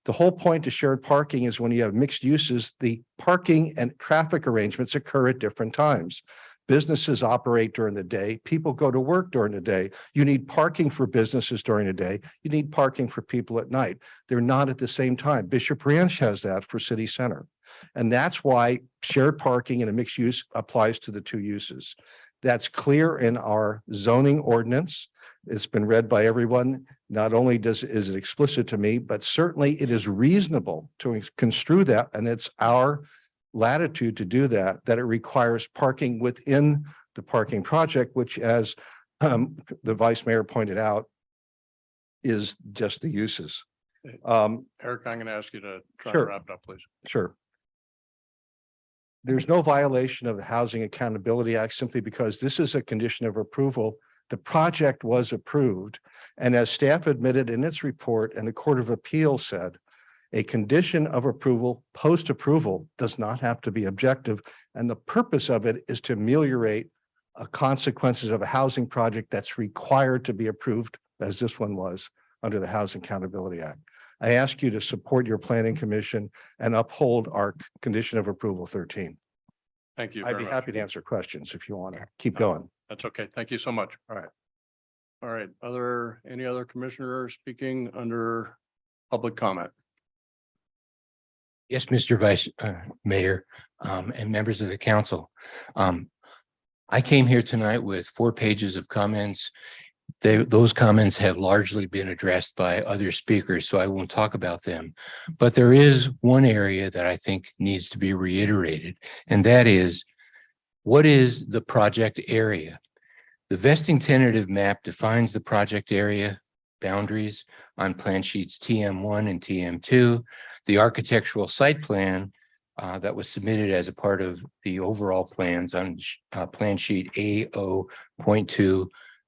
The whole point to shared parking is when you have mixed uses, the parking and traffic arrangements occur at different times. Businesses operate during the day. People go to work during the day. You need parking for businesses during the day. You need parking for people at night. They're not at the same time. Bishop Ranch has that for city center. And that's why shared parking and a mixed use applies to the two uses. That's clear in our zoning ordinance. It's been read by everyone. Not only is it explicit to me, but certainly it is reasonable to construe that. And it's our latitude to do that it requires parking within the parking project, which as the vice mayor pointed out, is just the uses. Eric, I'm going to ask you to try to Sure. wrap it up, please. Sure. There's no violation of the Housing Accountability Act simply because this is a condition of approval. The project was approved. And as staff admitted in its report and the Court of Appeal said, a condition of approval, post-approval, does not have to be objective. And the purpose of it is to ameliorate consequences of a housing project that's required to be approved, as this one was, under the Housing Accountability Act. I ask you to support your planning commission and uphold our condition of approval 13. Thank you. I'd very be much. happy to answer questions if you want to keep going. That's okay. Thank you so much. All right. All right. Any other commissioner speaking under public comment? Yes, Mr. Vice Mayor, and members of the council. I came here tonight with 4 pages of comments. Those comments have largely been addressed by other speakers, so I won't talk about them. But there is one area that I think needs to be reiterated, and that is, what is the project area? The vesting tentative map defines the project area boundaries on plan sheets TM1 and TM2. The architectural site plan that was submitted as a part of the overall plans on plan sheet A0.2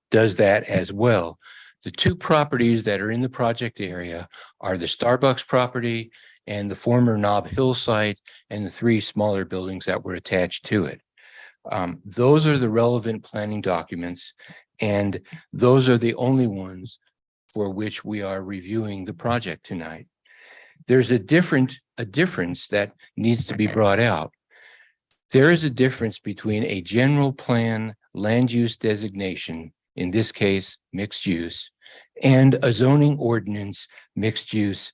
does that as well. The 2 properties that are in the project area are the Starbucks property and the former Nob Hill site and the 3 smaller buildings that were attached to it. Those are the relevant planning documents, and those are the only ones for which we are reviewing the project tonight. There's a difference that needs to be brought out. There is a difference between a general plan land use designation, in this case, mixed use, and a zoning ordinance mixed use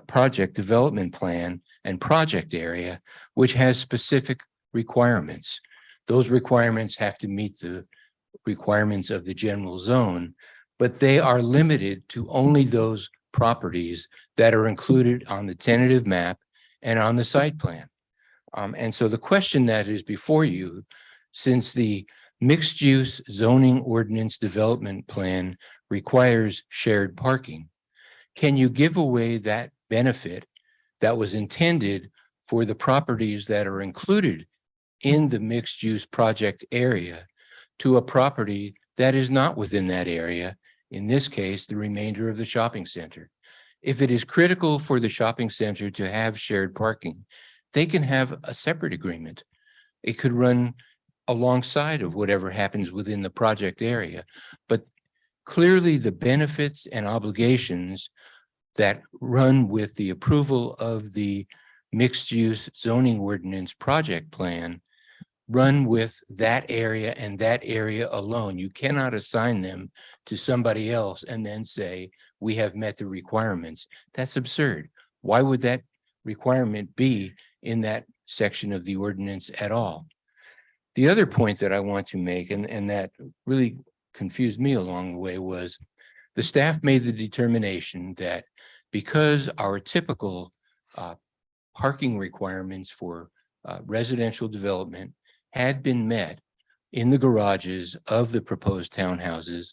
project development plan and project area, which has specific requirements. Those requirements have to meet the requirements of the general zone, but they are limited to only those properties that are included on the tentative map and on the site plan. And so the question that is before you, since the mixed use zoning ordinance development plan requires shared parking, can you give away that benefit that was intended for the properties that are included in the mixed use project area to a property that is not within that area, in this case, the remainder of the shopping center? If it is critical for the shopping center to have shared parking, they can have a separate agreement. It could run alongside of whatever happens within the project area. But clearly the benefits and obligations that run with the approval of the mixed use zoning ordinance project plan run with that area and that area alone. You cannot assign them to somebody else and then say, we have met the requirements. That's absurd. Why would that requirement be in that section of the ordinance at all? The other point that I want to make, and that really confused me along the way, was the staff made the determination that because our typical parking requirements for residential development had been met in the garages of the proposed townhouses,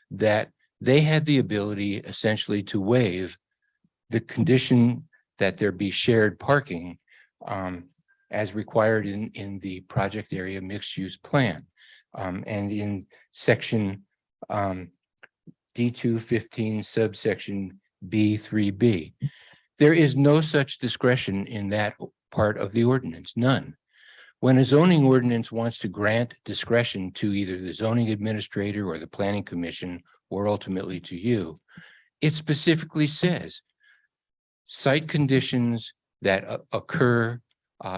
that they had the ability essentially to waive the condition that there be shared parking as required in the project area mixed use plan. And in section D215 subsection B3B, there is no such discretion in that part of the ordinance, none. When a zoning ordinance wants to grant discretion to either the zoning administrator or the planning commission, or ultimately to you, it specifically says site conditions that occur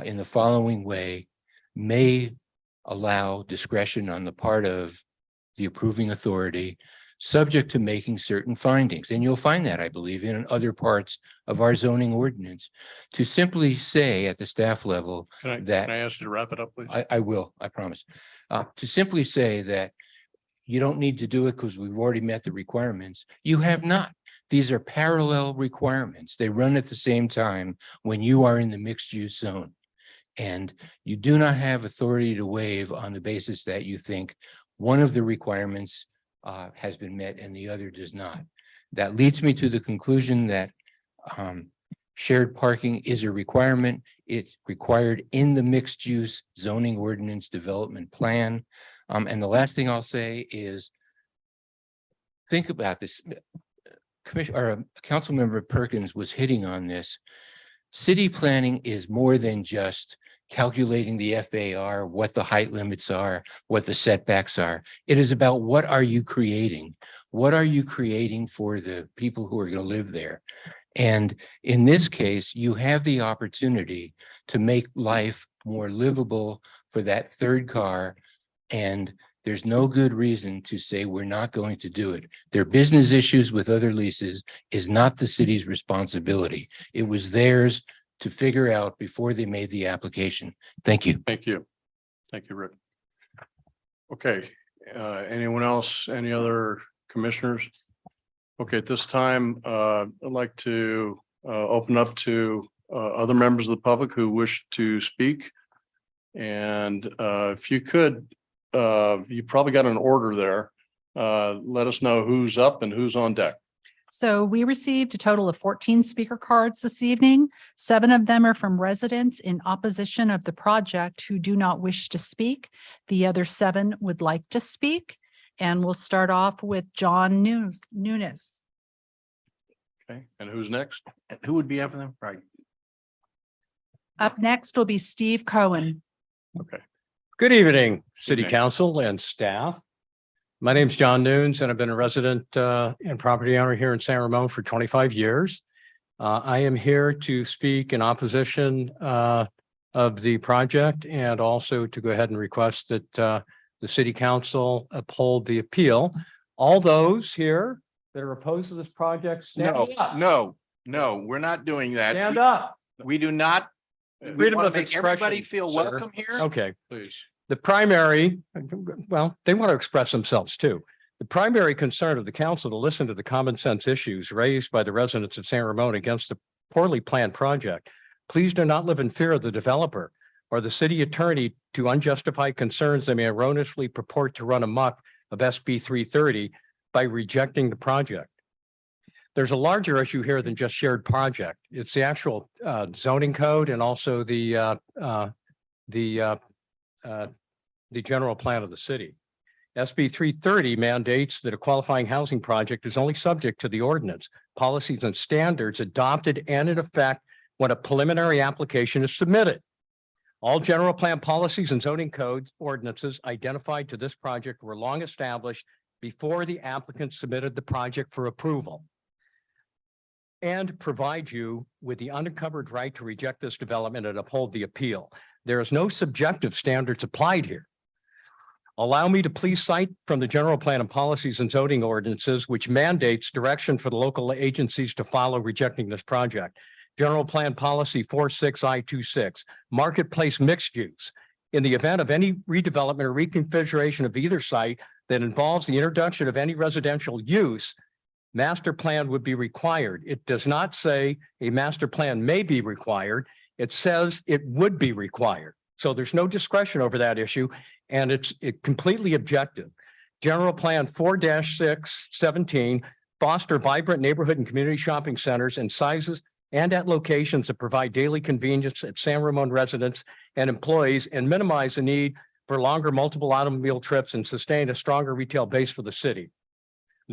in the following way may allow discretion on the part of the approving authority, subject to making certain findings. And you'll find that, I believe, in other parts of our zoning ordinance, to simply say at the staff level Can that I ask you to wrap it up, please? I will, I promise. To simply say that you don't need to do it because we've already met the requirements. You have not. These are parallel requirements. They run at the same time when you are in the mixed use zone. And you do not have authority to waive on the basis that you think one of the requirements has been met and the other does not. That leads me to the conclusion that shared parking is a requirement. It's required in the mixed use zoning ordinance development plan. And the last thing I'll say is think about this. Councilmember Perkins was hitting on this. City planning is more than just calculating the FAR, what the height limits are, what the setbacks are. It is about what are you creating? What are you creating for the people who are going to live there? And in this case, you have the opportunity to make life more livable for that third car. And there's no good reason to say we're not going to do it. Their business issues with other leases is not the city's responsibility. It was theirs to figure out before they made the application. Thank you. Thank you. Thank you, Rick. Okay, anyone else, any other commissioners? Okay, at this time, I'd like to open up to other members of the public who wish to speak. And if you could, you probably got an order there. Let us know who's up and who's on deck. So we received a total of 14 speaker cards this evening. 7 of them are from residents in opposition of the project who do not wish to speak. The other 7 would like to speak. And we'll start off with John Nunes. Okay, and who's next? Who would be after them? Right. Up next will be Steve Cohen. Okay. Good evening, City Evening. Council and staff. My name's John Nunes, and I've been a resident and property owner here in San Ramon for 25 years. I am here to speak in opposition of the project and also to go ahead and request that the City Council uphold the appeal. All those here that are opposed to this project, stand up. No, we're not doing that. Stand up. We do not. We Freedom want of to make everybody expression, feel sir. welcome here. Okay. Please. The primary, well, they want to express themselves too. The primary concern of the council to listen to the common sense issues raised by the residents of San Ramon against the poorly planned project. Please do not live in fear of the developer or the city attorney to unjustified concerns they may erroneously purport to run amok of SB 330 by rejecting the project. There's a larger issue here than just shared project. It's the actual zoning code and also the general plan of the city. SB 330 mandates that a qualifying housing project is only subject to the ordinance, policies and standards adopted and in effect when a preliminary application is submitted. All general plan policies and zoning code ordinances identified to this project were long established before the applicant submitted the project for approval and provide you with the uncovered right to reject this development and uphold the appeal. There is no subjective standards applied here. Allow me to please cite from the general plan and policies and zoning ordinances, which mandates direction for the local agencies to follow rejecting this project. General plan policy 46I26, marketplace mixed use. In the event of any redevelopment or reconfiguration of either site that involves the introduction of any residential use, master plan would be required. It does not say a master plan may be required. It says it would be required. So there's no discretion over that issue, and it's completely objective. General Plan 4-617 foster vibrant neighborhood and community shopping centers in sizes and at locations that provide daily convenience at San Ramon residents and employees and minimize the need for longer multiple automobile trips and sustain a stronger retail base for the city.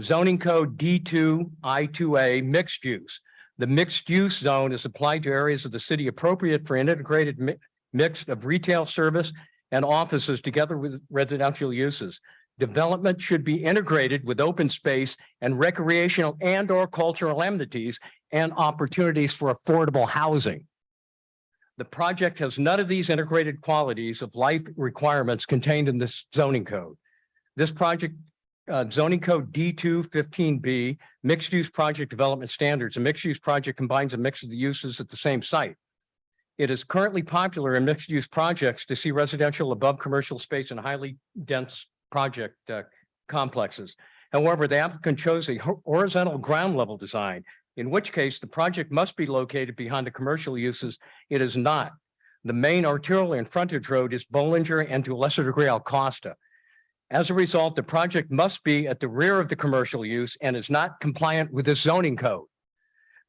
Zoning code D2I2A mixed use. The mixed use zone is applied to areas of the city appropriate for an integrated mix of retail service and offices together with residential uses. Development should be integrated with open space and recreational and or cultural amenities and opportunities for affordable housing. The project has none of these integrated qualities of life requirements contained in this zoning code. This project, zoning code D215B, mixed use project development standards. A mixed use project combines a mix of the uses at the same site. It is currently popular in mixed use projects to see residential above commercial space in highly dense project complexes. However, the applicant chose a horizontal ground level design, in which case the project must be located behind the commercial uses. It is not. The main arterial and frontage road is Bollinger and to a lesser degree Alcosta. As a result, the project must be at the rear of the commercial use and is not compliant with this zoning code.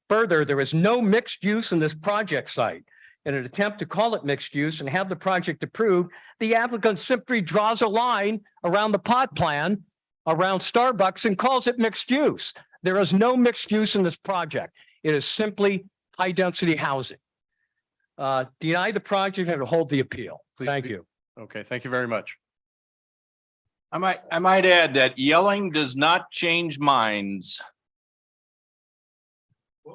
Further, there is no mixed use in this project site. In an attempt to call it mixed use and have the project approved, the applicant simply draws a line around the plot plan around Starbucks and calls it mixed use. There is no mixed use in this project. It is simply high density housing. Deny the project and hold the appeal. Thank you. Okay, thank you very much. I might add that yelling does not change minds.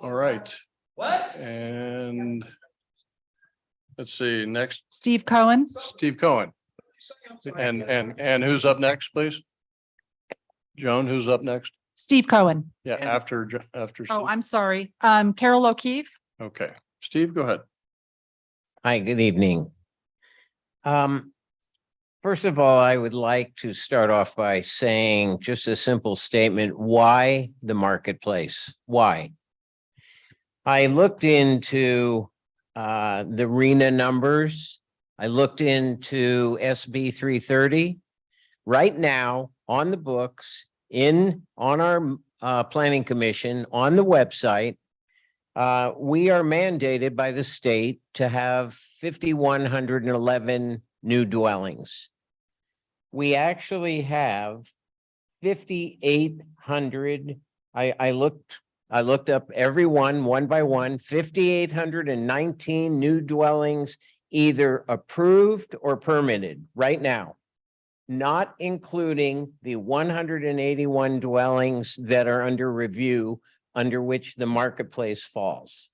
All right. What? And let's see, next, Steve Cohen. Steve Cohen. And who's up next, please? Joan, who's up next? Steve Cohen. Yeah, after. Oh, Steve. I'm sorry. Carol O'Keefe. Okay, Steve, go ahead. Hi, good evening. First of all, I would like to start off by saying just a simple statement. Why the marketplace? Why? I looked into the RENA numbers. I looked into SB 330. Right now, on the books, on our planning commission, on the website, we are mandated by the state to have 5,111 new dwellings. We actually have 5,800. I looked up every one by one, 5,819 new dwellings either approved or permitted right now, not including the 181 dwellings that are under review, under which the marketplace falls.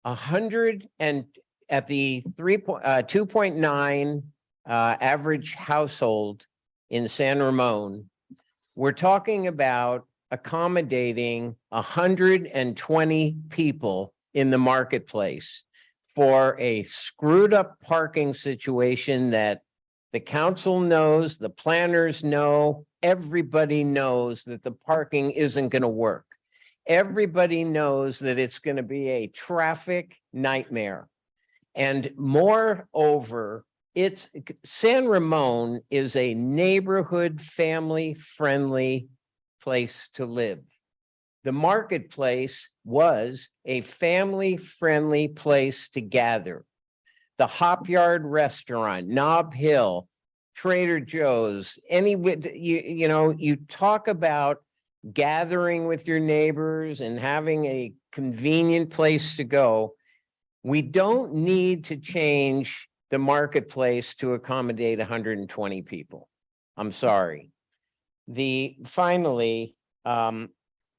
100 and at the 2.9 average household in San Ramon, we're talking about accommodating 120 people in the marketplace for a screwed up parking situation that the council knows, the planners know, everybody knows that the parking isn't going to work. Everybody knows that it's going to be a traffic nightmare. And moreover, San Ramon is a neighborhood, family-friendly place to live. The marketplace was a family-friendly place to gather. The Hop Yard Restaurant, Nob Hill, Trader Joe's, you talk about gathering with your neighbors and having a convenient place to go. We don't need to change the marketplace to accommodate 120 people. I'm sorry. Finally, I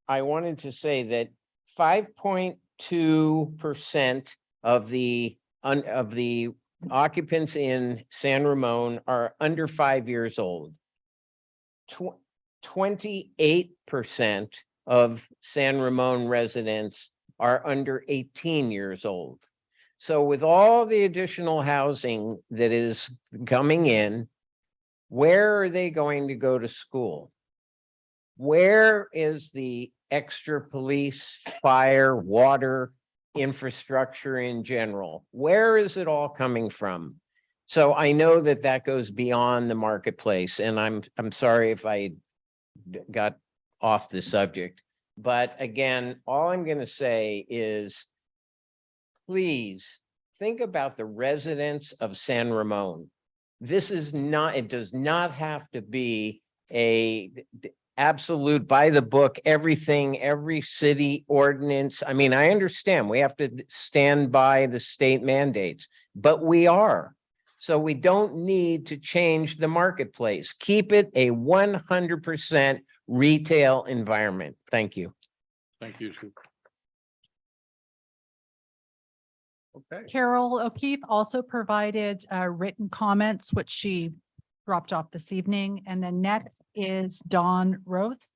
wanted to say that 5.2% of the occupants in San Ramon are under 5 years old. 28% of San Ramon residents are under 18 years old. So with all the additional housing that is coming in, where are they going to go to school? Where is the extra police, fire, water, infrastructure in general? Where is it all coming from? So I know that that goes beyond the marketplace, and I'm sorry if I got off the subject. But again, all I'm going to say is, please think about the residents of San Ramon. It does not have to be a absolute by the book, everything, every city ordinance. I mean, I understand we have to stand by the state mandates, but we are. So we don't need to change the marketplace. Keep it a 100% retail environment. Thank you. Thank you. Okay. Carol O'Keefe also provided written comments, which she dropped off this evening. And then next is Dawn Roth.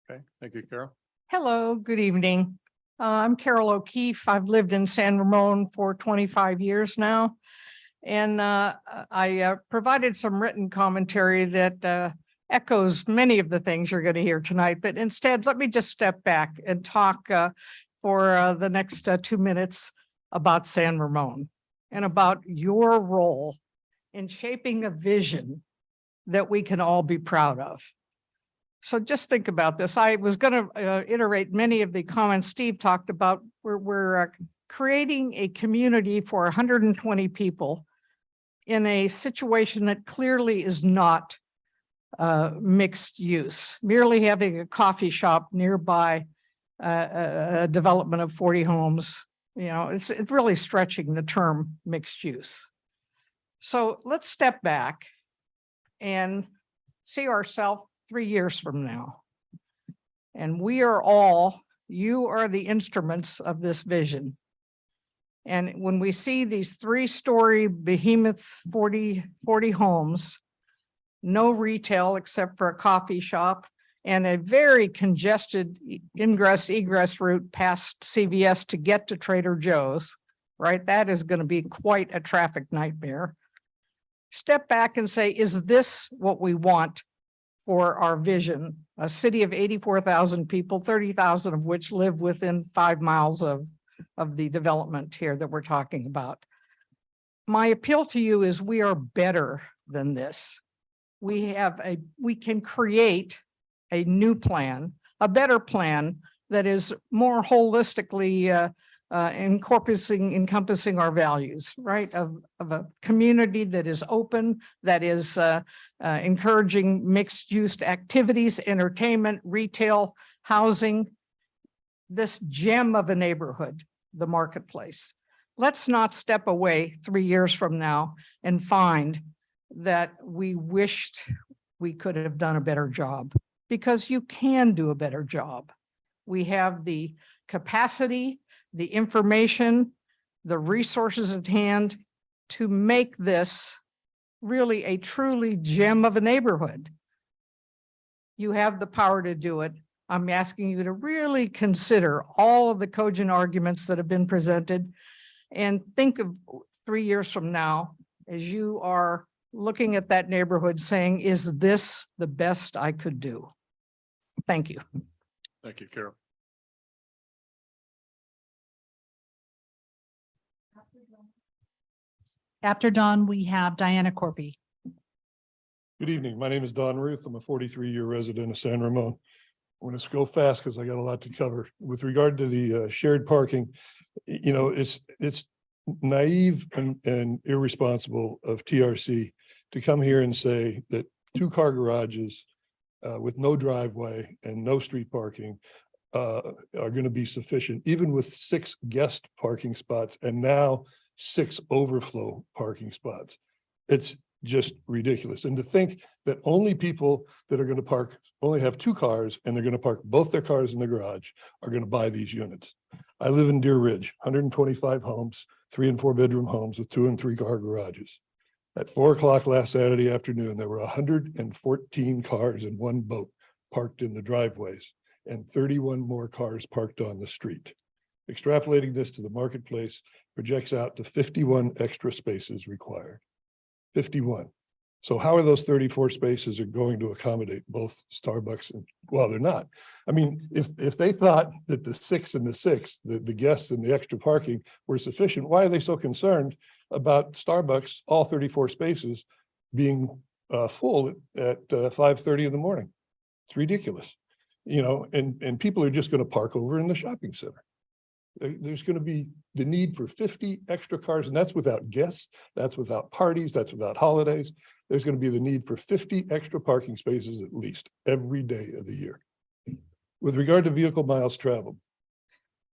Okay, thank you, Carol. Hello, good evening. I'm Carol O'Keefe. I've lived in San Ramon for 25 years now. And I provided some written commentary that echoes many of the things you're going to hear tonight. But instead, let me just step back and talk for the next 2 minutes about San Ramon and about your role in shaping a vision that we can all be proud of. So just think about this. I was going to iterate many of the comments Steve talked about. We're creating a community for 120 people in a situation that clearly is not mixed use. Merely having a coffee shop nearby a development of 40 homes, you know, it's really stretching the term mixed use. So let's step back and see ourselves 3 years from now. And we are all, you are the instruments of this vision. And when we see these 3-story behemoth 40 homes, no retail except for a coffee shop and a very congested ingress egress route past CVS to get to Trader Joe's, right? That is going to be quite a traffic nightmare. Step back and say, is this what we want for our vision? A city of 84,000 people, 30,000 of which live within 5 miles of the development here that we're talking about. My appeal to you is we are better than this. We can create a new plan, a better plan that is more holistically encompassing our values, right? Of a community that is open, that is encouraging mixed use activities, entertainment, retail, housing, this gem of a neighborhood, the marketplace. Let's not step away 3 years from now and find that we wished we could have done a better job, because you can do a better job. We have the capacity, the information, the resources at hand to make this really a truly gem of a neighborhood. You have the power to do it. I'm asking you to really consider all of the cogent arguments that have been presented and think of 3 years from now as you are looking at that neighborhood saying, is this the best I could do? Thank you. Thank you, Carol. After Dawn, we have Diana Corby. Good evening. My name is Don Ruth. I'm a 43-year resident of San Ramon. I'm going to go fast because I got a lot to cover. With regard to the shared parking, you know, it's naive and irresponsible of TRC to come here and say that 2-car garages with no driveway and no street parking are going to be sufficient, even with 6 guest parking spots and now 6 overflow parking spots. It's just ridiculous. And to think that only people that are going to only have 2 cars and they're going to park both their cars in the garage are going to buy these units. I live in Deer Ridge, 125 homes, 3 and 4 bedroom homes with 2 and 3 car garages. At 4 o'clock last Saturday afternoon, there were 114 cars and 1 boat parked in the driveways and 31 more cars parked on the street. Extrapolating this to the marketplace projects out to 51 extra spaces required. 51. So how are those 34 spaces are going to accommodate both Starbucks and, well, they're not. I mean, if they thought that the 6 and the 6, the guests and the extra parking were sufficient, why are they so concerned about Starbucks, all 34 spaces being full at 5:30 in the morning? It's ridiculous, you know, and people are just going to park over in the shopping center. There's going to be the need for 50 extra cars, and that's without guests, that's without parties, that's without holidays. There's going to be the need for 50 extra parking spaces at least every day of the year. With regard to vehicle miles traveled,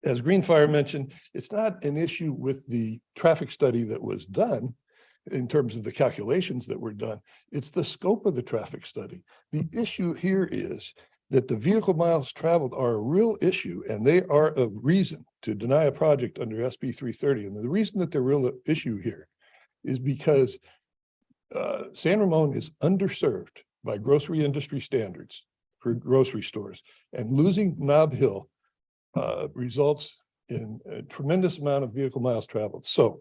as Greenfire mentioned, it's not an issue with the traffic study that was done in terms of the calculations that were done. It's the scope of the traffic study. The issue here is that the vehicle miles traveled are a real issue, and they are a reason to deny a project under SB 330. And the reason that the real issue here is because San Ramon is underserved by grocery industry standards for grocery stores, and losing Nob Hill results in a tremendous amount of vehicle miles traveled. So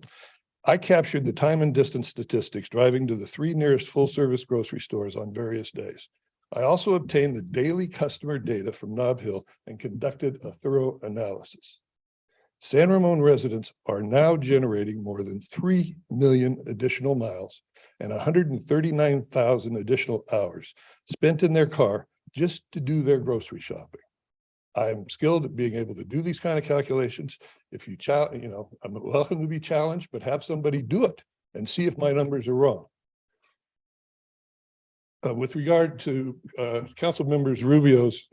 I captured the time and distance statistics driving to the 3 nearest full-service grocery stores on various days. I also obtained the daily customer data from Nob Hill and conducted a thorough analysis. San Ramon residents are now generating more than 3 million additional miles and 139,000 additional hours spent in their car just to do their grocery shopping. I'm skilled at being able to do these kind of calculations. If you I'm welcome to be challenged, but have somebody do it and see if my numbers are wrong. With regard to Council Members Rubio's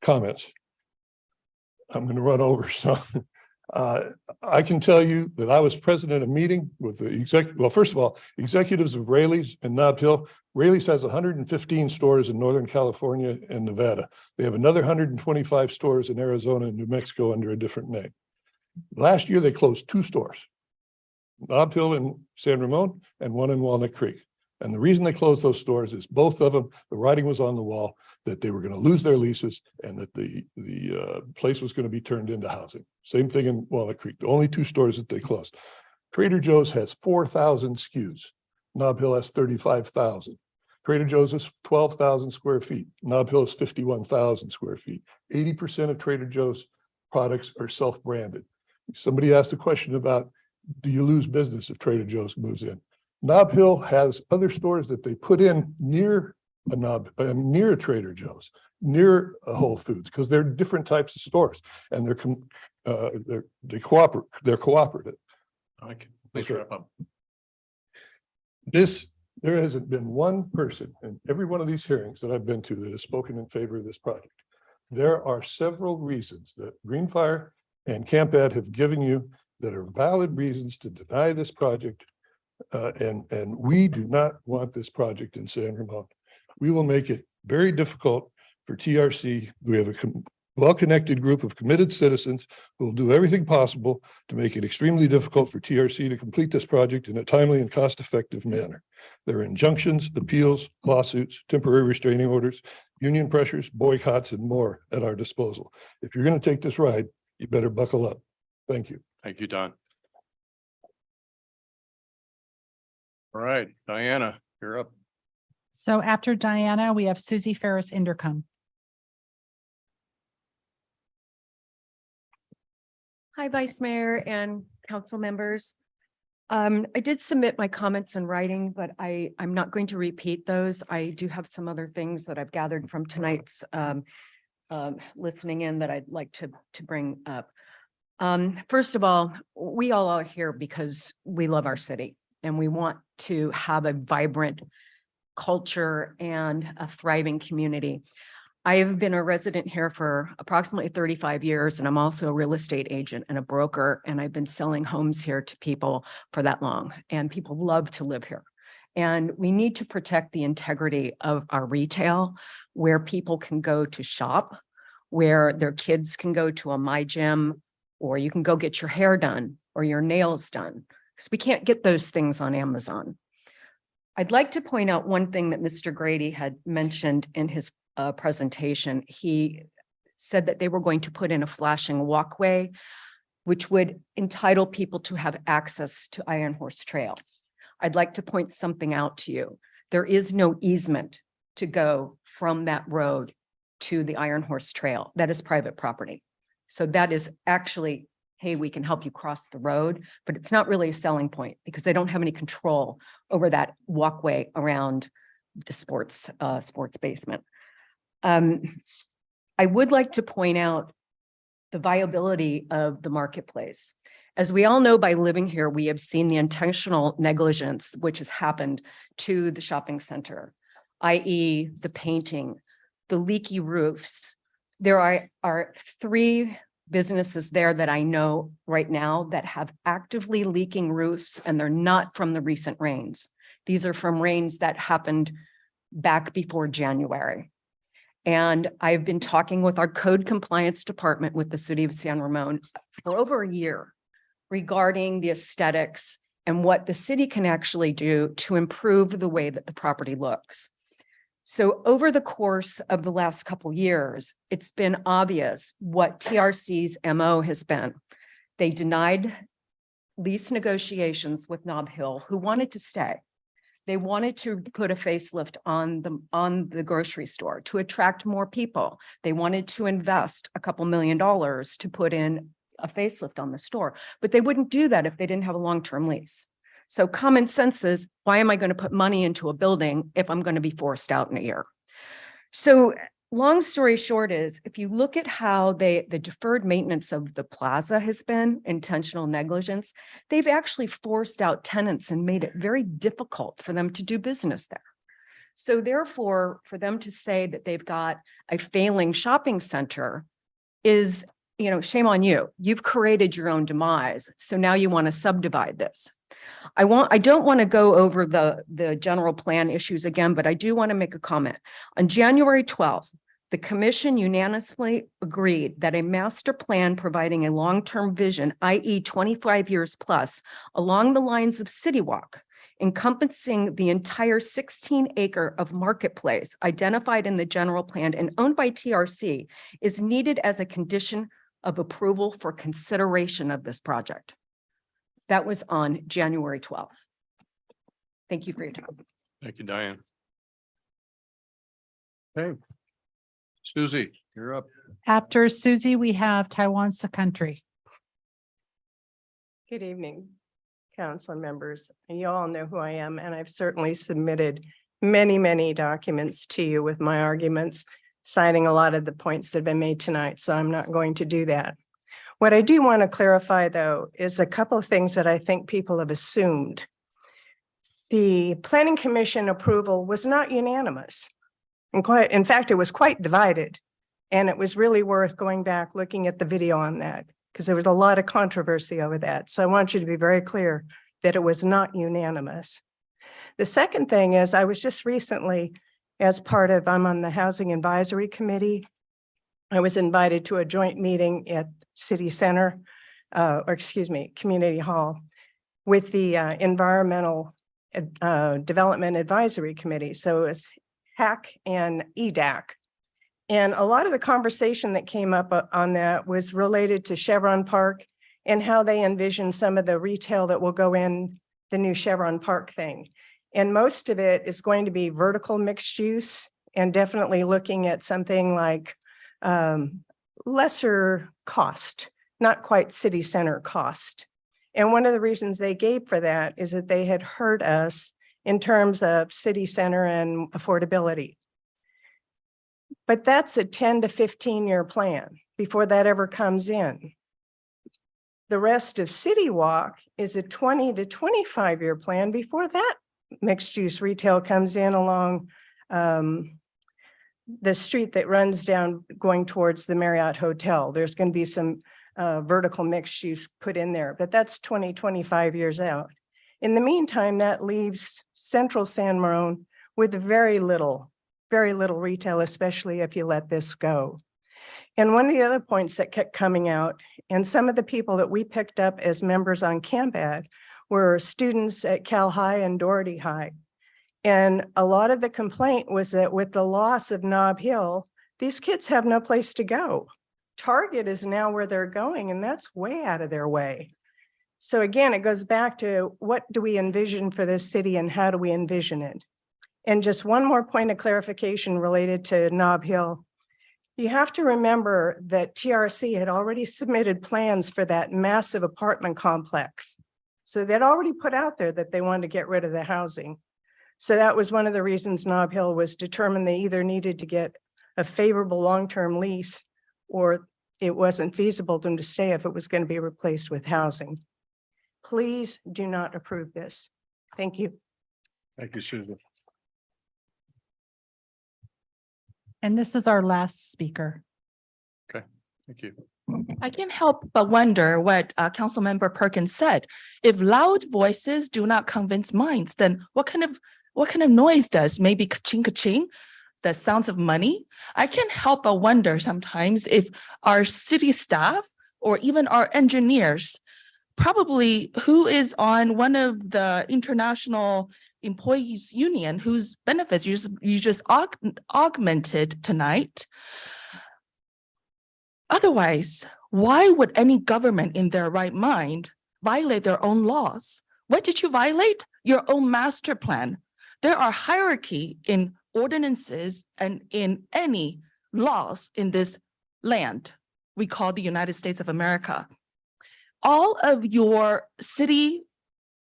comments, I'm going to run over some. I can tell you that I was present at a meeting with the well, first of all, executives of Raley's and Nob Hill. Raley's has 115 stores in Northern California and Nevada. They have another 125 stores in Arizona and New Mexico under a different name. Last year, they closed 2 stores, Nob Hill in San Ramon and one in Walnut Creek. And the reason they closed those stores is both of them, the writing was on the wall that they were going to lose their leases and that the place was going to be turned into housing. Same thing in Walnut Creek, the only 2 stores that they closed. Trader Joe's has 4,000 SKUs. Nob Hill has 35,000. Trader Joe's is 12,000 square feet. Nob Hill is 51,000 square feet. 80% of Trader Joe's products are self-branded. Somebody asked a question about, do you lose business if Trader Joe's moves in? Nob Hill has other stores that they put in near a near a Trader Joe's, near a Whole Foods, because they're different types of stores and they're cooperative. Please wrap up. There hasn't been one person in every one of these hearings that I've been to that has spoken in favor of this project. There are several reasons that Greenfire and Camp Ed have given you that are valid reasons to deny this project. And we do not want this project in San Ramon. We will make it very difficult for TRC. We have a well-connected group of committed citizens who will do everything possible to make it extremely difficult for TRC to complete this project in a timely and cost-effective manner. There are injunctions, appeals, lawsuits, temporary restraining orders, union pressures, boycotts, and more at our disposal. If you're going to take this ride, you better buckle up. Thank you. Thank you, Don. All right, Diana, you're up. So after Diana, we have Susie Ferris Inderkum. Hi, Vice Mayor and council members. I did submit my comments in writing, but I'm not going to repeat those. I do have some other things that I've gathered from tonight's listening in that I'd like to bring up. First of all, we all are here because we love our city and we want to have a vibrant culture and a thriving community. I've been a resident here for approximately 35 years, and I'm also a real estate agent and a broker, and I've been selling homes here to people for that long, and people love to live here. And we need to protect the integrity of our retail, where people can go to shop, where their kids can go to a My Gym, or you can go get your hair done or your nails done, because we can't get those things on Amazon. I'd like to point out one thing that Mr. Grady had mentioned in his presentation. He said that they were going to put in a flashing walkway, which would entitle people to have access to Iron Horse Trail. I'd like to point something out to you. There is no easement to go from that road to the Iron Horse Trail. That is private property. So that is actually, hey, we can help you cross the road, but it's not really a selling point because they don't have any control over that walkway around the sports basement. I would like to point out the viability of the marketplace. As we all know, by living here, we have seen the intentional negligence which has happened to the shopping center, i.e. the painting, the leaky roofs. There are 3 businesses there that I know right now that have actively leaking roofs, and they're not from the recent rains. These are from rains that happened back before January. And I've been talking with our code compliance department with the city of San Ramon for over a year regarding the aesthetics and what the city can actually do to improve the way that the property looks. So over the course of the last couple years, it's been obvious what TRC's MO has been. They denied lease negotiations with Nob Hill, who wanted to stay. They wanted to put a facelift on the grocery store to attract more people. They wanted to invest a couple $1 million to put in a facelift on the store, but they wouldn't do that if they didn't have a long-term lease. So common sense is, why am I going to put money into a building if I'm going to be forced out in a year? So long story short is, if you look at how the deferred maintenance of the plaza has been intentional negligence, they've actually forced out tenants and made it very difficult for them to do business there. So therefore, for them to say that they've got a failing shopping center is, shame on you. You've created your own demise. So now you want to subdivide this. I don't want to go over the general plan issues again, but I do want to make a comment. On January 12th, the commission unanimously agreed that a master plan providing a long-term vision, i.e. 25 years plus, along the lines of City Walk, encompassing the entire 16-acre of marketplace identified in the general plan and owned by TRC, is needed as a condition of approval for consideration of this project. That was on January 12th. Thank you for your time. Thank you, Diane. Okay. Susie, you're up. After Susie, we have Taiwan Country. Good evening, council members. You all know who I am, and I've certainly submitted many, many documents to you with my arguments, citing a lot of the points that have been made tonight, so I'm not going to do that. What I do want to clarify, though, is a couple of things that I think people have assumed. The Planning Commission approval was not unanimous. In fact, it was quite divided, and it was really worth going back, looking at the video on that, because there was a lot of controversy over that. So I want you to be very clear that it was not unanimous. The second thing is, I was just recently, I'm on the Housing Advisory Committee. I was invited to a joint meeting at City Center, Community Hall, with the Environmental Development Advisory Committee. So it was HAC and EDAC. And a lot of the conversation that came up on that was related to Chevron Park and how they envision some of the retail that will go in the new Chevron Park thing. And most of it is going to be vertical mixed use, and definitely looking at something like lesser cost, not quite city center cost. And one of the reasons they gave for that is that they had heard us in terms of city center and affordability. But that's a 10 to 15-year plan before that ever comes in. The rest of City Walk is a 20 to 25-year plan before that mixed use retail comes in along the street that runs down going towards the Marriott Hotel. There's going to be some vertical mixed use put in there, but that's 20, 25 years out. In the meantime, that leaves Central San Ramon with very little retail, especially if you let this go. And one of the other points that kept coming out, and some of the people that we picked up as members on CAMPAD were students at Cal High and Doherty High. And a lot of the complaint was that with the loss of Nob Hill, these kids have no place to go. Target is now where they're going, and that's way out of their way. So again, it goes back to, what do we envision for this city and how do we envision it? And just one more point of clarification related to Nob Hill. You have to remember that TRC had already submitted plans for that massive apartment complex. So they'd already put out there that they wanted to get rid of the housing. So that was one of the reasons Nob Hill was determined they either needed to get a favorable long-term lease, or it wasn't feasible for them to stay if it was going to be replaced with housing. Please do not approve this. Thank you. Thank you, Susan. And this is our last speaker. Okay, thank you. I can't help but wonder what Councilmember Perkins said. If loud voices do not convince minds, then what kind of noise does? Maybe ka-ching ka-ching? the sounds of money, I can't help but wonder sometimes if our city staff or even our engineers, probably who is on one of the international employees union whose benefits you just augmented tonight. Otherwise, why would any government in their right mind violate their own laws? What did you violate? Your own master plan. There are hierarchy in ordinances and in any laws in this land we call the United States of America. All of your city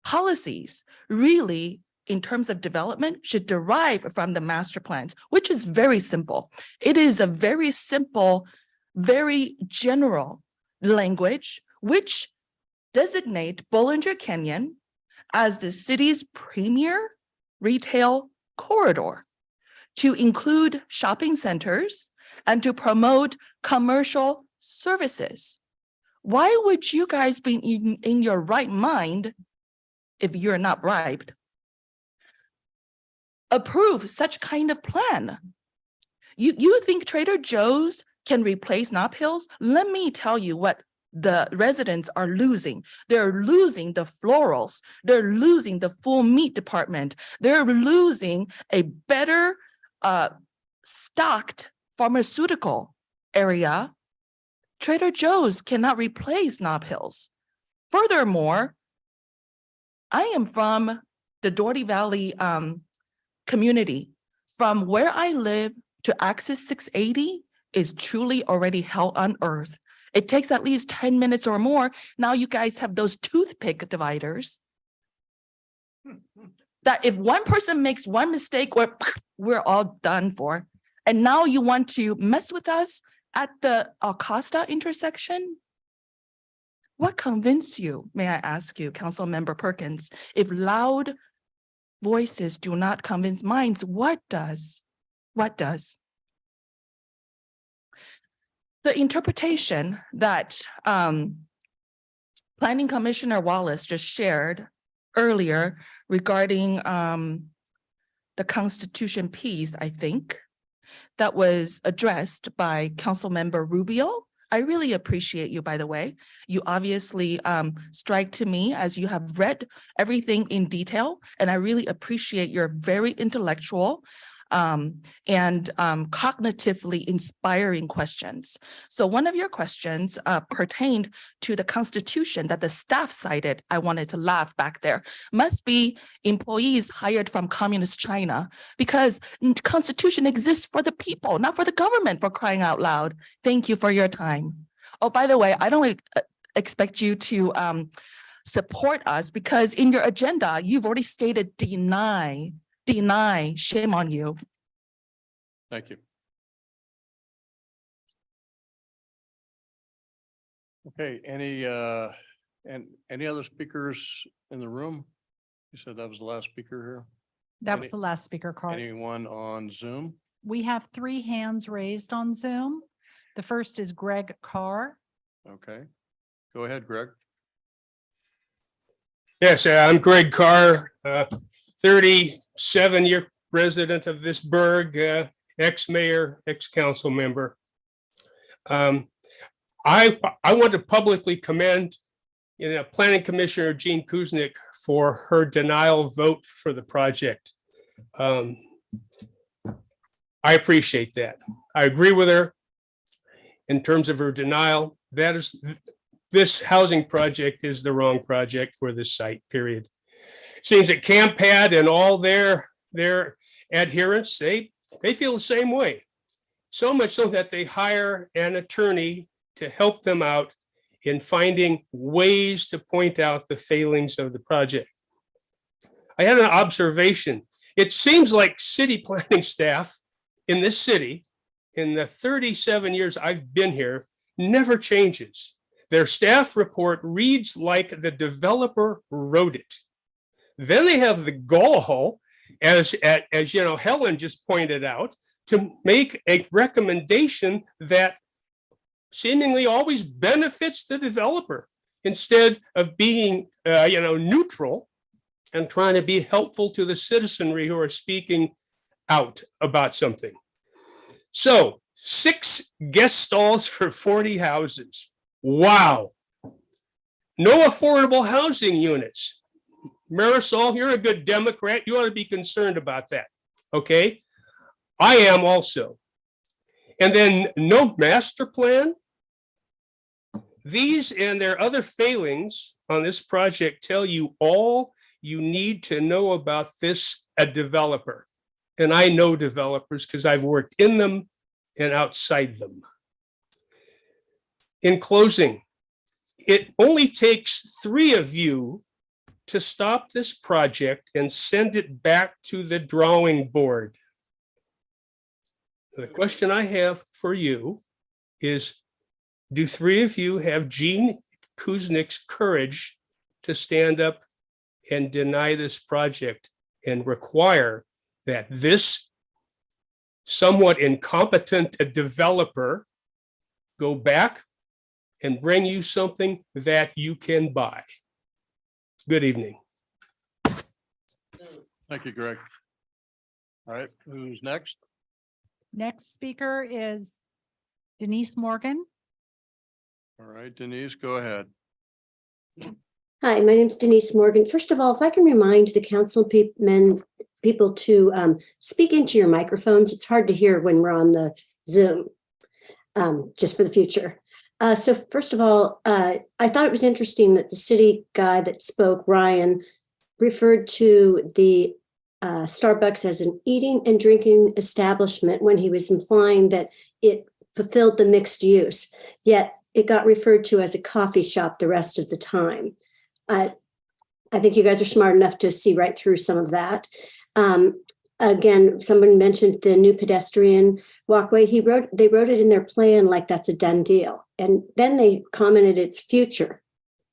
policies really, in terms of development, should derive from the master plans, which is very simple. It is a very simple, very general language which designate Bollinger Canyon as the city's premier retail corridor, to include shopping centers and to promote commercial services. Why would you guys be in your right mind if you're not bribed? Approve such kind of plan. You think Trader Joe's can replace Nob Hills? Let me tell you what the residents are losing. They're losing the florals. They're losing the full meat department. They're losing a better stocked pharmaceutical area. Trader Joe's cannot replace Nob Hills. Furthermore, I am from the Doherty Valley community. From where I live to access 680 is truly already hell on earth. It takes at least 10 minutes or more. Now you guys have those toothpick dividers that if one person makes one mistake, we're all done for. And now you want to mess with us at the Acosta intersection? What convinced you, may I ask you, Councilmember Perkins, if loud voices do not convince minds, what does? What does? The interpretation that Planning Commissioner Wallace just shared earlier regarding the Constitution piece, I think, that was addressed by Councilmember Rubio. I really appreciate you, by the way. You obviously strike to me as you have read everything in detail, and I really appreciate your very intellectual and cognitively inspiring questions. So one of your questions pertained to the Constitution that the staff cited. I wanted to laugh back there. Must be employees hired from communist China, because the Constitution exists for the people, not for the government, for crying out loud. Thank you for your time. Oh, by the way, I don't expect you to support us, because in your agenda, you've already stated deny, shame on you. Thank you. Okay, any other speakers in the room? You said that was the last speaker here? That was the last speaker card. Anyone on Zoom? We have 3 hands raised on Zoom. The first is Greg Carr. Okay, go ahead, Greg. Yes, I'm Greg Carr, 37-year resident of this burg, ex-mayor, ex-council member. I want to publicly commend Planning Commissioner Jean Kuznick for her denial vote for the project. I appreciate that. I agree with her in terms of her denial. This housing project is the wrong project for this site, period. Seems that CampPad and all their adherents, they feel the same way. So much so that they hire an attorney to help them out in finding ways to point out the failings of the project. I had an observation. It seems like city planning staff in this city, in the 37 years I've been here, never changes. Their staff report reads like the developer wrote it. Then they have the gall, as you know, Helen just pointed out, to make a recommendation that seemingly always benefits the developer instead of being, neutral and trying to be helpful to the citizenry who are speaking out about something. So 6 guest stalls for 40 houses. Wow. No affordable housing units. Marisol, you're a good Democrat. You ought to be concerned about that. Okay? I am also. And then no master plan. These and their other failings on this project tell you all you need to know about this, a developer. And I know developers because I've worked in them and outside them. In closing, it only takes 3 of you to stop this project and send it back to the drawing board. The question I have for you is, do 3 of you have Gene Kuznick's courage to stand up and deny this project and require that this somewhat incompetent developer go back and bring you something that you can buy? Good evening. Thank you, Greg. All right, who's next? Next speaker is Denise Morgan. All right, Denise, go ahead. Hi, my name's Denise Morgan. First of all, if I can remind the council people to speak into your microphones. It's hard to hear when we're on the Zoom, just for the future. So first of all, I thought it was interesting that the city guy that spoke, Ryan, referred to the Starbucks as an eating and drinking establishment when he was implying that it fulfilled the mixed use, yet it got referred to as a coffee shop the rest of the time. I think you guys are smart enough to see right through some of that. Again, someone mentioned the new pedestrian walkway. They wrote it in their plan like that's a done deal. And then they commented it's future.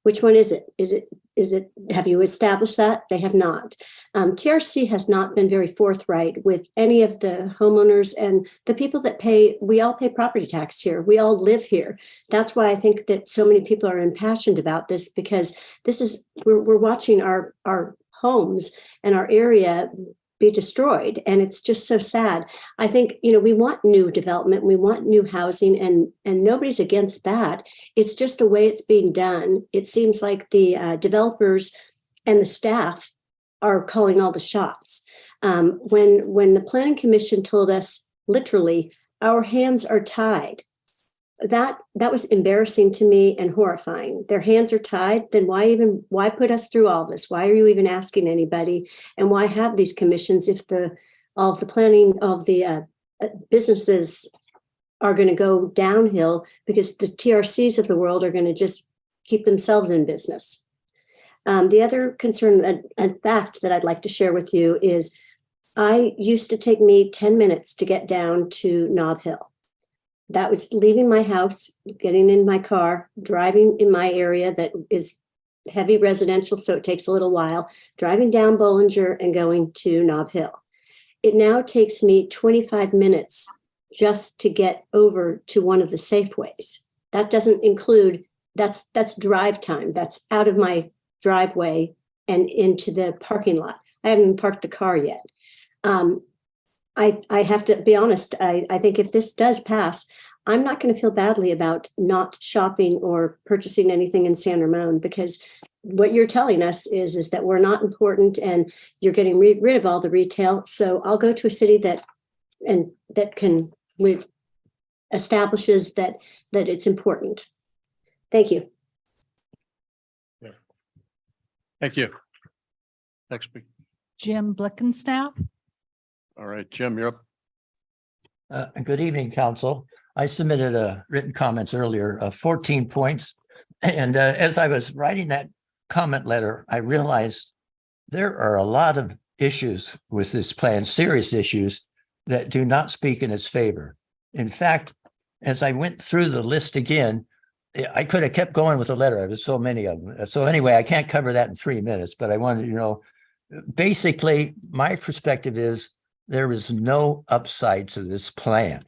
Which one is it? Is it, have you established that? They have not. TRC has not been very forthright with any of the homeowners and the people that pay. We all pay property tax here. We all live here. That's why I think that so many people are impassioned about this, because this is, we're watching our homes and our area be destroyed. And it's just so sad. I think, we want new development, we want new housing, and nobody's against that. It's just the way it's being done. It seems like the developers and the staff are calling all the shots. When the Planning Commission told us literally, our hands are tied, that was embarrassing to me and horrifying. Their hands are tied, then why put us through all this? Why are you even asking anybody? And why have these commissions if all of the planning of the businesses are going to go downhill because the TRCs of the world are going to just keep themselves in business? The other concern and fact that I'd like to share with you is I used to take me 10 minutes to get down to Nob Hill. That was leaving my house, getting in my car, driving in my area that is heavy residential, so it takes a little while, driving down Bollinger and going to Nob Hill. It now takes me 25 minutes just to get over to one of the Safeways. That doesn't include, that's drive time. That's out of my driveway and into the parking lot. I haven't even parked the car yet. I have to be honest, I think if this does pass, I'm not going to feel badly about not shopping or purchasing anything in San Ramon, because what you're telling us is that we're not important and you're getting rid of all the retail. So I'll go to a city that establishes that it's important. Thank you. Thank you. Next speaker. Jim Blickenstaff. All right, Jim, you're up. Good evening, council. I submitted written comments earlier, 14 points. And as I was writing that comment letter, I realized there are a lot of issues with this plan, serious issues that do not speak in its favor. In fact, as I went through the list again, I could have kept going with the letter. There was so many of them. So anyway, I can't cover that in 3 minutes, but I wanted to know, basically, my perspective is there is no upside to this plan.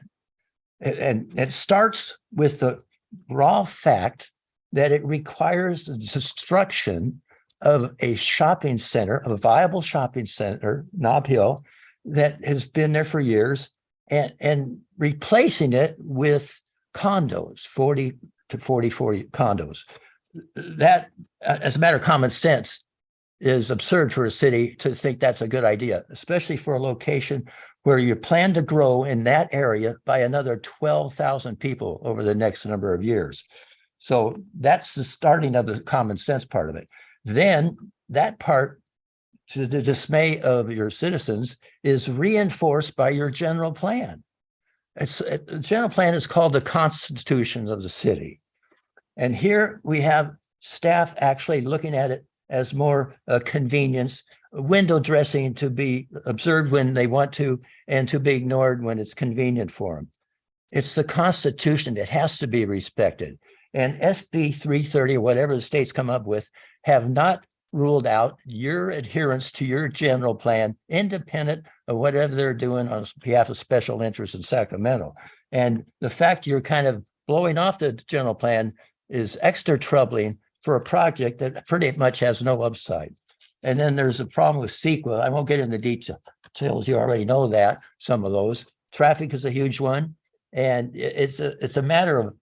And it starts with the raw fact that it requires the destruction of a shopping center, of a viable shopping center, Nob Hill, that has been there for years and replacing it with condos, 40 to 44 condos. That, as a matter of common sense, is absurd for a city to think that's a good idea, especially for a location where you plan to grow in that area by another 12,000 people over the next number of years. So that's the starting of the common sense part of it. Then that part, to the dismay of your citizens, is reinforced by your general plan. The general plan is called the Constitution of the city. And here we have staff actually looking at it as more convenience, window dressing to be observed when they want to, and to be ignored when it's convenient for them. It's the Constitution that has to be respected. And SB 330, or whatever the states come up with, have not ruled out your adherence to your general plan, independent of whatever they're doing on behalf of special interests in Sacramento. And the fact you're kind of blowing off the general plan is extra troubling for a project that pretty much has no upside. And then there's a problem with CEQA. I won't get into details. You already know that, some of those. Traffic is a huge one. And it's a matter of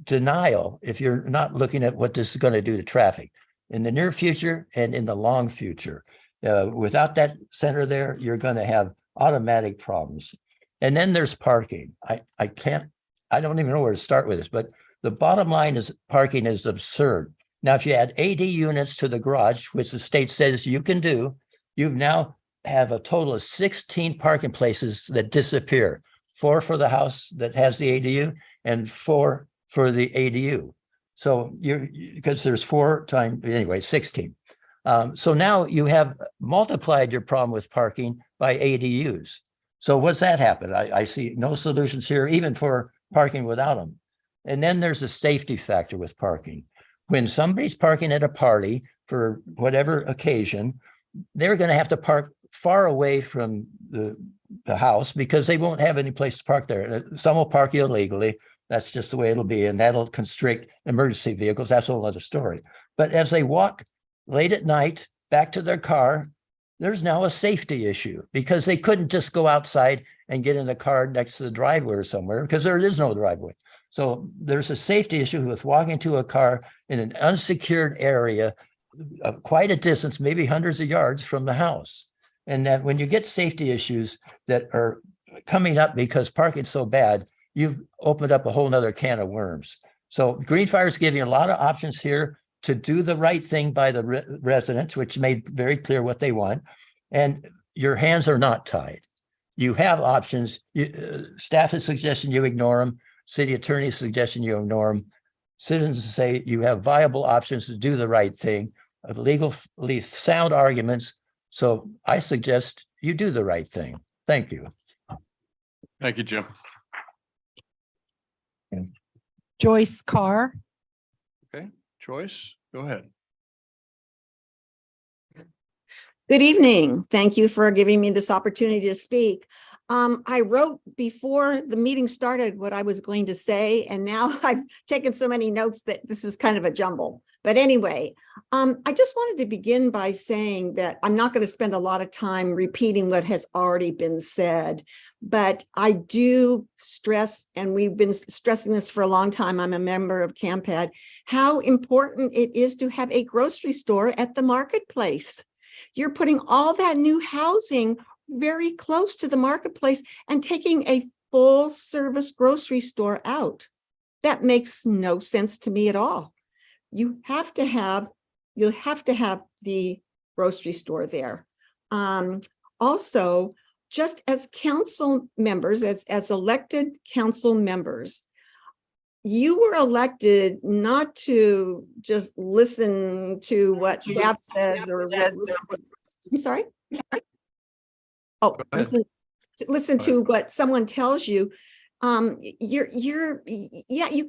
denial if you're not looking at what this is going to do to traffic in the near future and in the long future. Without that center there, you're going to have automatic problems. And then there's parking. I don't even know where to start with this, but the bottom line is parking is absurd. Now, if you add 80 units to the garage, which the state says you can do, you now have a total of 16 parking places that disappear. 4 for the house that has the ADU and 4 for the ADU. So because there's 4 times, anyway, 16. So now you have multiplied your problem with parking by ADUs. So what's that happen? I see no solutions here, even for parking without them. And then there's a safety factor with parking. When somebody's parking at a party for whatever occasion, they're going to have to park far away from the house because they won't have any place to park there. Some will park illegally. That's just the way it'll be. And that'll constrict emergency vehicles. That's a whole other story. But as they walk late at night back to their car, there's now a safety issue because they couldn't just go outside and get in the car next to the driveway or somewhere because there is no driveway. So there's a safety issue with walking to a car in an unsecured area of quite a distance, maybe hundreds of yards from the house. And that when you get safety issues that are coming up because parking's so bad, you've opened up a whole nother can of worms. So Green Fire is giving a lot of options here to do the right thing by the residents, which made very clear what they want. And your hands are not tied. You have options. Staff is suggesting you ignore them. City attorney is suggesting you ignore them. Citizens say you have viable options to do the right thing, legally sound arguments. So I suggest you do the right thing. Thank you. Thank you, Jim. Joyce Carr. Okay, Joyce, go ahead. Good evening. Thank you for giving me this opportunity to speak. I wrote before the meeting started what I was going to say, and now I've taken so many notes that this is kind of a jumble. But anyway, I just wanted to begin by saying that I'm not going to spend a lot of time repeating what has already been said, but I do stress, and we've been stressing this for a long time, I'm a member of CAMPAD, how important it is to have a grocery store at the marketplace. You're putting all that new housing very close to the marketplace and taking a full service grocery store out. That makes no sense to me at all. You have to have the grocery store there. Also, just as council members, as elected council members, you were elected not to just listen to what staff says or I'm sorry. Oh, listen to what someone tells you. You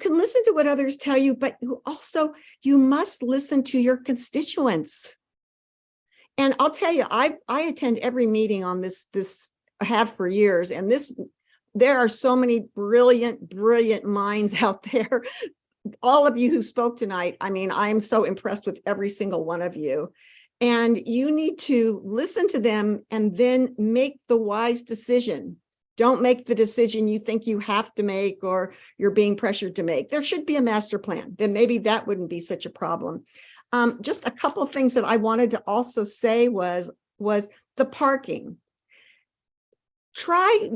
can listen to what others tell you, but you must listen to your constituents. And I'll tell you, I attend every meeting on this I have for years, and there are so many brilliant minds out there. All of you who spoke tonight, I mean, I'm so impressed with every single one of you. And you need to listen to them and then make the wise decision. Don't make the decision you think you have to make or you're being pressured to make. There should be a master plan. Then maybe that wouldn't be such a problem. Just a couple of things that I wanted to also say was the parking. Try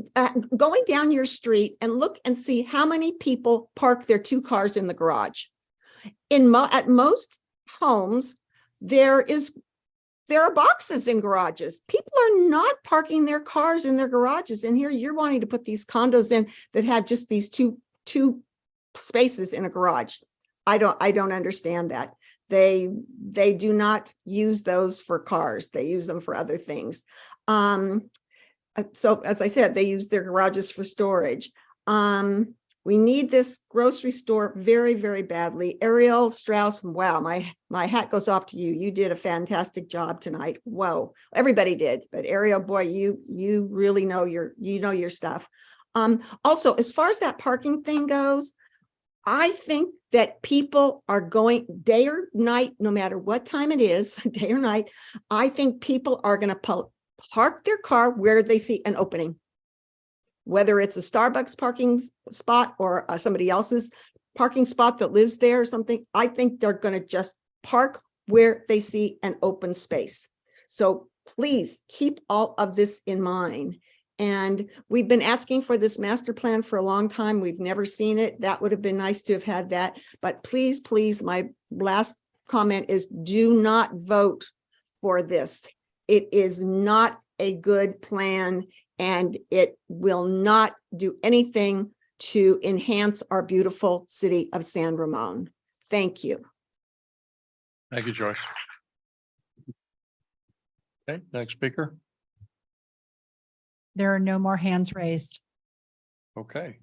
going down your street and look and see how many people park their 2 cars in the garage. At most homes, there are boxes in garages. People are not parking their cars in their garages. And here you're wanting to put these condos in that have just these two spaces in a garage. I don't understand that. They do not use those for cars. They use them for other things. So as I said, they use their garages for storage. We need this grocery store very, very badly. Ariel Strauss, wow, my hat goes off to you. You did a fantastic job tonight. Whoa, everybody did, but Ariel, boy, you really know your stuff. Also, as far as that parking thing goes, I think that people are going day or night, no matter what time it is, day or night. I think people are going to park their car where they see an opening. Whether it's a Starbucks parking spot or somebody else's parking spot that lives there or something, I think they're going to just park where they see an open space. So please keep all of this in mind. And we've been asking for this master plan for a long time. We've never seen it. That would have been nice to have had that. But please, please, my last comment is do not vote for this. It is not a good plan. And it will not do anything to enhance our beautiful city of San Ramon. Thank you. Thank you, Joyce. Okay, next speaker. There are no more hands raised. Okay.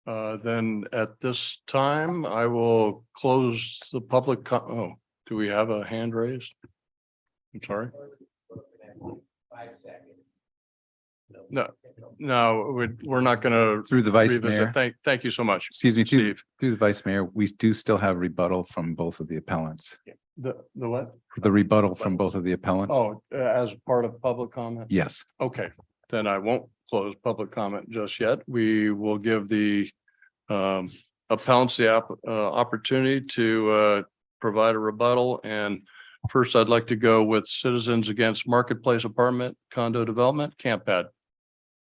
Then at this time, I will close the public. Oh, do we have a hand raised? I'm sorry. 5 seconds. No, we're not going to. Through the vice mayor. Thank you so much. Excuse me, Steve. through the vice mayor, we do still have rebuttal from both of the appellants. The what? The rebuttal from both of the appellants. Oh, as part of public comment? Yes. Okay, then I won't close public comment just yet. We will give the appellants the opportunity to provide a rebuttal. And first, I'd like to go with Citizens Against Marketplace Apartment Condo Development, Camp-Pad.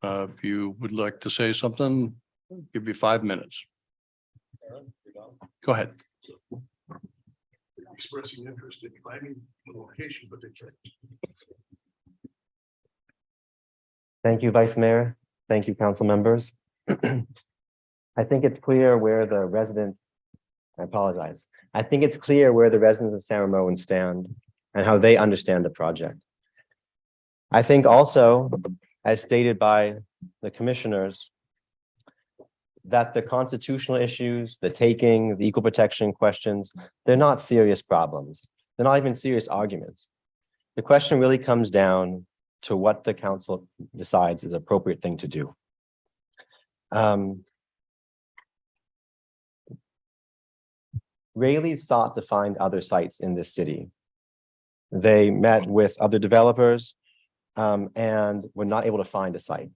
If you would like to say something, give you 5 minutes. Go ahead. Expressing interest in finding the location, but they can't. Thank you, Vice Mayor. Thank you, council members. I think it's clear where the residents, I apologize. I think it's clear where the residents of San Ramon stand and how they understand the project. I think also, as stated by the commissioners, that the constitutional issues, the taking, the equal protection questions, they're not serious problems. They're not even serious arguments. The question really comes down to what the council decides is appropriate thing to do. Rayleigh sought to find other sites in this city. They met with other developers and were not able to find a site.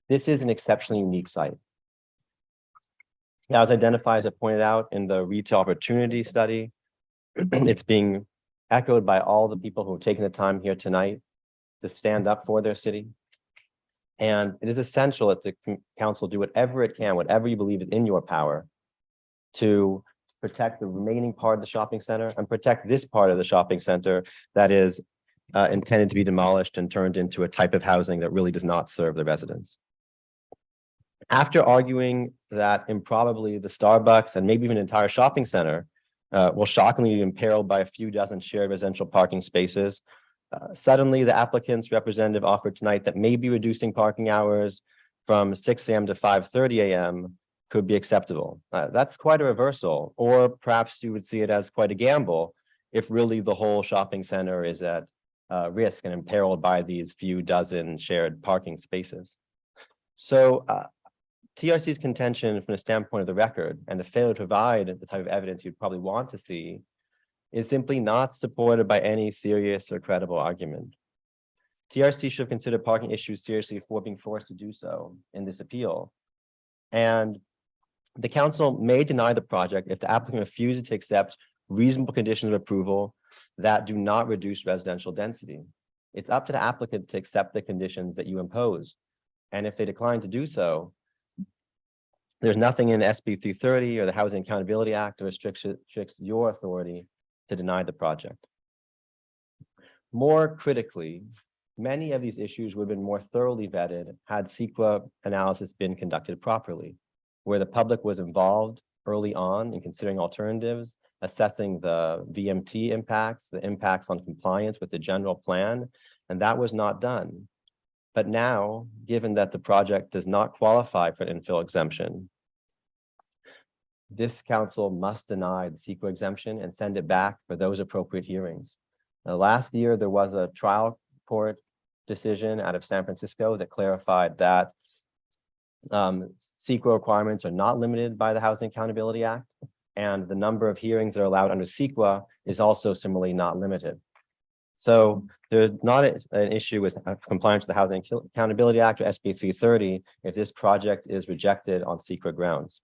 This is an exceptionally unique site. Now, as identified, as I pointed out in the retail opportunity study, it's being echoed by all the people who have taken the time here tonight to stand up for their city. And it is essential that the council do whatever it can, whatever you believe is in your power, to protect the remaining part of the shopping center and protect this part of the shopping center that is intended to be demolished and turned into a type of housing that really does not serve the residents. After arguing that improbably the Starbucks and maybe even an entire shopping center will shockingly be imperiled by a few dozen shared residential parking spaces, suddenly the applicant's representative offered tonight that maybe reducing parking hours from 6 a.m. to 5:30 a.m. could be acceptable. That's quite a reversal, or perhaps you would see it as quite a gamble if really the whole shopping center is at risk and imperiled by these few dozen shared parking spaces. So TRC's contention from the standpoint of the record and the failure to provide the type of evidence you'd probably want to see is simply not supported by any serious or credible argument. TRC should have considered parking issues seriously before being forced to do so in this appeal. And the council may deny the project if the applicant refuses to accept reasonable conditions of approval that do not reduce residential density. It's up to the applicant to accept the conditions that you impose. And if they decline to do so, there's nothing in SB 330 or the Housing Accountability Act that restricts your authority to deny the project. More critically, many of these issues would have been more thoroughly vetted had CEQA analysis been conducted properly, where the public was involved early on in considering alternatives, assessing the VMT impacts, the impacts on compliance with the general plan, and that was not done. But now, given that the project does not qualify for infill exemption, this council must deny the CEQA exemption and send it back for those appropriate hearings. Now, last year, there was a trial court decision out of San Francisco that clarified that CEQA requirements are not limited by the Housing Accountability Act, and the number of hearings that are allowed under CEQA is also similarly not limited. So there's not an issue with compliance with the Housing Accountability Act or SB 330 if this project is rejected on CEQA grounds.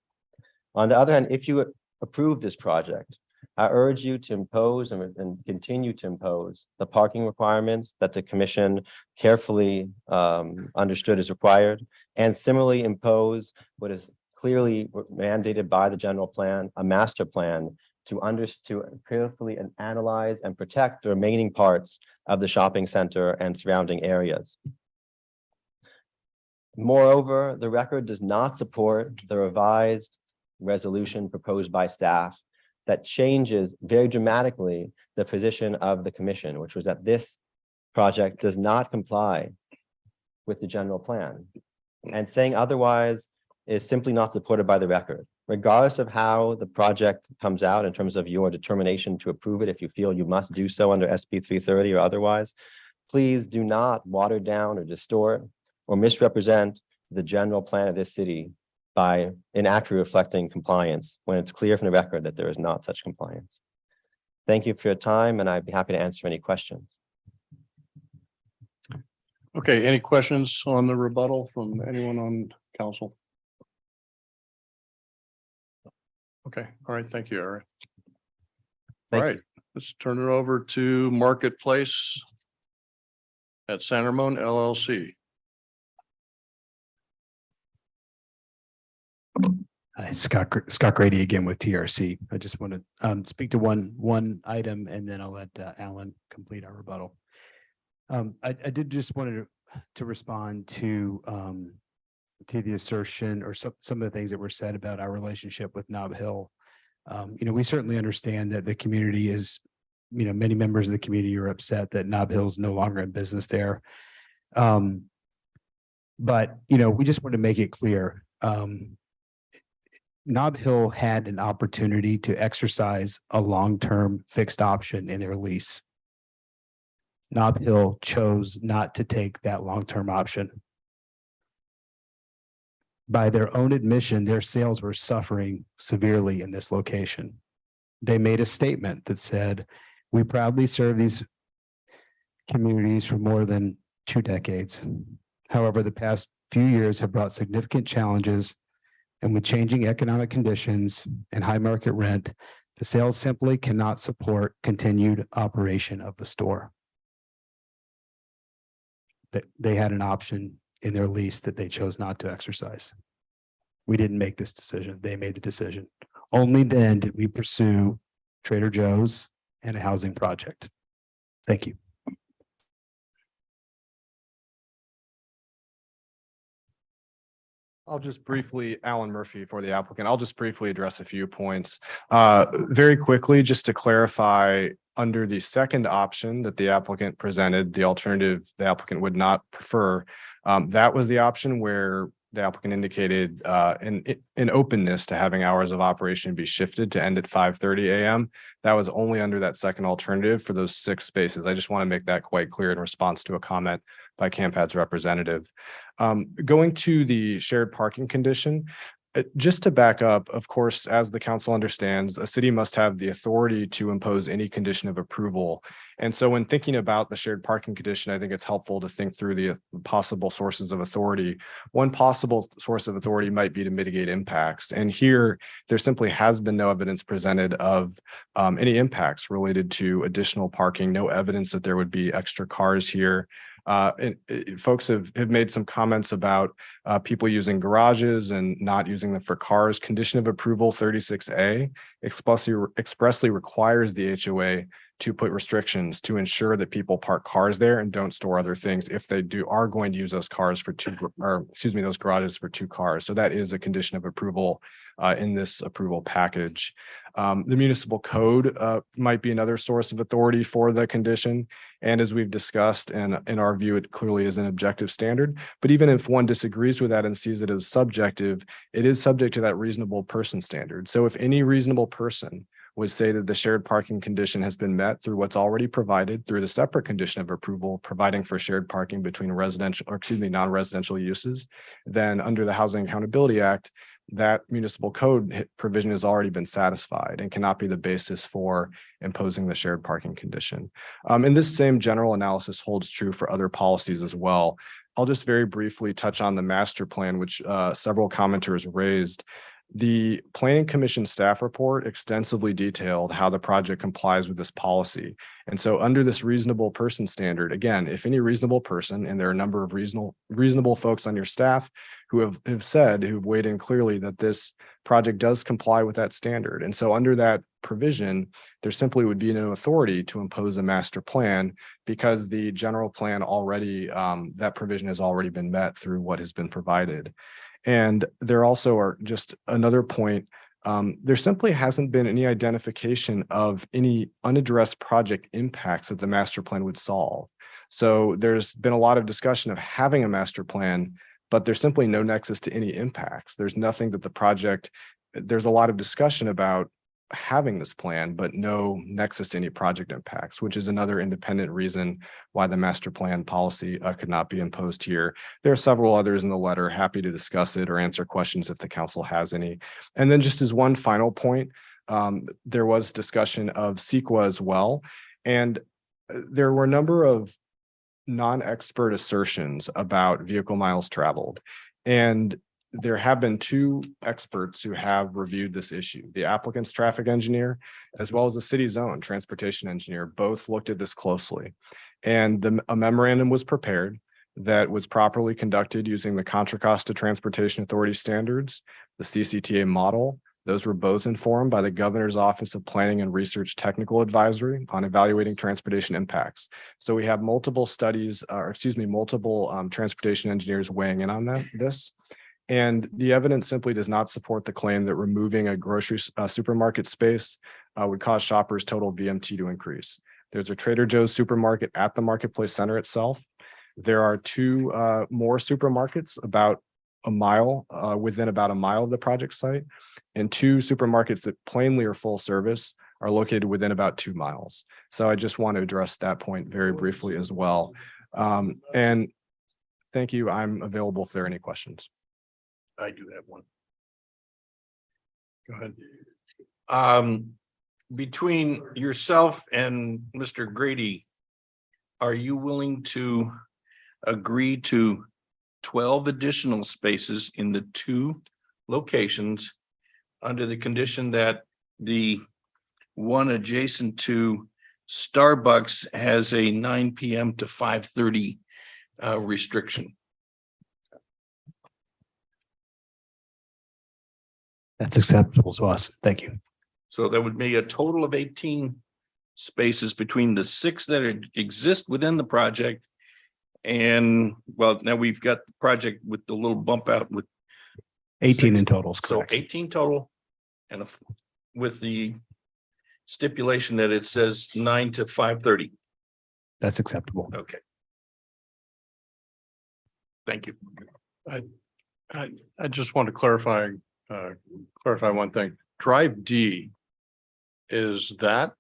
On the other hand, if you approve this project, I urge you to impose and continue to impose the parking requirements that the commission carefully understood is required, and similarly impose what is clearly mandated by the general plan, a master plan to carefully analyze and protect the remaining parts of the shopping center and surrounding areas. Moreover, the record does not support the revised resolution proposed by staff that changes very dramatically the position of the commission, which was that this project does not comply with the general plan. And saying otherwise is simply not supported by the record. Regardless of how the project comes out in terms of your determination to approve it, if you feel you must do so under SB 330 or otherwise, please do not water down or distort or misrepresent the general plan of this city by inaccurately reflecting compliance when it's clear from the record that there is not such compliance. Thank you for your time, and I'd be happy to answer any questions. Okay, any questions on the rebuttal from anyone on council? Okay, all right, thank you, Eric. All right, let's turn it over to Marketplace at San Ramon LLC. Hi, Scott Grady again with TRC. I just want to speak to one item, and then I'll let Alan complete our rebuttal. I did just wanted to respond to the assertion or some of the things that were said about our relationship with Nob Hill. We certainly understand that the community is, many members of the community are upset that Nob Hill is no longer in business there. But, we just want to make it clear. Nob Hill had an opportunity to exercise a long-term fixed option in their lease. Nob Hill chose not to take that long-term option. By their own admission, their sales were suffering severely in this location. They made a statement that said, "We proudly serve these communities for more than 2 decades. However, the past few years have brought significant challenges, and with changing economic conditions and high market rent, the sales simply cannot support continued operation of the store." They had an option in their lease that they chose not to exercise. We didn't make this decision. They made the decision. Only then did we pursue Trader Joe's and a housing project. Thank you. I'll just briefly, Alan Murphy for the applicant. I'll just briefly address a few points. Very quickly, just to clarify, under the second option that the applicant presented, the alternative the applicant would not prefer, that was the option where the applicant indicated an openness to having hours of operation be shifted to end at 5:30 a.m. That was only under that second alternative for those 6 spaces. I just want to make that quite clear in response to a comment by CAMPAD's representative. Going to the shared parking condition, Just to back up, of course, as the council understands, a city must have the authority to impose any condition of approval. And so when thinking about the shared parking condition, I think it's helpful to think through the possible sources of authority. One possible source of authority might be to mitigate impacts. And here, there simply has been no evidence presented of any impacts related to additional parking, no evidence that there would be extra cars here. Folks have made some comments about people using garages and not using them for cars. Condition of approval 36A expressly requires the HOA to put restrictions to ensure that people park cars there and don't store other things if they are going to use those cars for those garages for 2 cars. So that is a condition of approval in this approval package. The municipal code might be another source of authority for the condition. And as we've discussed, and in our view, it clearly is an objective standard. But even if one disagrees with that and sees it as subjective, it is subject to that reasonable person standard. So if any reasonable person would say that the shared parking condition has been met through what's already provided through the separate condition of approval, providing for shared parking between non-residential uses, then under the Housing Accountability Act, that municipal code provision has already been satisfied and cannot be the basis for imposing the shared parking condition. And this same general analysis holds true for other policies as well. I'll just very briefly touch on the master plan, which several commenters raised. The Planning Commission staff report extensively detailed how the project complies with this policy. And so under this reasonable person standard, again, if any reasonable person, and there are a number of reasonable folks on your staff who have weighed in clearly that this project does comply with that standard. And so under that provision, there simply would be no authority to impose a master plan because the general plan already, that provision has already been met through what has been provided. And there also are just another point. There simply hasn't been any identification of any unaddressed project impacts that the master plan would solve. So there's been a lot of discussion of having a master plan, but there's simply no nexus to any impacts. There's nothing that there's a lot of discussion about having this plan, but no nexus to any project impacts, which is another independent reason why the master plan policy could not be imposed here. There are several others in the letter, happy to discuss it or answer questions if the council has any. And then just as one final point, there was discussion of CEQA as well. And there were a number of non-expert assertions about vehicle miles traveled. And there have been 2 experts who have reviewed this issue. The applicant's traffic engineer, as well as the city's own transportation engineer, both looked at this closely. And a memorandum was prepared that was properly conducted using the Contra Costa Transportation Authority standards, the CCTA model. Those were both informed by the Governor's Office of Planning and Research Technical Advisory on evaluating transportation impacts. So we have multiple studies, multiple transportation engineers weighing in on this. And the evidence simply does not support the claim that removing a grocery supermarket space would cause shoppers' total VMT to increase. There's a Trader Joe's supermarket at the Marketplace Center itself. There are 2 more supermarkets within about a mile of the project site, and 2 supermarkets that plainly are full service are located within about 2 miles. So I just want to address that point very briefly as well. And thank you. I'm available if there are any questions. I do have one. Go ahead. Between yourself and Mr. Grady, are you willing to agree to 12 additional spaces in the 2 locations under the condition that the one adjacent to Starbucks has a 9 p.m. to 5:30 restriction? That's acceptable to us. Thank you. So that would be a total of 18 spaces between the 6 that exist within the project. And well, now we've got the project with the little bump out with 18 in total. So 18 total, and with the stipulation that it says 9 to 5:30. That's acceptable. Okay. Thank you. I just want to clarify one thing. Drive D, is that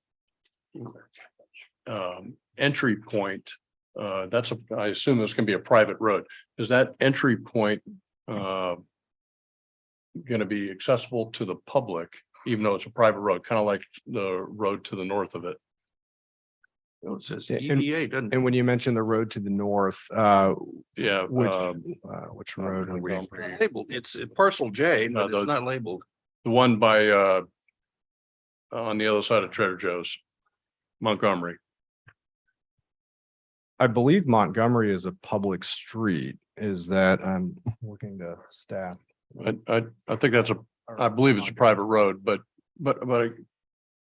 entry point? I assume this can be a private road. Is that entry point going to be accessible to the public, even though it's a private road, kind of like the road to the north of it. It says And- EVA, doesn't it? And when you mentioned the road to the north, Yeah. which road are we? It's labeled. It's parcel J, but No, it's not labeled. The one by on the other side of Trader Joe's, Montgomery. I believe Montgomery is a public street. Is that, I'm looking to staff. I think that's I believe it's a private road, but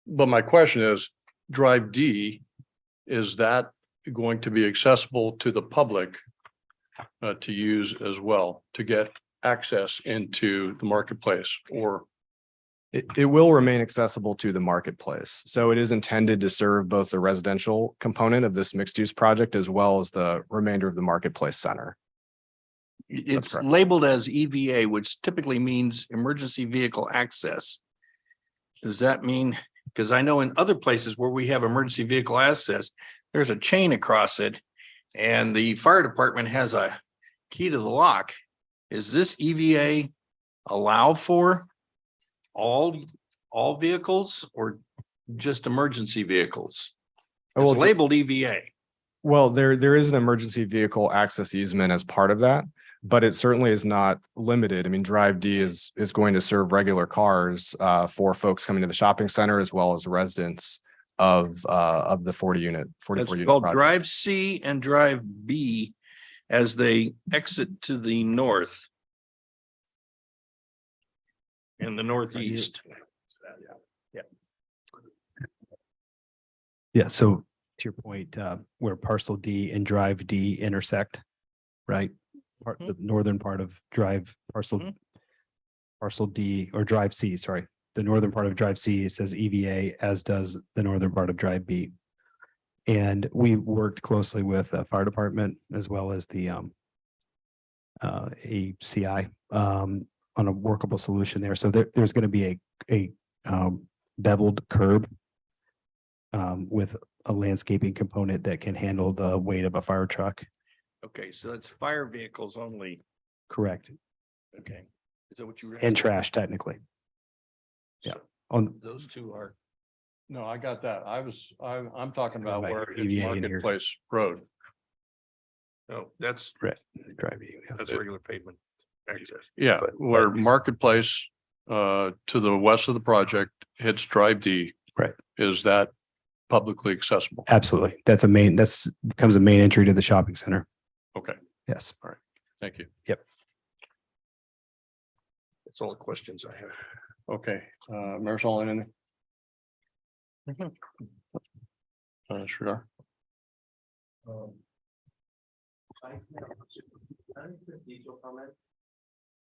my question is, Drive D, is that going to be accessible to the public to use as well, to get access into the marketplace? Or It will remain accessible to the marketplace. So it is intended to serve both the residential component of this mixed use project as well as the remainder of the marketplace center. It's correct. labeled as EVA, which typically means emergency vehicle access. Does that mean, because I know in other places where we have emergency vehicle access, there's a chain across it and the fire department has a key to the lock. Is this EVA allow for all vehicles or just emergency vehicles? It's Well, labeled EVA. Well, there is an emergency vehicle access easement as part of that, but it certainly is not limited. I mean, Drive D is going to serve regular cars for folks coming to the shopping center as well as residents of the 44 unit It's called project. Drive C and Drive B as they exit to the north. In the northeast. Yeah, so to your point, where parcel D and Drive D intersect, right? The northern part of Drive parcel D or Drive C, sorry. The northern part of Drive C says EVA, as does the northern part of Drive B. And we worked closely with the fire department as well as the ACI on a workable solution there. So there's going to be a beveled curb with a landscaping component that can handle the weight of a fire truck. Okay, so it's fire vehicles only. Correct. Okay. Is that what you? And trash technically. Yeah. So On those two are. no, I got that. I'm talking about Right, where EVA it's in here. Marketplace Road. Oh, that's Drive E. yeah. that's regular pavement access. Yeah, where Marketplace to the west of the project hits Drive D. Right. Is that publicly accessible? Absolutely. That's becomes a main entry to the shopping center. Okay, Yes. thank you. Yep. That's all the questions I have. Okay, Marisol, anything? Sure.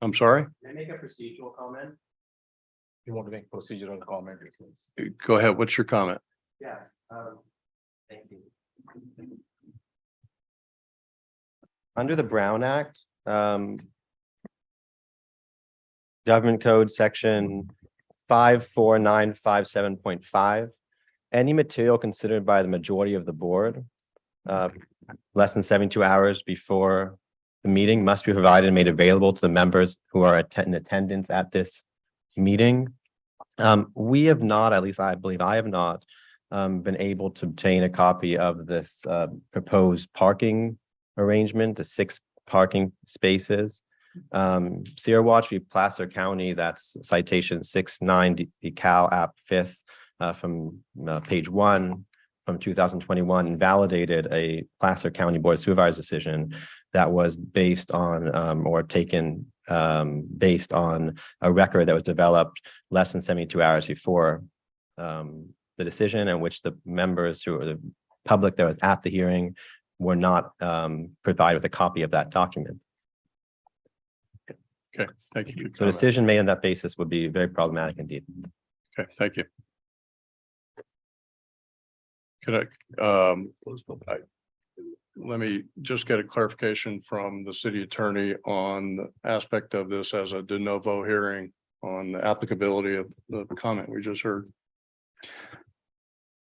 I'm sorry? Can I make a procedural comment? You want to make procedural comment? Go ahead. What's your comment? Yes, thank you. Under the Brown Act, Government Code Section 54957.5, any material considered by the majority of the board less than 72 hours before the meeting must be provided and made available to the members who are in attendance at this meeting. We have not, at least I believe I have not, been able to obtain a copy of this proposed parking arrangement, the 6 parking spaces. Sierra Watch v. Placer County, that's citation 69 Cal App 5th from page 1 from 2021, invalidated a Placer County Board of Supervisors decision that was based on or taken based on a record that was developed less than 72 hours before the decision, in which the members who are the public that was at the hearing were not provided with a copy of that document. Okay, thank you. So a decision made on that basis would be very problematic indeed. Okay, thank you. Could let me just get a clarification from the city attorney on the aspect of this as a de novo hearing on the applicability of the comment we just heard.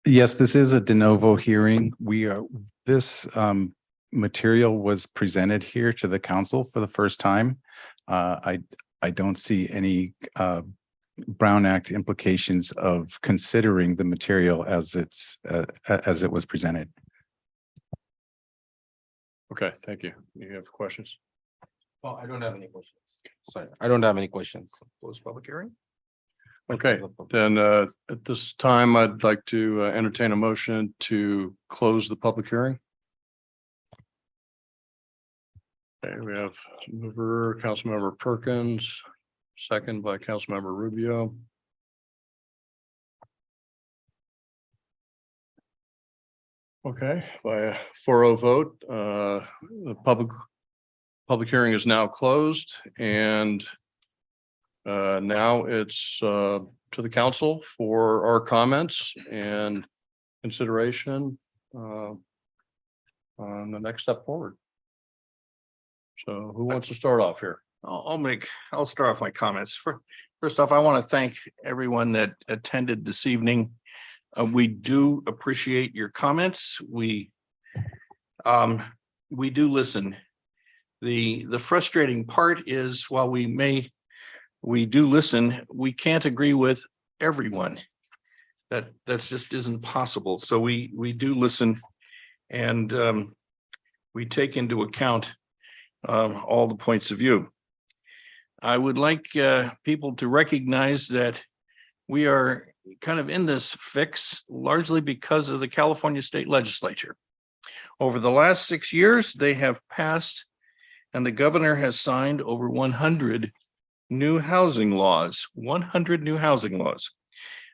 Yes, this is a de novo hearing. This material was presented here to the council for the first time. I I don't see any Brown Act implications of considering the material as it was presented. Okay, thank you. You have questions? Well, I don't have any questions. Sorry, I don't have any questions. Close public hearing. Okay, then at this time, I'd like to entertain a motion to close the public hearing. Okay, we have mover, Councilmember Perkins, second by Councilmember Rubio. Okay, by a 4-0 vote, the public hearing is now closed, and now it's to the council for our comments and consideration on the next step forward. So who wants to start off here? I'll start off my comments. First off, I want to thank everyone that attended this evening. We do appreciate your comments. We do listen. The frustrating part is while we do listen, we can't agree with everyone. That just isn't possible. So we do listen, and we take into account all the points of view. I would like people to recognize that we are kind of in this fix largely because of the California State Legislature. Over the last 6 years, they have passed, and the governor has signed over 100 new housing laws, 100 new housing laws.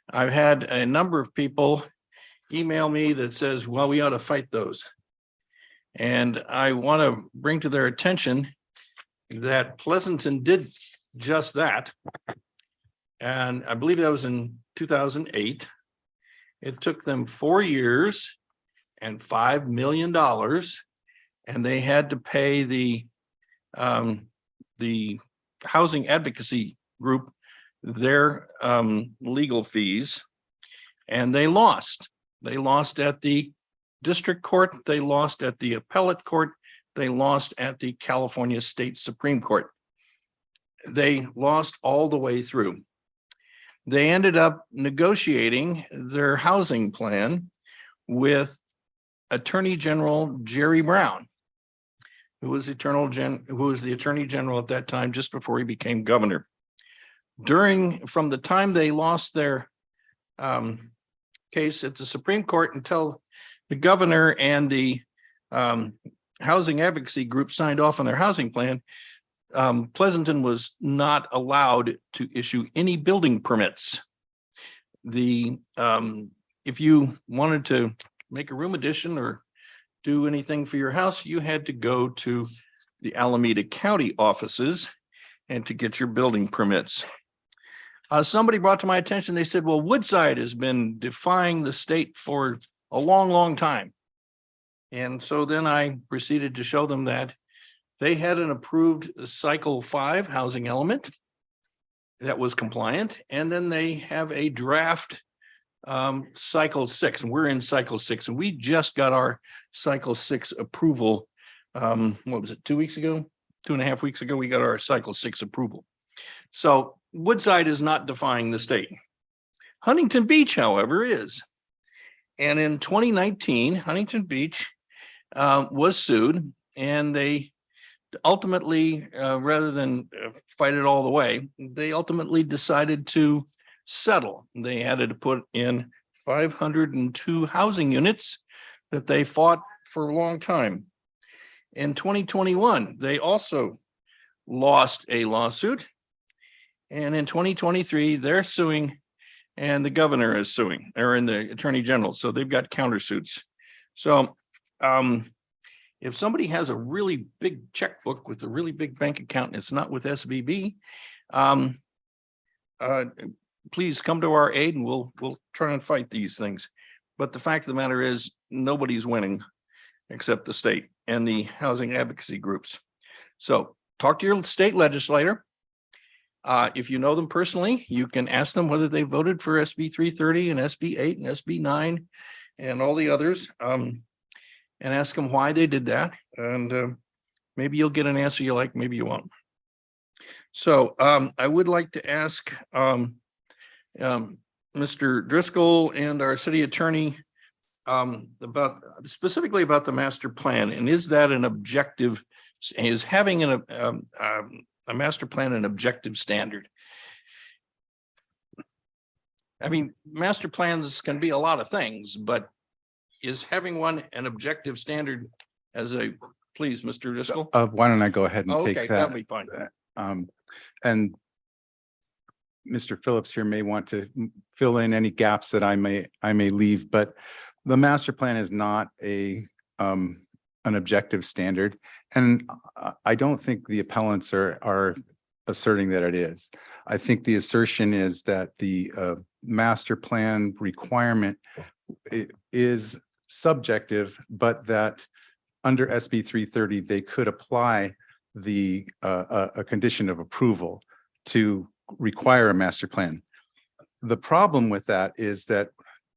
I've had a number of people email me that says, well, we ought to fight those. And I want to bring to their attention that Pleasanton did just that. And I believe that was in 2008. It took them 4 years and $5 million, and they had to pay the housing advocacy group their legal fees, and they lost. They lost at the district court, they lost at the appellate court, they lost at the California State Supreme Court. They lost all the way through. They ended up negotiating their housing plan with Attorney General Jerry Brown, who was the Attorney General at that time, just before he became governor. From the time they lost their case at the Supreme Court until the governor and the housing advocacy group signed off on their housing plan, Pleasanton was not allowed to issue any building permits. If you wanted to make a room addition or do anything for your house, you had to go to the Alameda County offices and to get your building permits. Somebody brought to my attention, they said, well, Woodside has been defying the state for a long, long time. And so then I proceeded to show them that they had an approved Cycle 5 housing element that was compliant. And then they have a draft Cycle 6, and we're in Cycle 6, and we just got our Cycle 6 approval. What was it, 2 weeks ago? 2.5 weeks ago, we got our Cycle 6 approval. So Woodside is not defying the state. Huntington Beach, however, is. And in 2019, Huntington Beach was sued, and they ultimately, rather than fight it all the way, they ultimately decided to settle. They had to put in 502 housing units that they fought for a long time. In 2021, they also lost a lawsuit. And in 2023, they're suing, and the governor is suing, or in the attorney general. So they've got countersuits. So if somebody has a really big checkbook with a really big bank account and it's not with SVB, please come to our aid and we'll try and fight these things. But the fact of the matter is nobody's winning except the state and the housing advocacy groups. So talk to your state legislator. If you know them personally, you can ask them whether they voted for SB 330 and SB 8 and SB 9 and all the others, and ask them why they did that. And maybe you'll get an answer you like, maybe you won't. So I would like to ask Mr. Driscoll and our city attorney about specifically about the master plan, and is that an objective, is having a master plan an objective standard? I mean, master plans can be a lot of things, but is having one an objective standard as a, please, Mr. Driscoll? Why don't I go ahead and Oh, take okay, that? that'll be fine. And Mr. Phillips here may want to fill in any gaps that I may leave, but the master plan is not an objective standard. And I don't think the appellants are asserting that it is. I think the assertion is that the master plan requirement is subjective, but that under SB 330, they could apply the a condition of approval to require a master plan. The problem with that is that,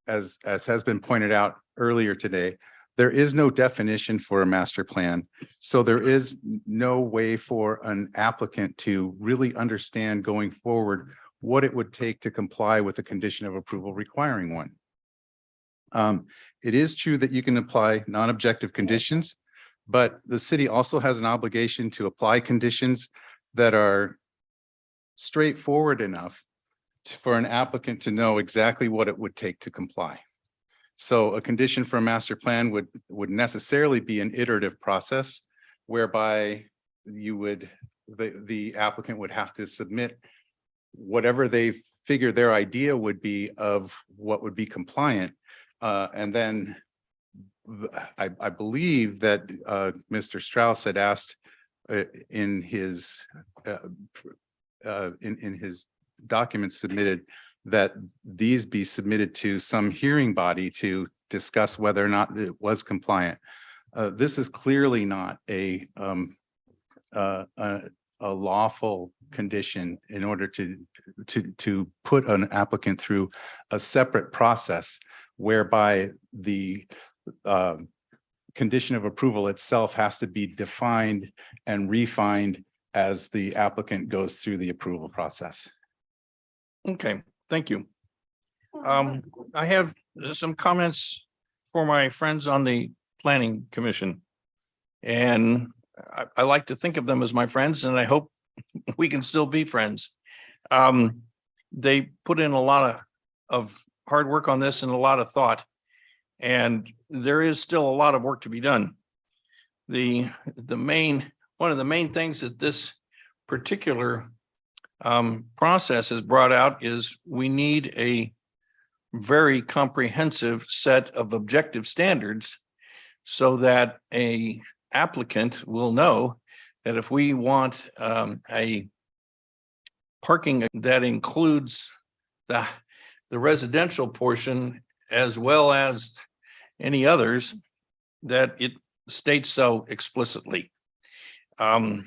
as has been pointed out earlier today, there is no definition for a master plan. So there is no way for an applicant to really understand going forward what it would take to comply with the condition of approval requiring one. It is true that you can apply non-objective conditions, but the city also has an obligation to apply conditions that are straightforward enough for an applicant to know exactly what it would take to comply. So a condition for a master plan would necessarily be an iterative process whereby you would, the applicant would have to submit whatever they figure their idea would be of what would be compliant. And then I believe that Mr. Strauss had asked in his documents submitted that these be submitted to some hearing body to discuss whether or not it was compliant. This is clearly not a lawful condition in order to put an applicant through a separate process whereby the condition of approval itself has to be defined and refined as the applicant goes through the approval process. Okay, thank you. I have some comments for my friends on the Planning Commission. And I like to think of them as my friends, and I hope we can still be friends. They put in a lot of hard work on this and a lot of thought, and there is still a lot of work to be done. One of the main things that this particular process has brought out is we need a very comprehensive set of objective standards so that a applicant will know that if we want a parking that includes the residential portion as well as any others, that it states so explicitly. And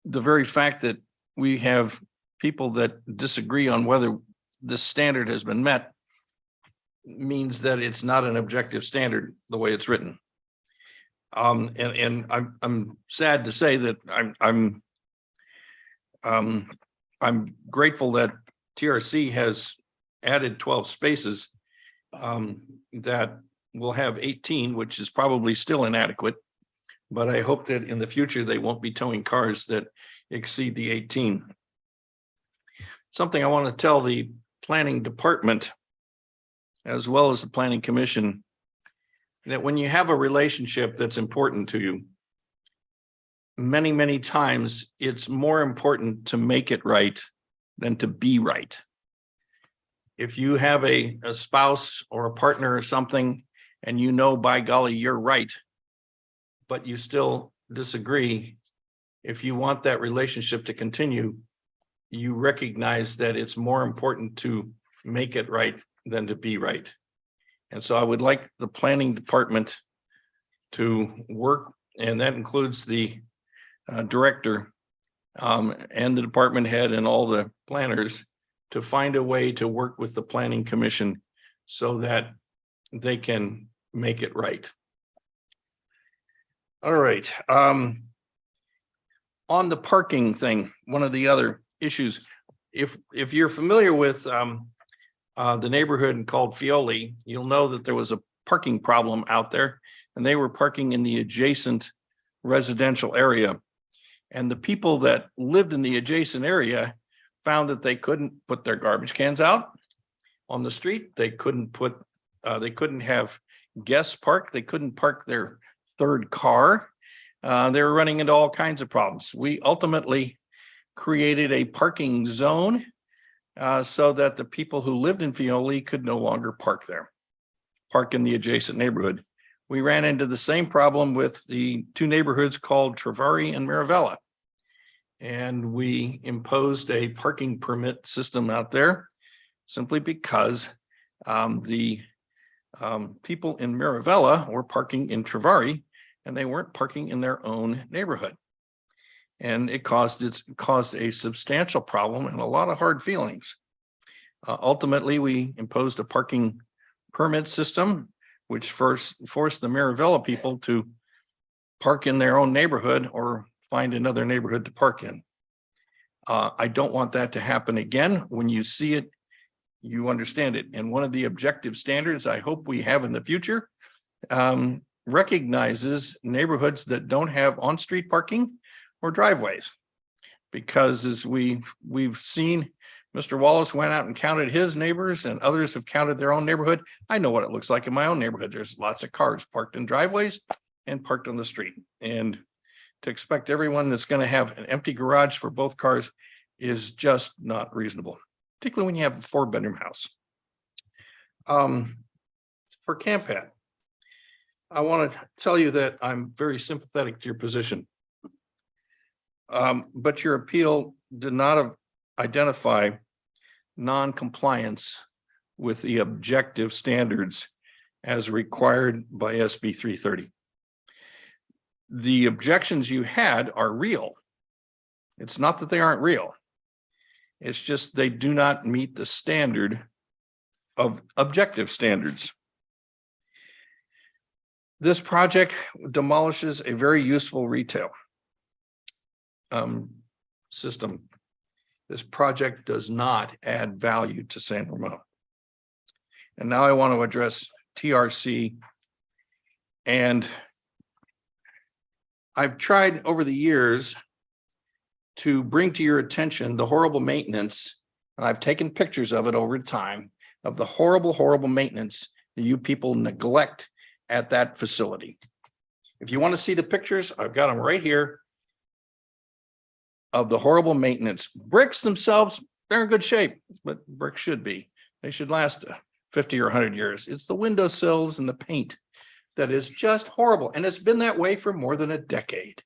the very fact that we have people that disagree on whether this standard has been met means that it's not an objective standard the way it's written. And I'm sad to say that I'm grateful that TRC has added 12 spaces that will have 18, which is probably still inadequate. But I hope that in the future, they won't be towing cars that exceed the 18. Something I want to tell the planning department, as well as the planning commission, that when you have a relationship that's important to you, many, many times it's more important to make it right than to be right. If you have a spouse or a partner or something, and you know, by golly, you're right, but you still disagree, if you want that relationship to continue, you recognize that it's more important to make it right than to be right. And so I would like the planning department to work, and that includes the director and the department head and all the planners, to find a way to work with the planning commission so that they can make it right. All right. On the parking thing, one of the other issues, if you're familiar with the neighborhood called Fioli, you'll know that there was a parking problem out there, and they were parking in the adjacent residential area. And the people that lived in the adjacent area found that they couldn't put their garbage cans out on the street. They couldn't have guests park. They couldn't park their third car. They were running into all kinds of problems. We ultimately created a parking zone so that the people who lived in Fioli could no longer park in the adjacent neighborhood. We ran into the same problem with the two neighborhoods called Travari and Maravella. And we imposed a parking permit system out there simply because the people in Maravella were parking in Travari and they weren't parking in their own neighborhood. And it caused a substantial problem and a lot of hard feelings. Ultimately, we imposed a parking permit system, which first forced the Maravella people to park in their own neighborhood or find another neighborhood to park in. I don't want that to happen again. When you see it, you understand it. And one of the objective standards I hope we have in the future recognizes neighborhoods that don't have on-street parking or driveways. Because as we've seen, Mr. Wallace went out and counted his neighbors and others have counted their own neighborhood. I know what it looks like in my own neighborhood. There's lots of cars parked in driveways and parked on the street. And to expect everyone that's going to have an empty garage for both cars is just not reasonable, particularly when you have a 4-bedroom house. For Camp Pad, I want to tell you that I'm very sympathetic to your position. But your appeal did not identify non-compliance with the objective standards as required by SB 330. The objections you had are real. It's not that they aren't real. It's just they do not meet the standard of objective standards. This project demolishes a very useful retail system. This project does not add value to San Ramon. And now I want to address TRC. And I've tried over the years to bring to your attention the horrible maintenance, and I've taken pictures of it over time, of the horrible, horrible maintenance that you people neglect at that facility. If you want to see the pictures, I've got them right here of the horrible maintenance. Bricks themselves, they're in good shape, but bricks should be. They should last 50 or 100 years. It's the windowsills and the paint that is just horrible. And it's been that way for more than a decade.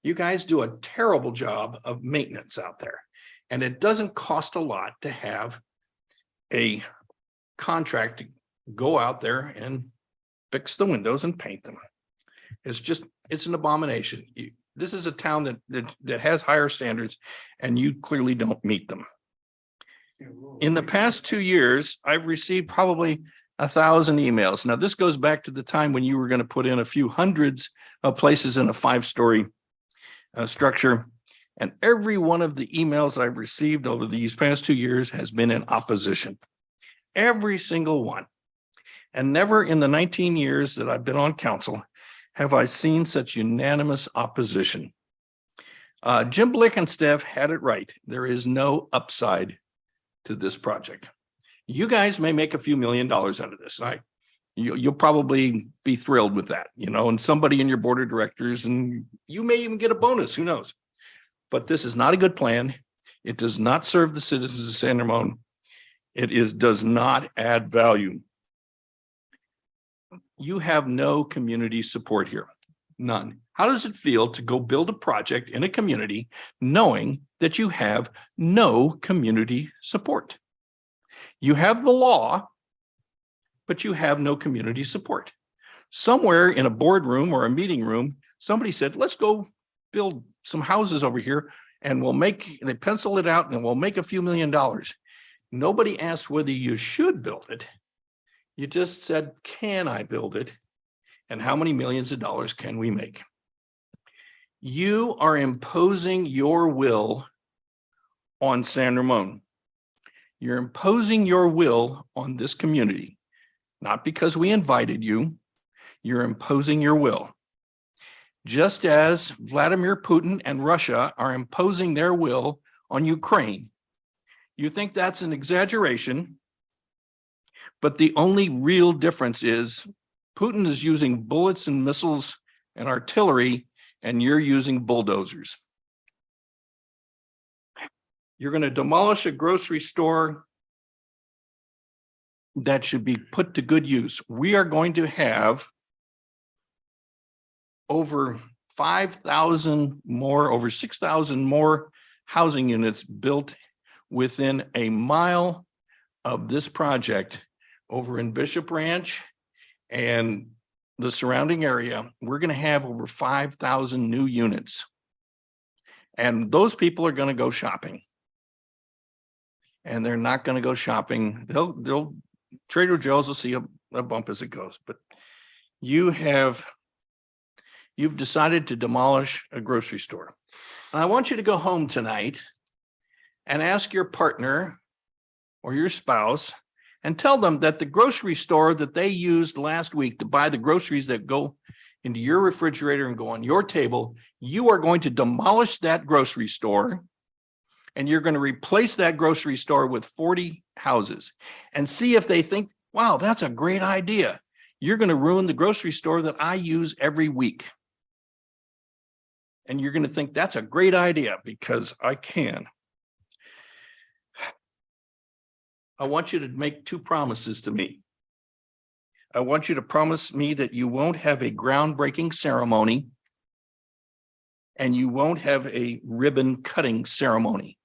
You guys do a terrible job of maintenance out there. And it doesn't cost a lot to have a contract to go out there and fix the windows and paint them. It's an abomination. This is a town that has higher standards, and you clearly don't meet them. In the past 2 years, I've received probably 1,000 emails. Now, this goes back to the time when you were going to put in a few hundreds of places in a 5-story structure. And every one of the emails I've received over these past 2 years has been in opposition. Every single one. And never in the 19 years that I've been on council have I seen such unanimous opposition. Jim Blickenstaff had it right. There is no upside to this project. You guys may make a few $1 million out of this. You'll probably be thrilled with that, and somebody in your board of directors, and you may even get a bonus, who knows? But this is not a good plan. It does not serve the citizens of San Ramon. It does not add value. You have no community support here, none. How does it feel to go build a project in a community knowing that you have no community support? You have the law, but you have no community support. Somewhere in a boardroom or a meeting room, somebody said, let's go build some houses over here and they pencil it out and we'll make a few $1 million. Nobody asked whether you should build it. You just said, can I build it? And how many millions of dollars can we make? You are imposing your will on San Ramon. You're imposing your will on this community, not because we invited you. You're imposing your will. Just as Vladimir Putin and Russia are imposing their will on Ukraine. You think that's an exaggeration, but the only real difference is Putin is using bullets and missiles and artillery, and you're using bulldozers. You're going to demolish a grocery store that should be put to good use. We are going to have over 5,000 more, over 6,000 more housing units built within a mile of this project over in Bishop Ranch and the surrounding area. We're going to have over 5,000 new units. And those people are going to go shopping. And they're not going to go shopping. They'll Trader Joe's will see a bump as it goes. But you've decided to demolish a grocery store. And I want you to go home tonight and ask your partner or your spouse and tell them that the grocery store that they used last week to buy the groceries that go into your refrigerator and go on your table, you are going to demolish that grocery store and you're going to replace that grocery store with 40 houses and see if they think, wow, that's a great idea. You're going to ruin the grocery store that I use every week. And you're going to think that's a great idea because I can. I want you to make two promises to me. I want you to promise me that you won't have a groundbreaking ceremony and you won't have a ribbon cutting ceremony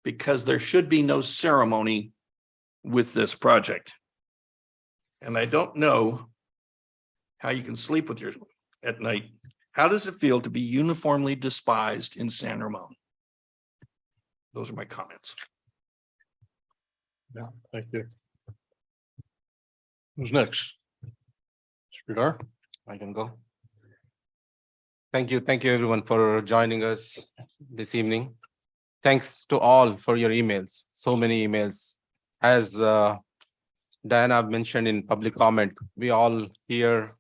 because there should be no ceremony with this project. And I don't know how you can sleep with your at night. How does it feel to be uniformly despised in San Ramon? Those are my comments. Yeah, thank you. Who's next? Sridhar? I can go. Thank you everyone for joining us this evening. Thanks to all for your emails, so many emails. As Diana mentioned in public comment, we all here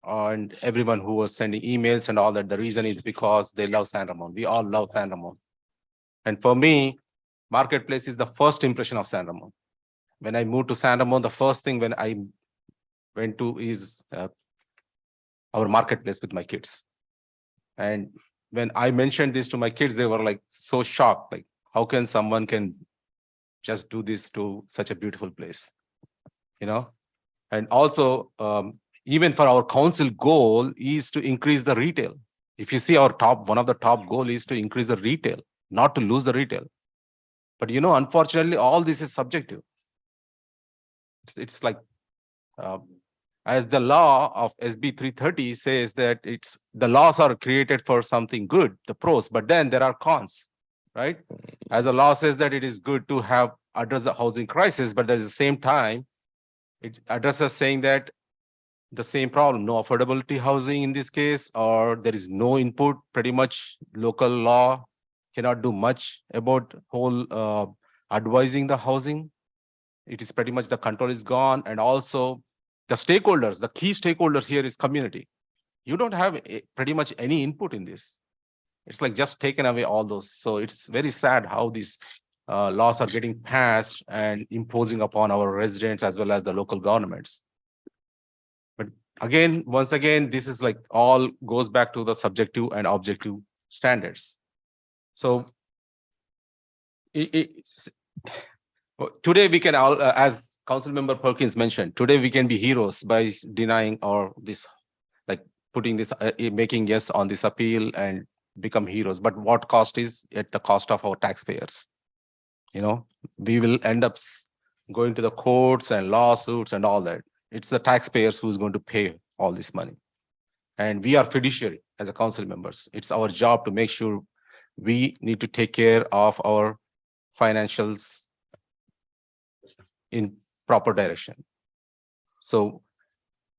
and everyone who was sending emails and all that, the reason is because they love San Ramon. We all love San Ramon. And for me, Marketplace is the first impression of San Ramon. When I moved to San Ramon, the first thing when I went to is our Marketplace with my kids. And when I mentioned this to my kids, they were like so shocked, like how can someone can just do this to such a beautiful place, you know? And also, even for our council goal is to increase the retail. If you see our one of the top goal is to increase the retail, not to lose the retail. But you know, unfortunately, all this is subjective. It's like, as the law of SB 330 says that the laws are created for something good, the pros, but then there are cons, right? As the law says that it is good to address the housing crisis, but at the same time, it addresses saying that the same problem, no affordability housing in this case, or there is no input, pretty much local law cannot do much about whole advising the housing. It is pretty much the control is gone. And also the stakeholders, the key stakeholders here is community. You don't have pretty much any input in this. It's like just taken away all those. So it's very sad how these laws are getting passed and imposing upon our residents as well as the local governments. But again, once again, this is like all goes back to the subjective and objective standards. So today we can all, as Councilmember Perkins mentioned, today we can be heroes by denying or this, like putting this, making yes on this appeal and become heroes. But what cost is at the cost of our taxpayers? You know, we will end up going to the courts and lawsuits and all that. It's the taxpayers who's going to pay all this money. And we are fiduciary as a council members. It's our job to make sure we need to take care of our financials in proper direction. So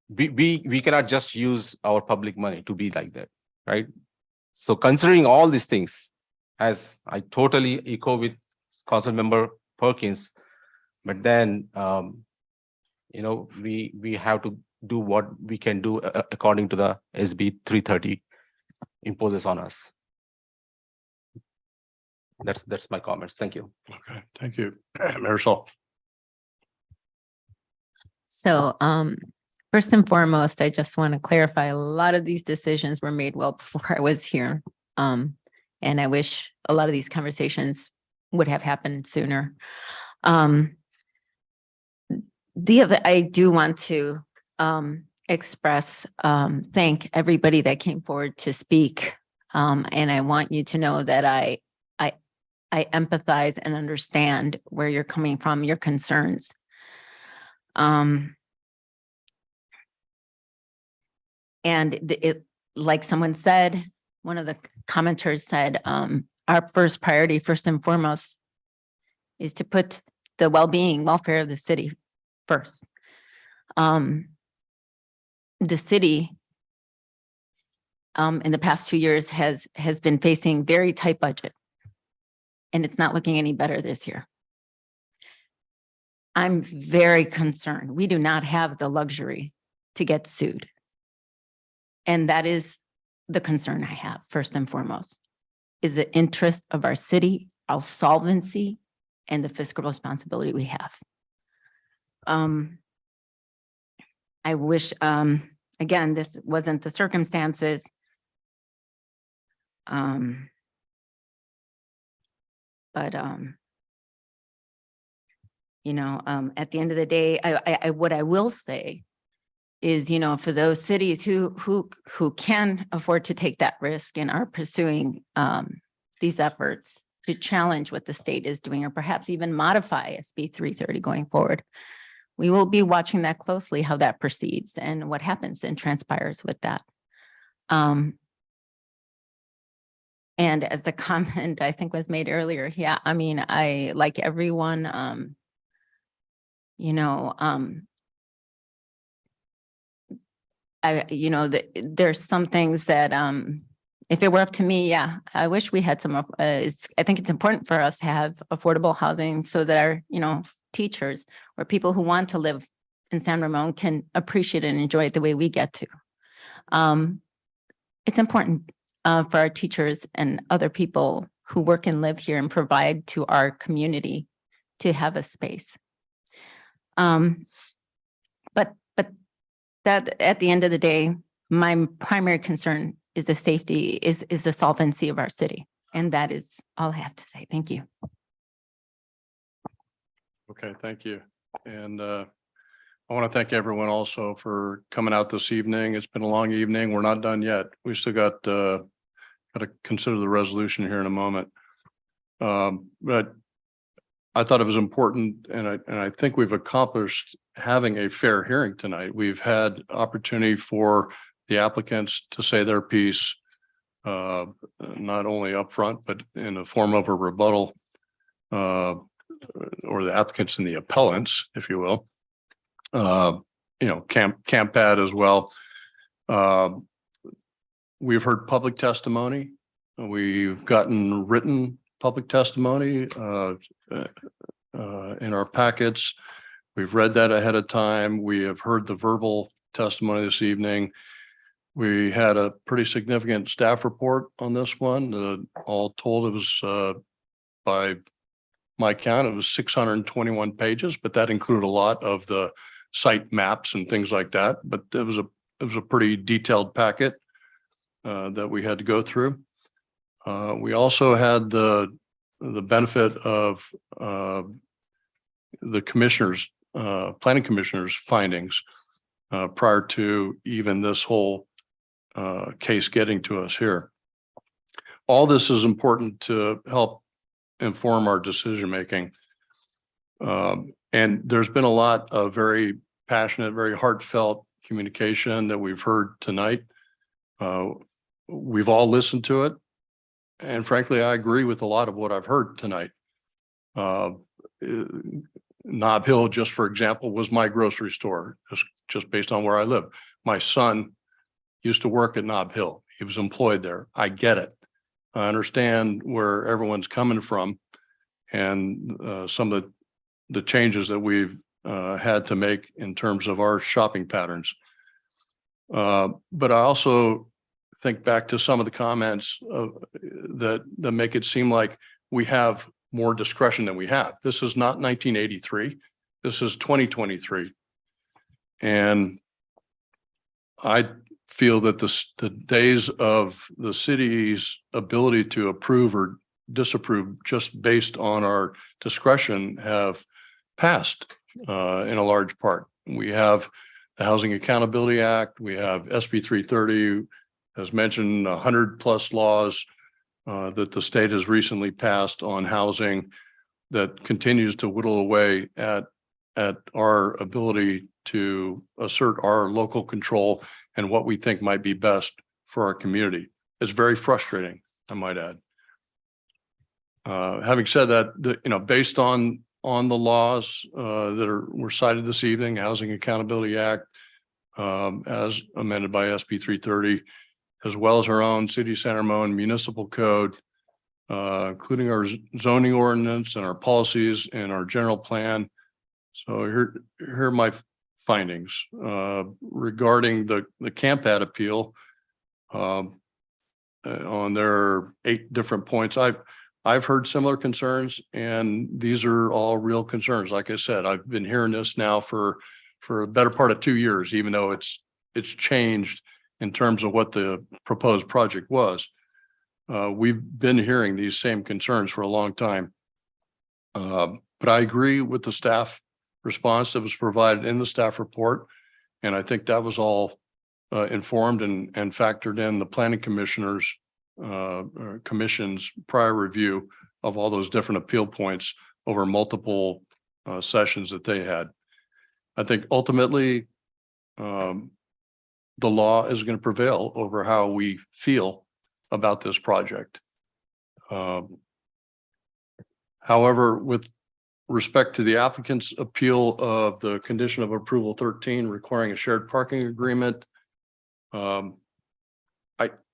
we cannot just use our public money to be like that. right? So considering all these things, as I totally echo with Council Member Perkins, but then, we have to do what we can do according to the SB 330 imposes on us. That's my comments. Thank you. Okay, thank you. Marisol. So, first and foremost, I just want to clarify, a lot of these decisions were made well before I was here. And I wish a lot of these conversations would have happened sooner. I do want to express, thank everybody that came forward to speak. And I want you to know that I empathize and understand where you're coming from, your concerns. Like someone said, one of the commenters said, our first priority, first and foremost, is to put the well-being, welfare of the city first. The city in the past 2 years has been facing very tight budget, and it's not looking any better this year. I'm very concerned. We do not have the luxury to get sued. And that is the concern I have, first and foremost, is the interest of our city, our solvency, and the fiscal responsibility we have. I wish, again, this wasn't the circumstances. At the end of the day, what I will say is, for those cities who can afford to take that risk and are pursuing these efforts to challenge what the state is doing, or perhaps even modify SB 330 going forward, we will be watching that closely, how that proceeds and what happens and transpires with that. And as a comment I think was made earlier, yeah, I mean, I, like everyone, there's some things that, if it were up to me, yeah, I wish we had some, I think it's important for us to have affordable housing so that our, teachers or people who want to live in San Ramon can appreciate and enjoy it the way we get to. It's important for our teachers and other people who work and live here and provide to our community to have a space. But that at the end of the day, my primary concern is the safety, is the solvency of our city. And that is all I have to say. Thank you. Okay, thank you. And I want to thank everyone also for coming out this evening. It's been a long evening. We're not done yet. We still got to consider the resolution here in a moment. But I thought it was important, and I think we've accomplished having a fair hearing tonight. We've had opportunity for the applicants to say their piece, not only upfront, but in the form of a rebuttal, or the applicants and the appellants, if you will. Campad as well. We've heard public testimony. We've gotten written public testimony in our packets. We've read that ahead of time. We have heard the verbal testimony this evening. We had a pretty significant staff report on this one. All told, it was by my count, it was 621 pages, but that included a lot of the site maps and things like that. But it was a pretty detailed packet that we had to go through. We also had the benefit of the commissioners, planning commissioners' findings prior to even this whole case getting to us here. All this is important to help inform our decision-making. And there's been a lot of very passionate, very heartfelt communication that we've heard tonight. We've all listened to it. And frankly, I agree with a lot of what I've heard tonight. Nob Hill, just for example, was my grocery store, just based on where I live. My son used to work at Nob Hill. He was employed there. I get it. I understand where everyone's coming from and some of the changes that we've had to make in terms of our shopping patterns. But I also think back to some of the comments that make it seem like we have more discretion than we have. This is not 1983. This is 2023. And I feel that the days of the city's ability to approve or disapprove just based on our discretion have passed in a large part. We have the Housing Accountability Act. We have SB 330, as mentioned, 100+ laws that the state has recently passed on housing that continues to whittle away at our ability to assert our local control and what we think might be best for our community. It's very frustrating, I might add. Having said that, based on the laws that were cited this evening, Housing Accountability Act, as amended by SB 330, as well as our own City of San Ramon Municipal Code, including our zoning ordinance and our policies and our general plan. So here are my findings regarding the Campad appeal. On their 8 different points, I've heard similar concerns, and these are all real concerns. Like I said, I've been hearing this now for a better part of 2 years, even though it's changed in terms of what the proposed project was. We've been hearing these same concerns for a long time. But I agree with the staff response that was provided in the staff report. And I think that was all informed and factored in the planning commissioner's commission's prior review of all those different appeal points over multiple sessions that they had. I think ultimately the law is going to prevail over how we feel about this project. However, with respect to the applicant's appeal of the condition of approval 13 requiring a shared parking agreement,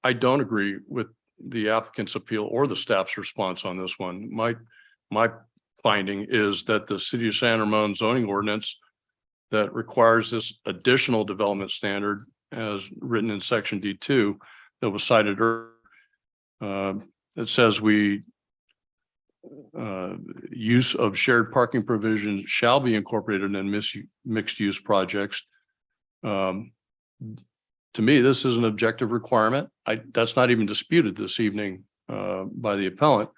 I don't agree with the applicant's appeal or the staff's response on this one. My finding is that the City of San Ramon zoning ordinance that requires this additional development standard as written in section D2 that was cited earlier, it says use of shared parking provisions shall be incorporated in mixed use projects. To me, this is an objective requirement. That's not even disputed this evening by the appellant.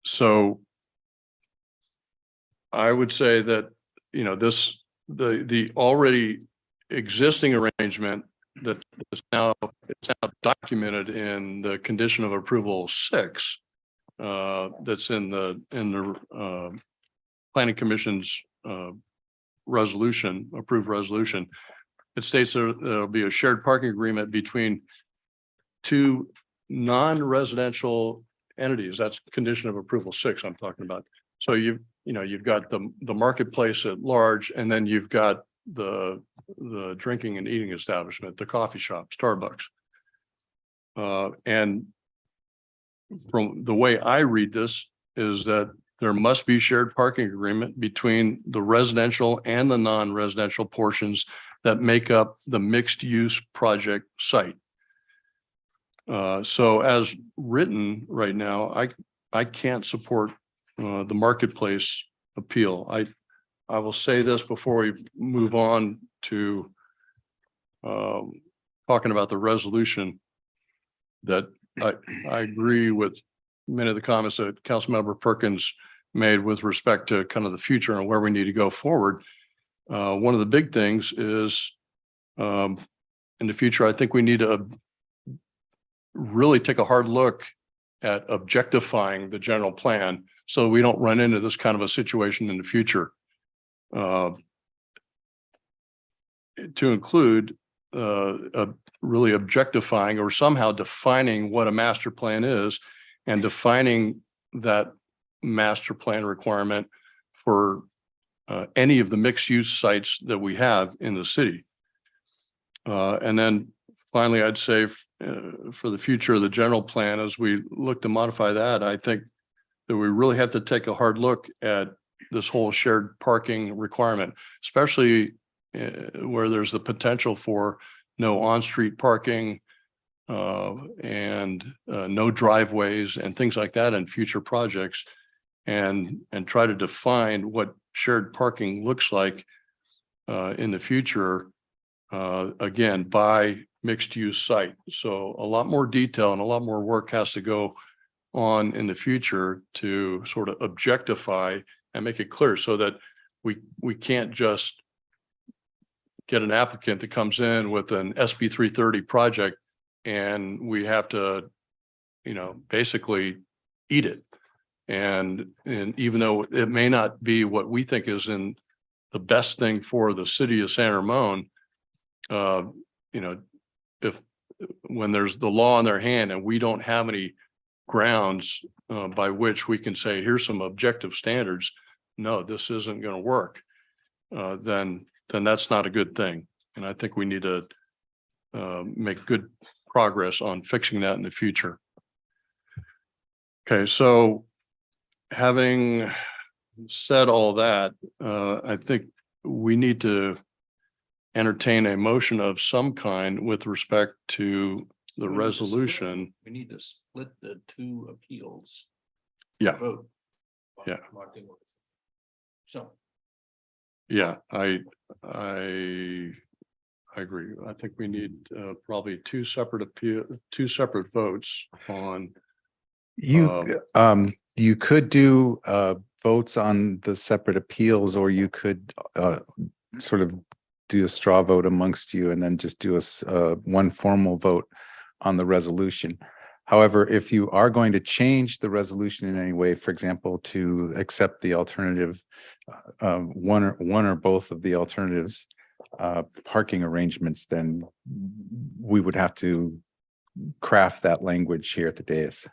So I would say that, the already existing arrangement that is now documented in the condition of approval 6, that's in the planning commission's approved resolution. It states there'll be a shared parking agreement between 2 non-residential entities. That's condition of approval 6 I'm talking about. So you've got the marketplace at large, and then you've got the drinking and eating establishment, the coffee shop, Starbucks. And from the way I read this is that there must be shared parking agreement between the residential and the non-residential portions that make up the mixed use project site. So as written right now, I can't support the marketplace appeal. I will say this before we move on to talking about the resolution, that I agree with many of the comments that Councilmember Perkins made with respect to kind of the future and where we need to go forward. One of the big things is in the future, I think we need to really take a hard look at objectifying the general plan so we don't run into this kind of a situation in the future. to include really objectifying or somehow defining what a master plan is and defining that master plan requirement for any of the mixed use sites that we have in the city. And then finally, I'd say for the future of the general plan, as we look to modify that, I think that we really have to take a hard look at this whole shared parking requirement, especially where there's the potential for no on-street parking and no driveways and things like that in future projects, and try to define what shared parking looks like in the future, again, by mixed use site. So a lot more detail and a lot more work has to go on in the future to sort of objectify and make it clear so that we can't just get an applicant that comes in with an SB 330 project and we have to, basically eat it. And even though it may not be what we think is in the best thing for the city of San Ramon, if when there's the law in their hand and we don't have any grounds by which we can say, here's some objective standards, no, this isn't going to work, then that's not a good thing. And I think we need to make good progress on fixing that in the future. Okay, so having said all that, I think we need to entertain a motion of some kind with respect to the resolution. We need to split the two appeals. Yeah. Vote. Yeah. So. Yeah, I agree. I think we need probably two separate votes on. You could do votes on the separate appeals, or you could sort of do a straw vote amongst you and then just do one formal vote on the resolution. However, if you are going to change the resolution in any way, for example, to accept the alternative, one or both of the alternatives parking arrangements, then we would have to craft that language here at the dais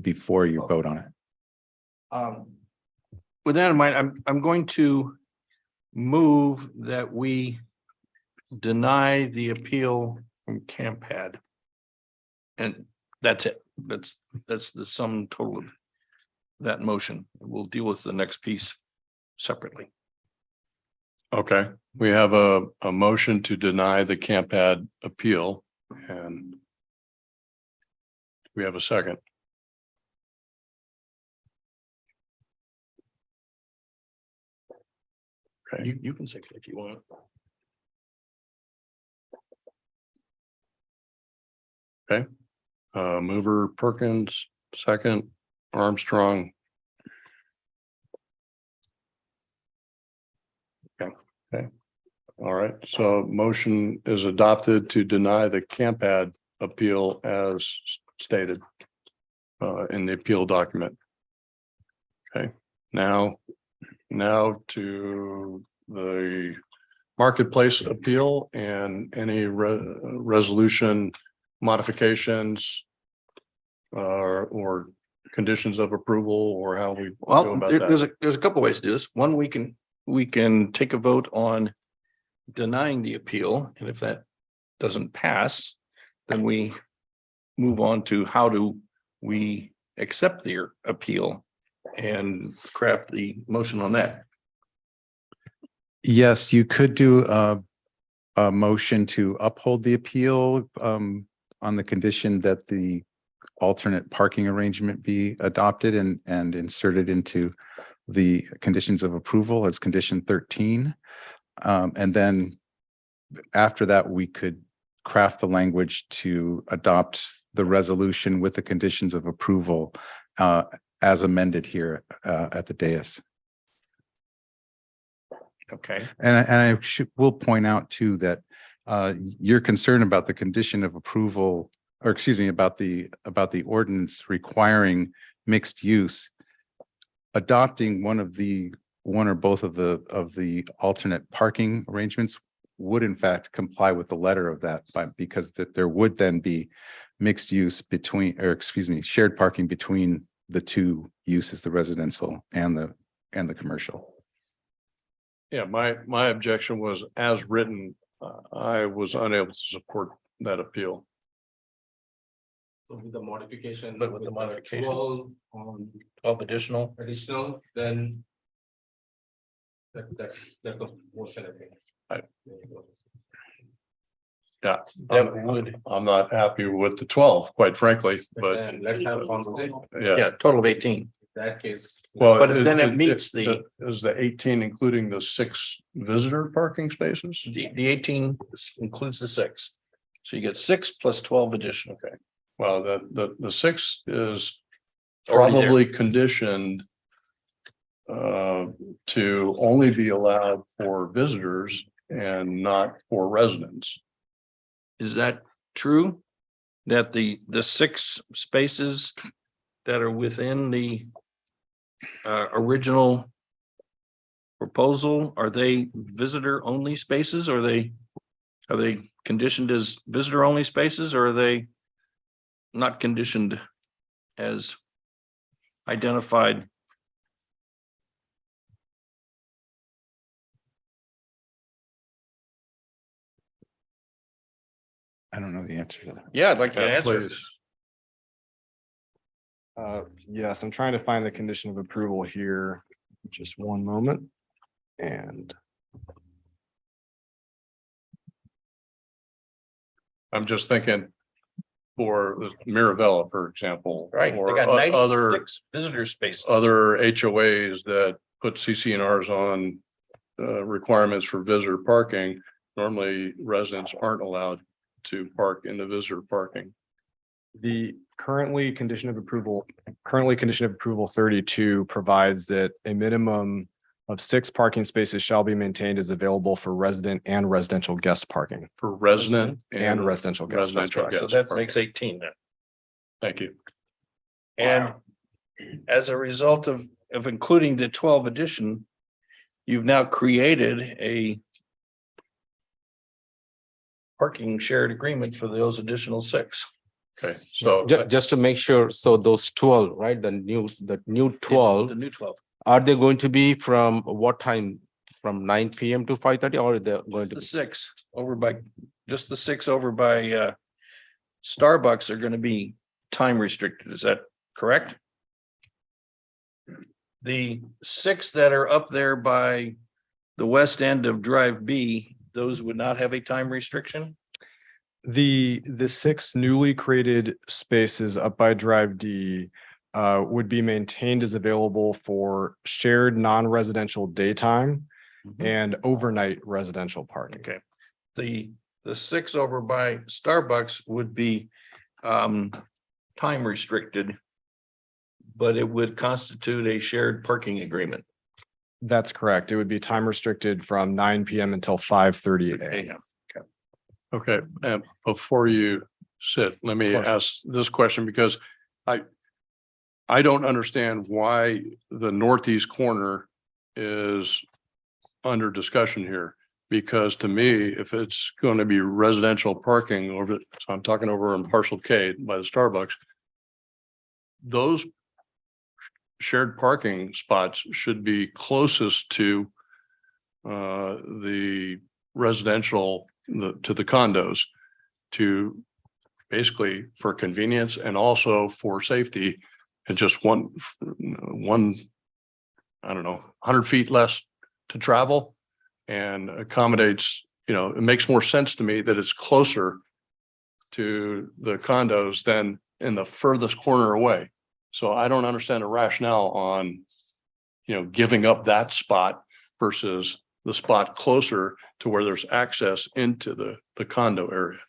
before you vote on it. With that in mind, I'm going to move that we deny the appeal from CampPad. And that's it. That's the sum total of that motion. We'll deal with the next piece separately. Okay, we have a motion to deny the CampPad appeal, and we have a second. Okay, You can say it if you want. Okay, mover Perkins, second Armstrong. Okay, all right, so motion is adopted to deny the CampPad appeal as stated in the appeal document. Okay, now to the marketplace appeal and any resolution modifications or conditions of approval, or how we go about that. There's a couple ways to do this. One, we can take a vote on denying the appeal, and if that doesn't pass, then we move on to how do we accept their appeal and craft the motion on that. Yes, you could do a motion to uphold the appeal on the condition that the alternate parking arrangement be adopted and inserted into the conditions of approval as condition 13. And then after that, we could craft the language to adopt the resolution with the conditions of approval as amended here at the dais. Okay. And I will point out too that your concern about the condition of approval, or excuse me, about the ordinance requiring mixed use, adopting one or both of the alternate parking arrangements would in fact comply with the letter of that, but because that there would then be mixed use between, or excuse me, shared parking between the two uses, the residential and the commercial. Yeah, my objection was as written, I was unable to support that appeal. So with the modification. But with the modification. 12 on 12 additional. additional, then that's the motion, I think. Yeah, That would, I'm not happy with the 12, quite frankly, but Then let's have a conversation. yeah. total of 18. In that case. Well, But then it meets is the 18 including the 6 visitor parking spaces? The 18 includes the 6. So you get 6 plus 12 additional. Okay, well, the 6 is Already there. probably conditioned to only be allowed for visitors and not for residents. Is that true? That the 6 spaces that are within the original proposal, are they visitor only spaces? Are they conditioned as visitor only spaces, or are they not conditioned as identified? I don't know the answer to that. Yeah, I'd like to Yeah, answer. please. Yes, I'm trying to find the condition of approval here. Just one moment. And I'm just thinking for the Mirabella, for example. Right, they or got other 96 visitor spaces. other HOAs that put CCNRs on requirements for visitor parking. Normally residents aren't allowed to park in the visitor parking. the currently condition of approval 32 provides that a minimum of 6 parking spaces shall be maintained as available for resident and residential guest parking. For resident And residential guests. That's residential correct. So guests. that parking. makes 18 then. Thank you. And as a result of including the 12 addition, you've now created a parking shared agreement for those additional 6. Okay, so Just to make sure, so those 12, right, the new 12, The new 12. are they going to be from what time? From 9 PM to 5:30, or they're going to The be? 6 over by, just the 6 over by Starbucks are gonna be time restricted. Is that correct? The 6 that are up there by the west end of Drive B, those would not have a time restriction? The 6 newly created spaces up by Drive D would be maintained as available for shared non-residential daytime and overnight residential parking. Okay, the 6 over by Starbucks would be time restricted, but it would constitute a shared parking agreement. That's correct. It would be time restricted from 9 PM until 5:30 AM. okay, and before you sit, let me ask this question because I don't understand why the northeast corner is under discussion here. Because to me, if it's going to be residential parking over, so I'm talking over in Parcel K by the Starbucks. Those shared parking spots should be closest to the residential, to the condos. To basically for convenience and also for safety. And just one, I don't know, 100 feet less to travel. And accommodates, it makes more sense to me that it's closer to the condos than in the furthest corner away. So I don't understand the rationale on, giving up that spot versus the spot closer to where there's access into the condo area.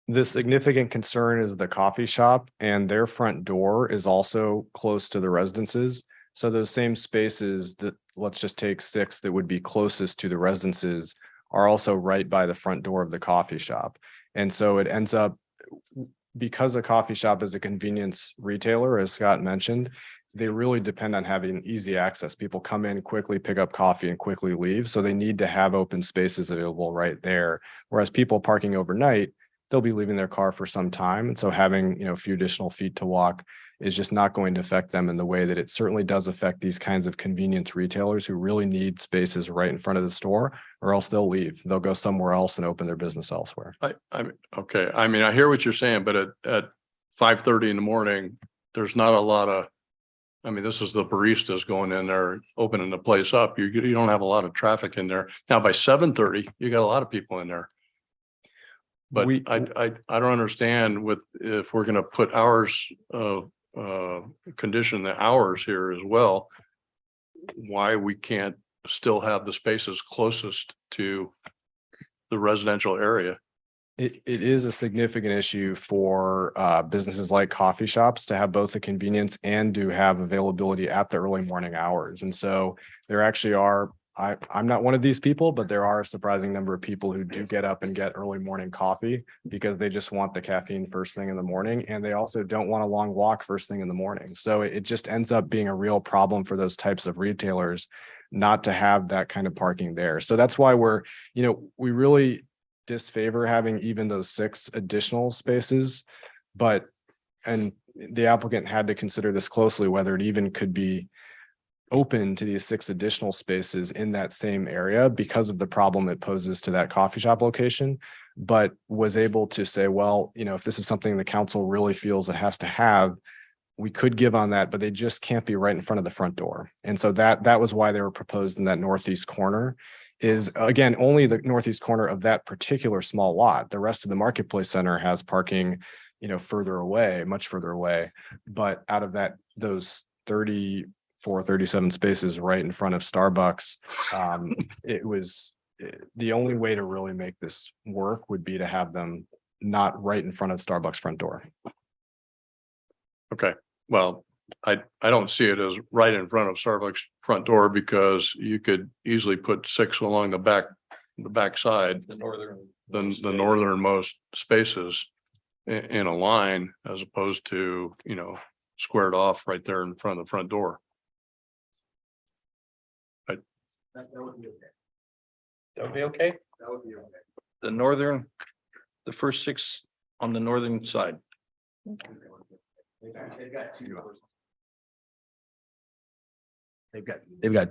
The significant concern is the coffee shop, and their front door is also close to the residences. So those same spaces that, let's just take 6 that would be closest to the residences are also right by the front door of the coffee shop. And so it ends up, because a coffee shop is a convenience retailer, as Scott mentioned, they really depend on having easy access. People come in quickly, pick up coffee and quickly leave. So they need to have open spaces available right there. Whereas people parking overnight, they'll be leaving their car for some time. And so having, a few additional feet to walk is just not going to affect them in the way that it certainly does affect these kinds of convenience retailers who really need spaces right in front of the store, or else they'll leave. They'll go somewhere else and open their business elsewhere. Okay, I mean, I hear what you're saying, but at 5:30 in the morning, there's not a lot of, I mean, this is the baristas going in there, opening the place up. You don't have a lot of traffic in there. Now by 7:30, you got a lot of people in there. But I don't understand if we're gonna put hours of condition the hours here as well, why we can't still have the spaces closest to the residential area. It is a significant issue for businesses like coffee shops to have both the convenience and to have availability at the early morning hours. And so there actually are, I'm not one of these people, but there are a surprising number of people who do get up and get early morning coffee because they just want the caffeine first thing in the morning. And they also don't want a long walk first thing in the morning. So it just ends up being a real problem for those types of retailers not to have that kind of parking there. So that's why we really disfavor having even those 6 additional spaces, and the applicant had to consider this closely, whether it even could be open to these 6 additional spaces in that same area because of the problem it poses to that coffee shop location, but was able to say, well, if this is something the council really feels it has to have, we could give on that, but they just can't be right in front of the front door. And so that was why they were proposed in that northeast corner. Is again, only the northeast corner of that particular small lot. The rest of the marketplace center has parking, further away, much further away. But out of those 37 spaces right in front of Starbucks, it was the only way to really make this work would be to have them not right in front of Starbucks front door. Okay, well, I don't see it as right in front of Starbucks front door because you could easily put 6 along the back side, the northernmost spaces in a line as opposed to, squared off right there in front of the front door. That would be okay. That would be okay? That would be okay. The first 6 on the northern side. They've got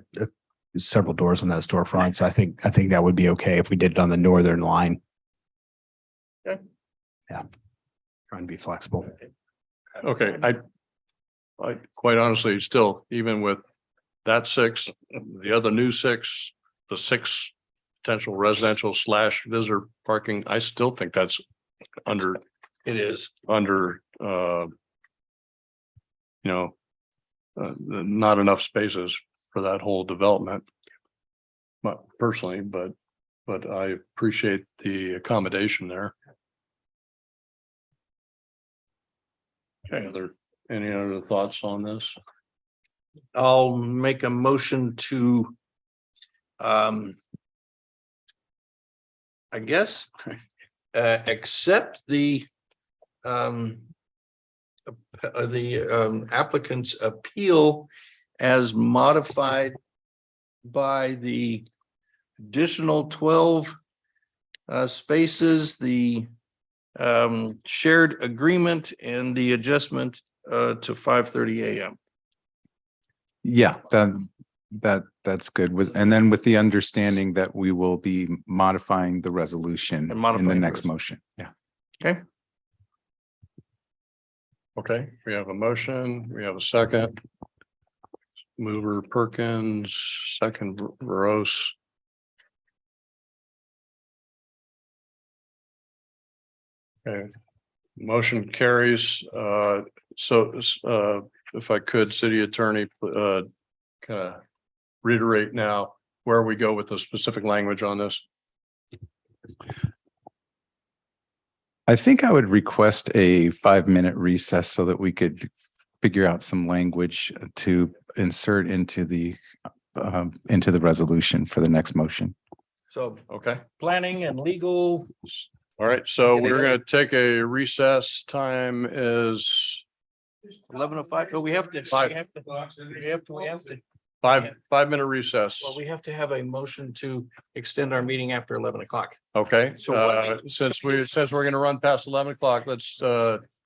several doors on that storefront. So I think that would be okay if we did it on the northern line. Okay. Yeah. Trying to be flexible. Okay, I quite honestly, still, even with that 6, the other new 6, the 6 potential residential / visitor parking, I still think that's under. It is under, not enough spaces for that whole development. But personally, but I appreciate the accommodation there. Okay, any other thoughts on this? I'll make a motion to I guess accept the applicant's appeal as modified by the additional 12 spaces, the shared agreement and the adjustment to 5:30 a.m. Yeah, that's good and then with the understanding that we will be modifying the resolution in the next motion. Yeah. Okay, we have a motion, we have a second. Mover Perkins, second Veros. Okay, motion carries. If I could, city attorney, kind of reiterate now where we go with the specific language on this. I think I would request a 5-minute recess so that we could figure out some language to insert into the resolution for the next motion. So, okay, planning and legal. All right, so we're going to take a recess. Time is 11:05, but we have to. Five. We have to. 5 minute recess. Well, we have to have a motion to extend our meeting after 11 o'clock. Okay, So what- since we're gonna run past 11 o'clock, let's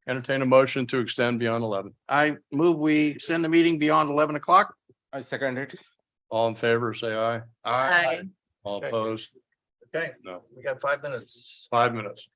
entertain a motion to extend beyond 11. I move we extend the meeting beyond 11 o'clock. I second it. All in favor, say aye. Aye. All Okay. opposed? Okay, No, we got 5 minutes. 5 minutes.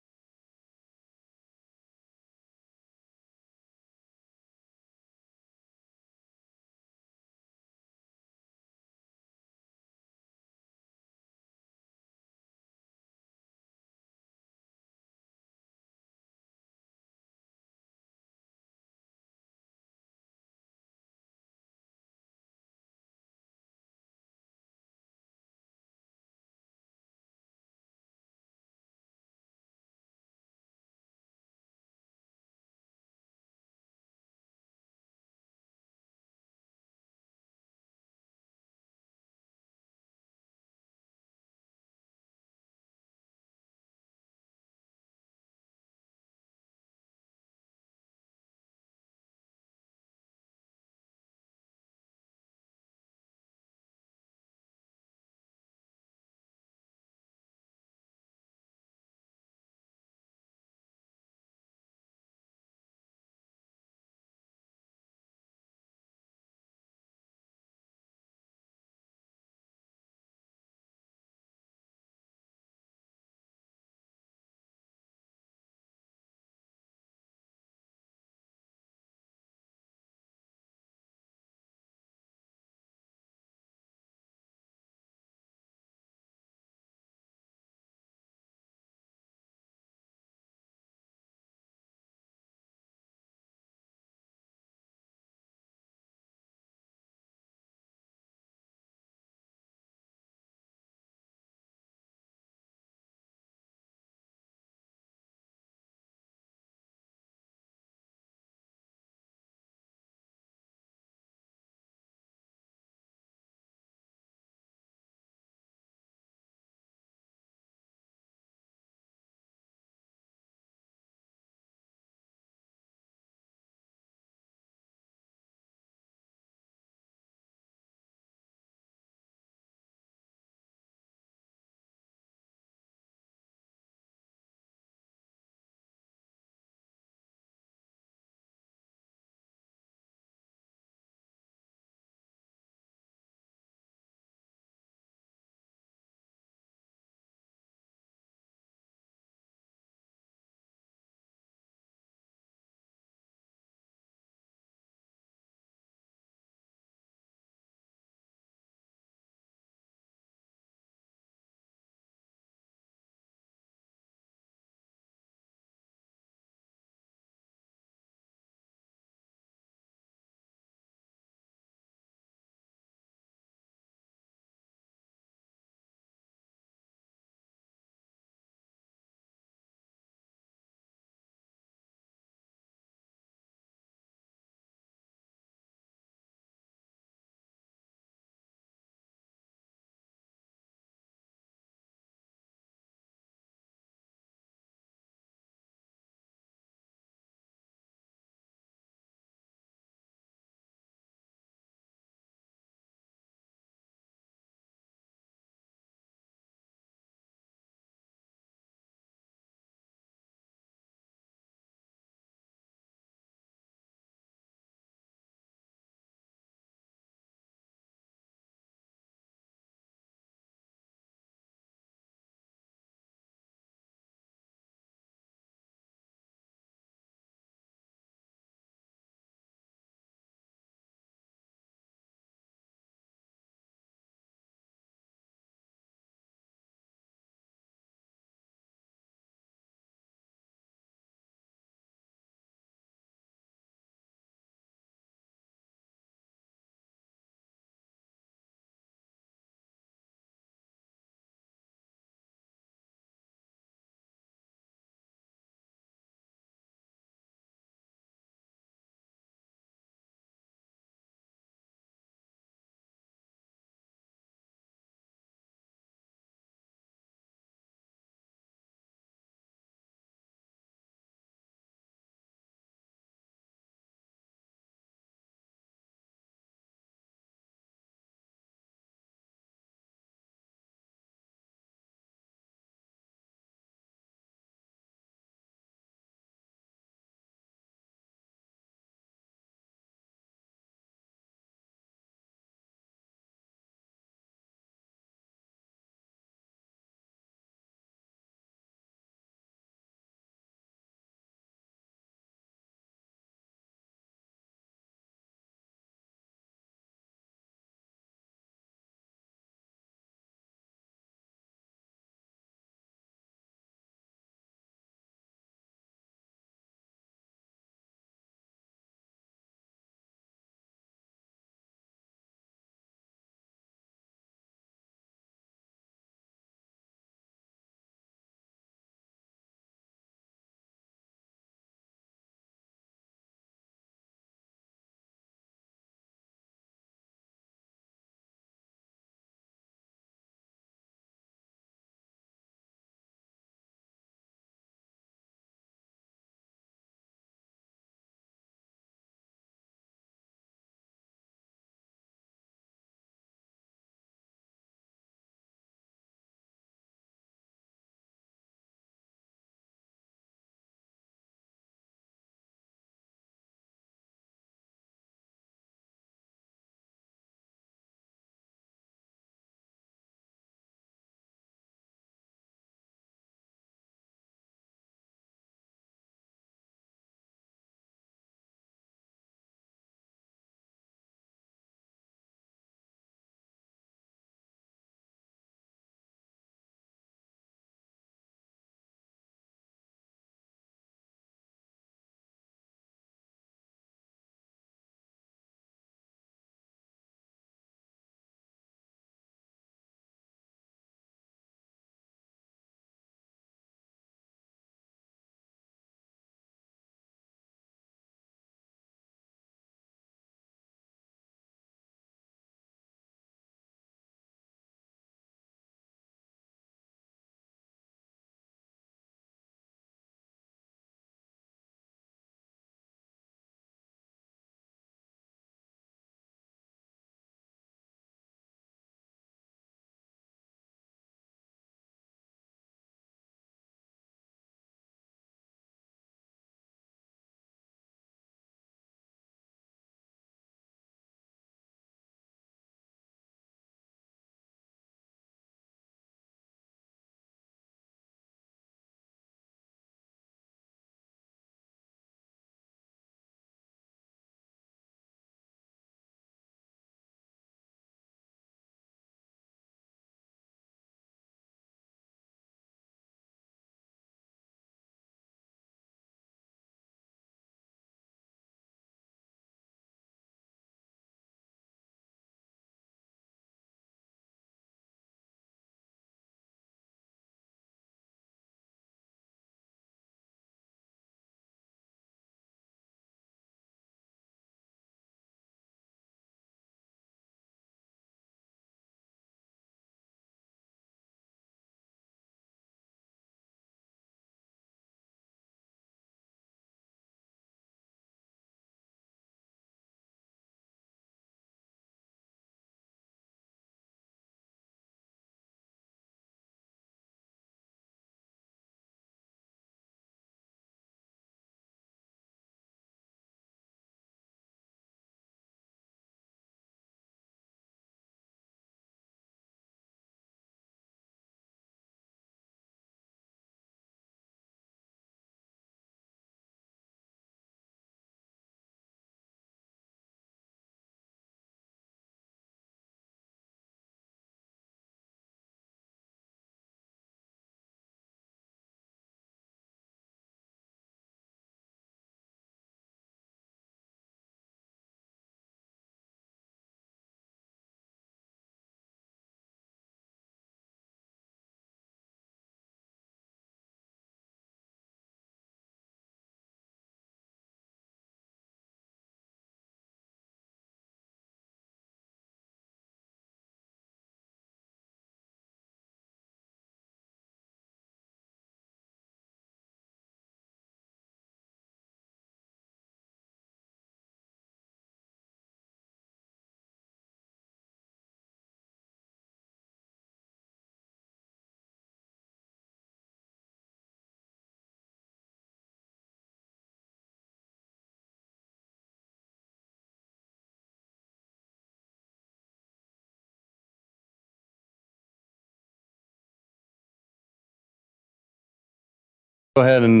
Go ahead and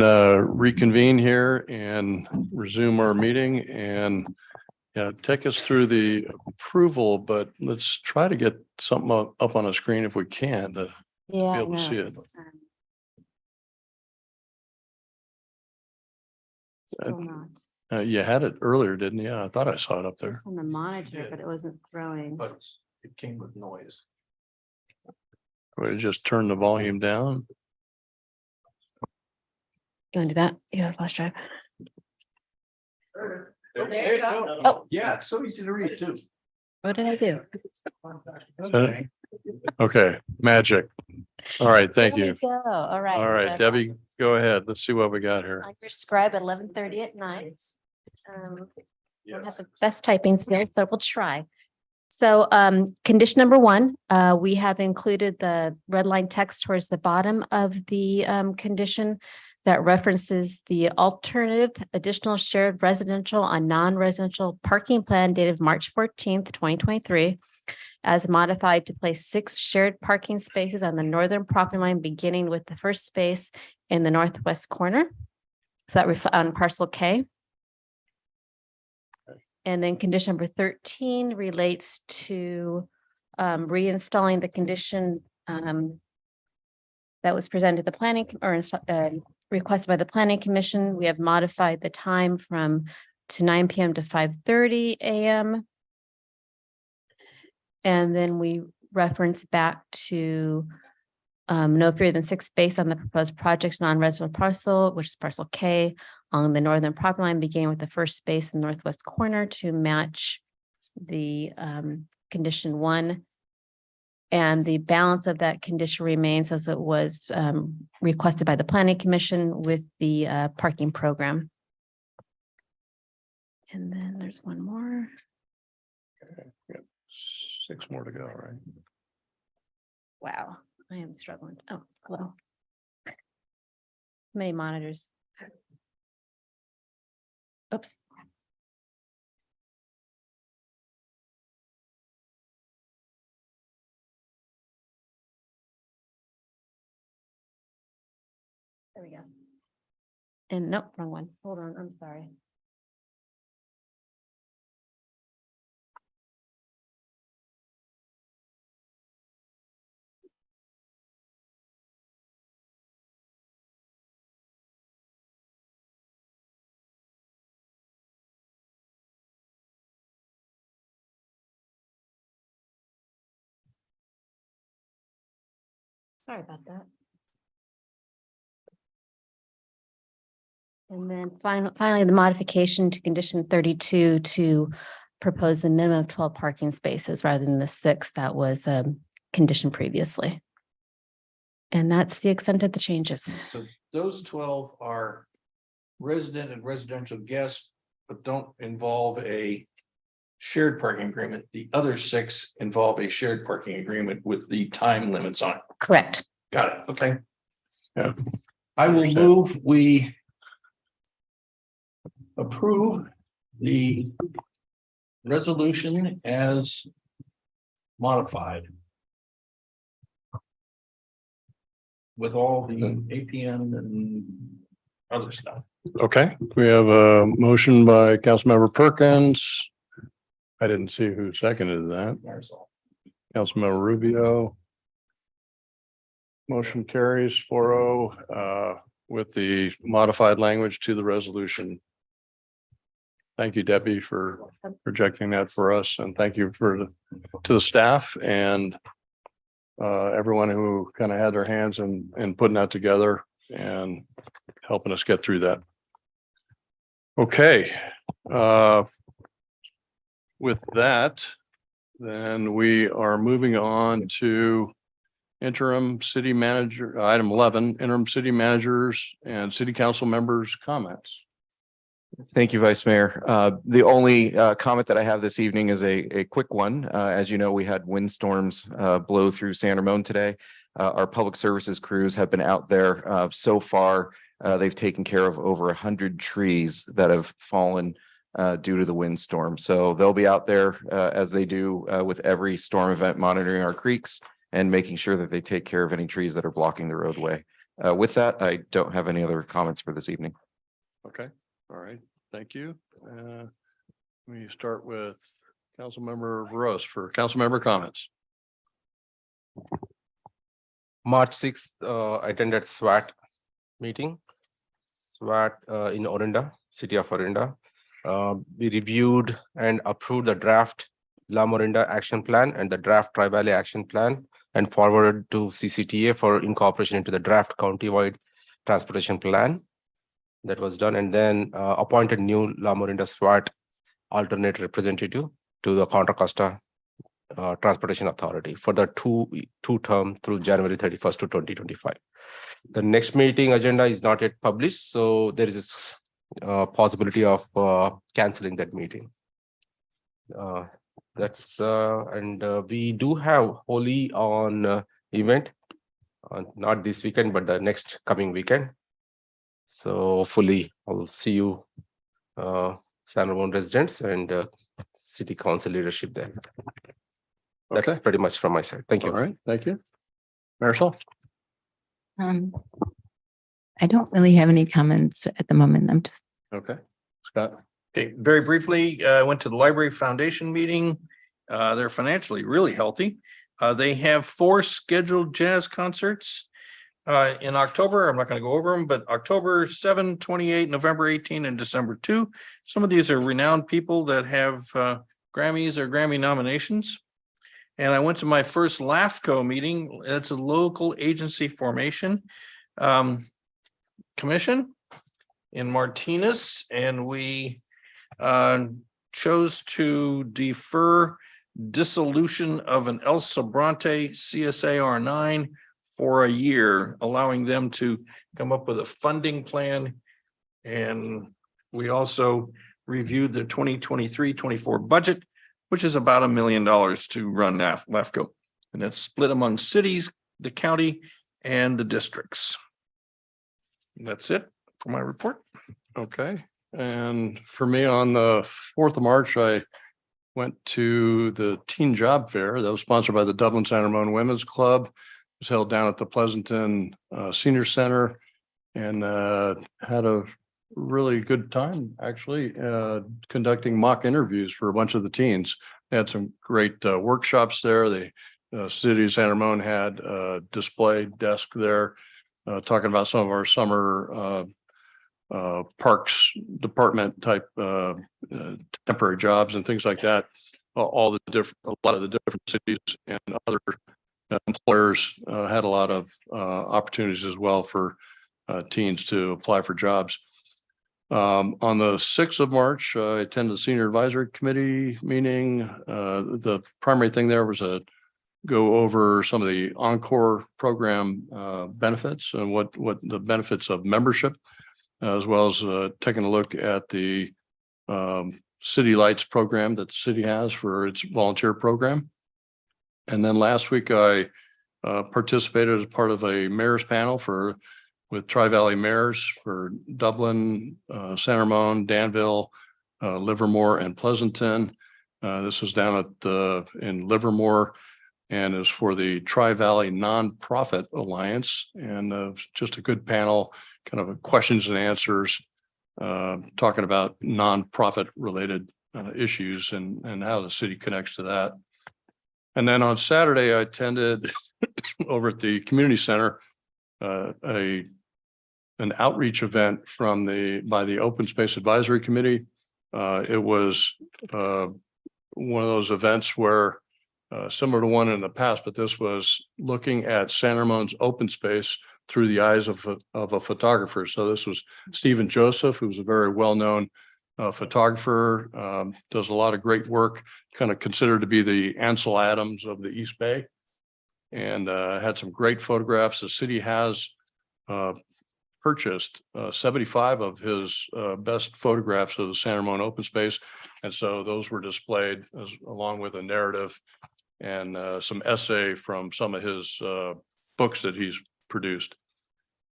reconvene here and resume our meeting and take us through the approval, but let's try to get something up on a screen if we can to be able to see it. Still not. You had it earlier, didn't you? I thought I saw it up there. It's on the monitor, but it wasn't throwing. But it came with noise. We just turn the volume down. You want to do that? You have a flash drive? There you go. Oh. Yeah, it's so easy to read too. What did I do? Okay, magic. All right, thank There you. we go. All right. All right, so Debbie, go ahead. Let's see what we got here. I'm your scribe at 11:30 at night. I don't have the best typing skills, but we'll try. So condition number one, we have included the red line text towards the bottom of the condition that references the alternative additional shared residential on non-residential parking plan dated March 14th, 2023, as modified to place 6 shared parking spaces on the northern property line, beginning with the first space in the northwest corner. So that on parcel K. And then condition number 13 relates to reinstalling the condition that was presented to the planning or requested by the planning commission. We have modified the time from 9 p.m. to 5:30 a.m. And then we reference back to no fewer than 6 spaces on the proposed project's non-residential parcel, which is parcel K, on the northern property line, beginning with the first space in the northwest corner to match the condition 1. And the balance of that condition remains as it was requested by the planning commission with the parking program. And then there's one more. Okay, we got 6 more to go, right? Wow, I am struggling. Oh, hello. Many monitors. Oops. There we go. And nope, wrong one. Hold on, I'm sorry. Sorry about that. And then finally, the modification to condition 32 to propose a minimum of 12 parking spaces rather than the 6 that was conditioned previously. And that's the extent of the changes. So those 12 are resident and residential guests, but don't involve a shared parking agreement. The other 6 involve a shared parking agreement with the time limits on it. Correct. Got it. Okay. Yeah. I will move, we approve the resolution as modified with all the APN and other stuff. Okay, we have a motion by Councilmember Perkins. I didn't see who seconded that. Councilmember Rubio. Motion carries 4-0 with the modified language to the resolution. Thank you, Debbie, for projecting that for us, and thank you to the staff and everyone who kind of had their hands in putting that together and helping us get through that. Okay. With that, then we are moving on to interim city manager, item 11, interim city managers and city council members' comments. Thank you, Vice Mayor. The only comment that I have this evening is a quick one. As you know, we had windstorms blow through San Ramon today. Our public services crews have been out there. So far, they've taken care of over 100 trees that have fallen due to the windstorm. So they'll be out there as they do with every storm event, monitoring our creeks and making sure that they take care of any trees that are blocking the roadway. With that, I don't have any other comments for this evening. Okay, all right, thank you. We start with Councilmember Veros for council member comments. March 6th, I attended SWAT meeting. SWAT in Orinda, city of Orinda. We reviewed and approved the draft La Morinda action plan and the draft Tri-Valley action plan and forwarded to CCTA for incorporation into the draft countywide transportation plan. That was done, and then appointed new La Morinda SWAT alternate representative to the Contra Costa Transportation Authority for the two term through January 31st to 2025. The next meeting agenda is not yet published, so there is a possibility of canceling that meeting. We do have Holi on event, not this weekend, but the next coming weekend. So hopefully I'll see you, San Ramon residents and city council leadership there. That's Okay. pretty much from my side. Thank you. All right, thank you. Marisol? I don't really have any comments at the moment. I'm just Okay. Scott? Okay, very briefly, I went to the library foundation meeting. They're financially really healthy. They have 4 scheduled jazz concerts in October. I'm not going to go over them, but October 7, 28, November 18, and December 2. Some of these are renowned people that have Grammys or Grammy nominations. And I went to my first LAFCO meeting. It's a local agency formation commission in Martinez, and we chose to defer dissolution of an El Sobrante CSAR 9 for a year, allowing them to come up with a funding plan. And we also reviewed the 2023-24 budget, which is about $1 million to run LAFCO. And it's split among cities, the county, and the districts. And that's it for my report. Okay, and for me, on the 4th of March, I went to the Teen Job Fair that was sponsored by the Dublin San Ramon Women's Club. It was held down at the Pleasanton Senior Center, and had a really good time, actually, conducting mock interviews for a bunch of the teens. They had some great workshops there. The city of San Ramon had a display desk there talking about some of our summer parks department type temporary jobs and things like that. A lot of the different cities and other employers had a lot of opportunities as well for teens to apply for jobs. On the 6th of March, I attended the Senior Advisory Committee meeting. The primary thing there was go over some of the Encore program benefits and what the benefits of membership, as well as taking a look at the City Lights program that the city has for its volunteer program. And then last week, I participated as part of a mayor's panel with Tri-Valley mayors for Dublin, San Ramon, Danville, Livermore, and Pleasanton. This is down in Livermore, and is for the Tri-Valley Nonprofit Alliance, and just a good panel, kind of questions and answers, talking about nonprofit related issues and how the city connects to that. And then on Saturday, I attended over at the community center an outreach event by the Open Space Advisory Committee. It was one of those events where similar to one in the past, but this was looking at San Ramon's open space through the eyes of a photographer. So this was Stephen Joseph, who's a very well-known photographer, does a lot of great work, kind of considered to be the Ansel Adams of the East Bay, and had some great photographs. The city has purchased 75 of his best photographs of the San Ramon open space. And so those were displayed along with a narrative and some essay from some of his books that he's produced.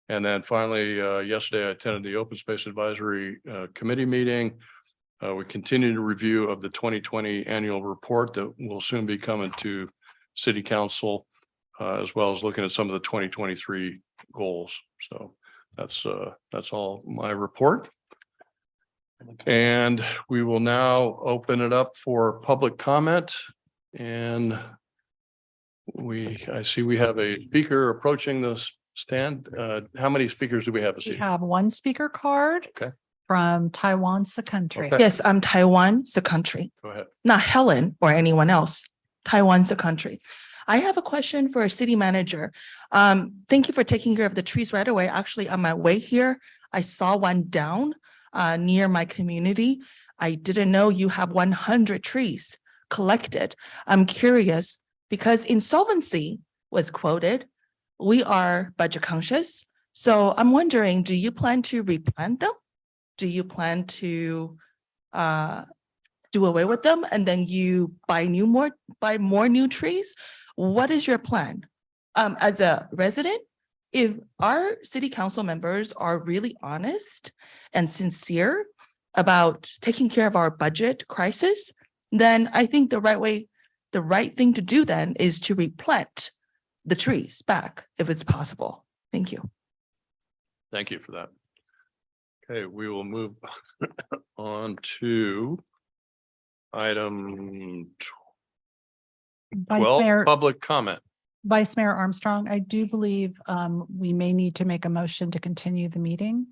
And then finally, yesterday, I attended the Open Space Advisory Committee meeting. We continued a review of the 2020 annual report that will soon be coming to City Council, as well as looking at some of the 2023 goals. So that's all my report. And we will now open it up for public comment. And I see we have a speaker approaching the stand. How many speakers do we have this We evening? have one speaker card. Okay. From Taiwan, country. Okay. Yes, I'm Taiwan, the country, Go ahead. not Helen or anyone else. Taiwan's the country. I have a question for a city manager. Thank you for taking care of the trees right away. Actually, on my way here, I saw one down near my community. I didn't know you have 100 trees collected. I'm curious because insolvency was quoted. We are budget conscious. So I'm wondering, do you plan to replant them? Do you plan to do away with them and then you buy more new trees? What is your plan? As a resident, if our city council members are really honest and sincere about taking care of our budget crisis, then I think the right thing to do then is to replant the trees back if it's possible. Thank you. Thank you for that. Okay, we will move on to item Vice 12, Mayor, public comment. Vice Mayor Armstrong, I do believe we may need to make a motion to continue the meeting.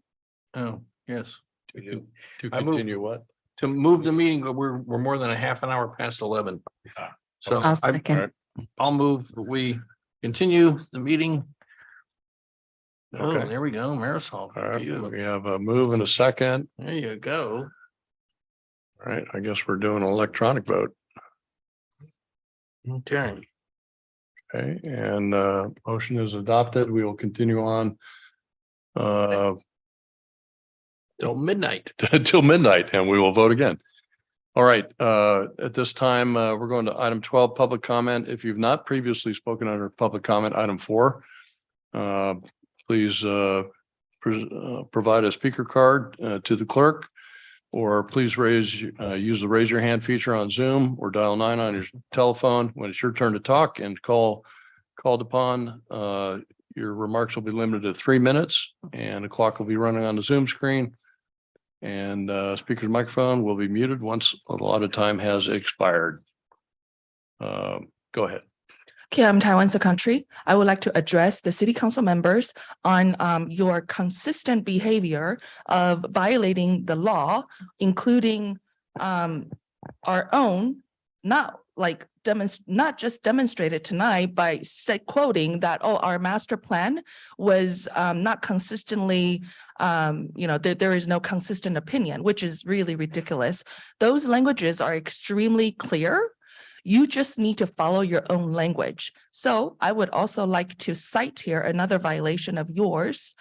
Oh, yes. To I move- continue what? To move the meeting, but we're more than a half an hour past 11. So I'll second. I'll move, that we continue the meeting. Oh, Okay. there we go, Marisol. All right, You. we have a move and a second. There you go. All right, I guess we're doing an electronic vote. Okay. Okay, and motion is adopted. We will continue on Till midnight. till midnight, and we will vote again. All right, at this time, we're going to item 12, public comment. If you've not previously spoken under public comment, item 4, please provide a speaker card to the clerk, or please use the raise your hand feature on Zoom or dial 9 on your telephone when it's your turn to talk and called upon. Your remarks will be limited to 3 minutes, and the clock will be running on the Zoom screen. And speaker's microphone will be muted once a lot of time has expired. Go ahead. Okay, I'm Taiwan's the country. I would like to address the city council members on your consistent behavior of violating the law, including our own, not just demonstrated tonight by quoting that, oh, our master plan was not consistently, there is no consistent opinion, which is really ridiculous. Those languages are extremely clear. You just need to follow your own language. So I would also like to cite here another violation of yours.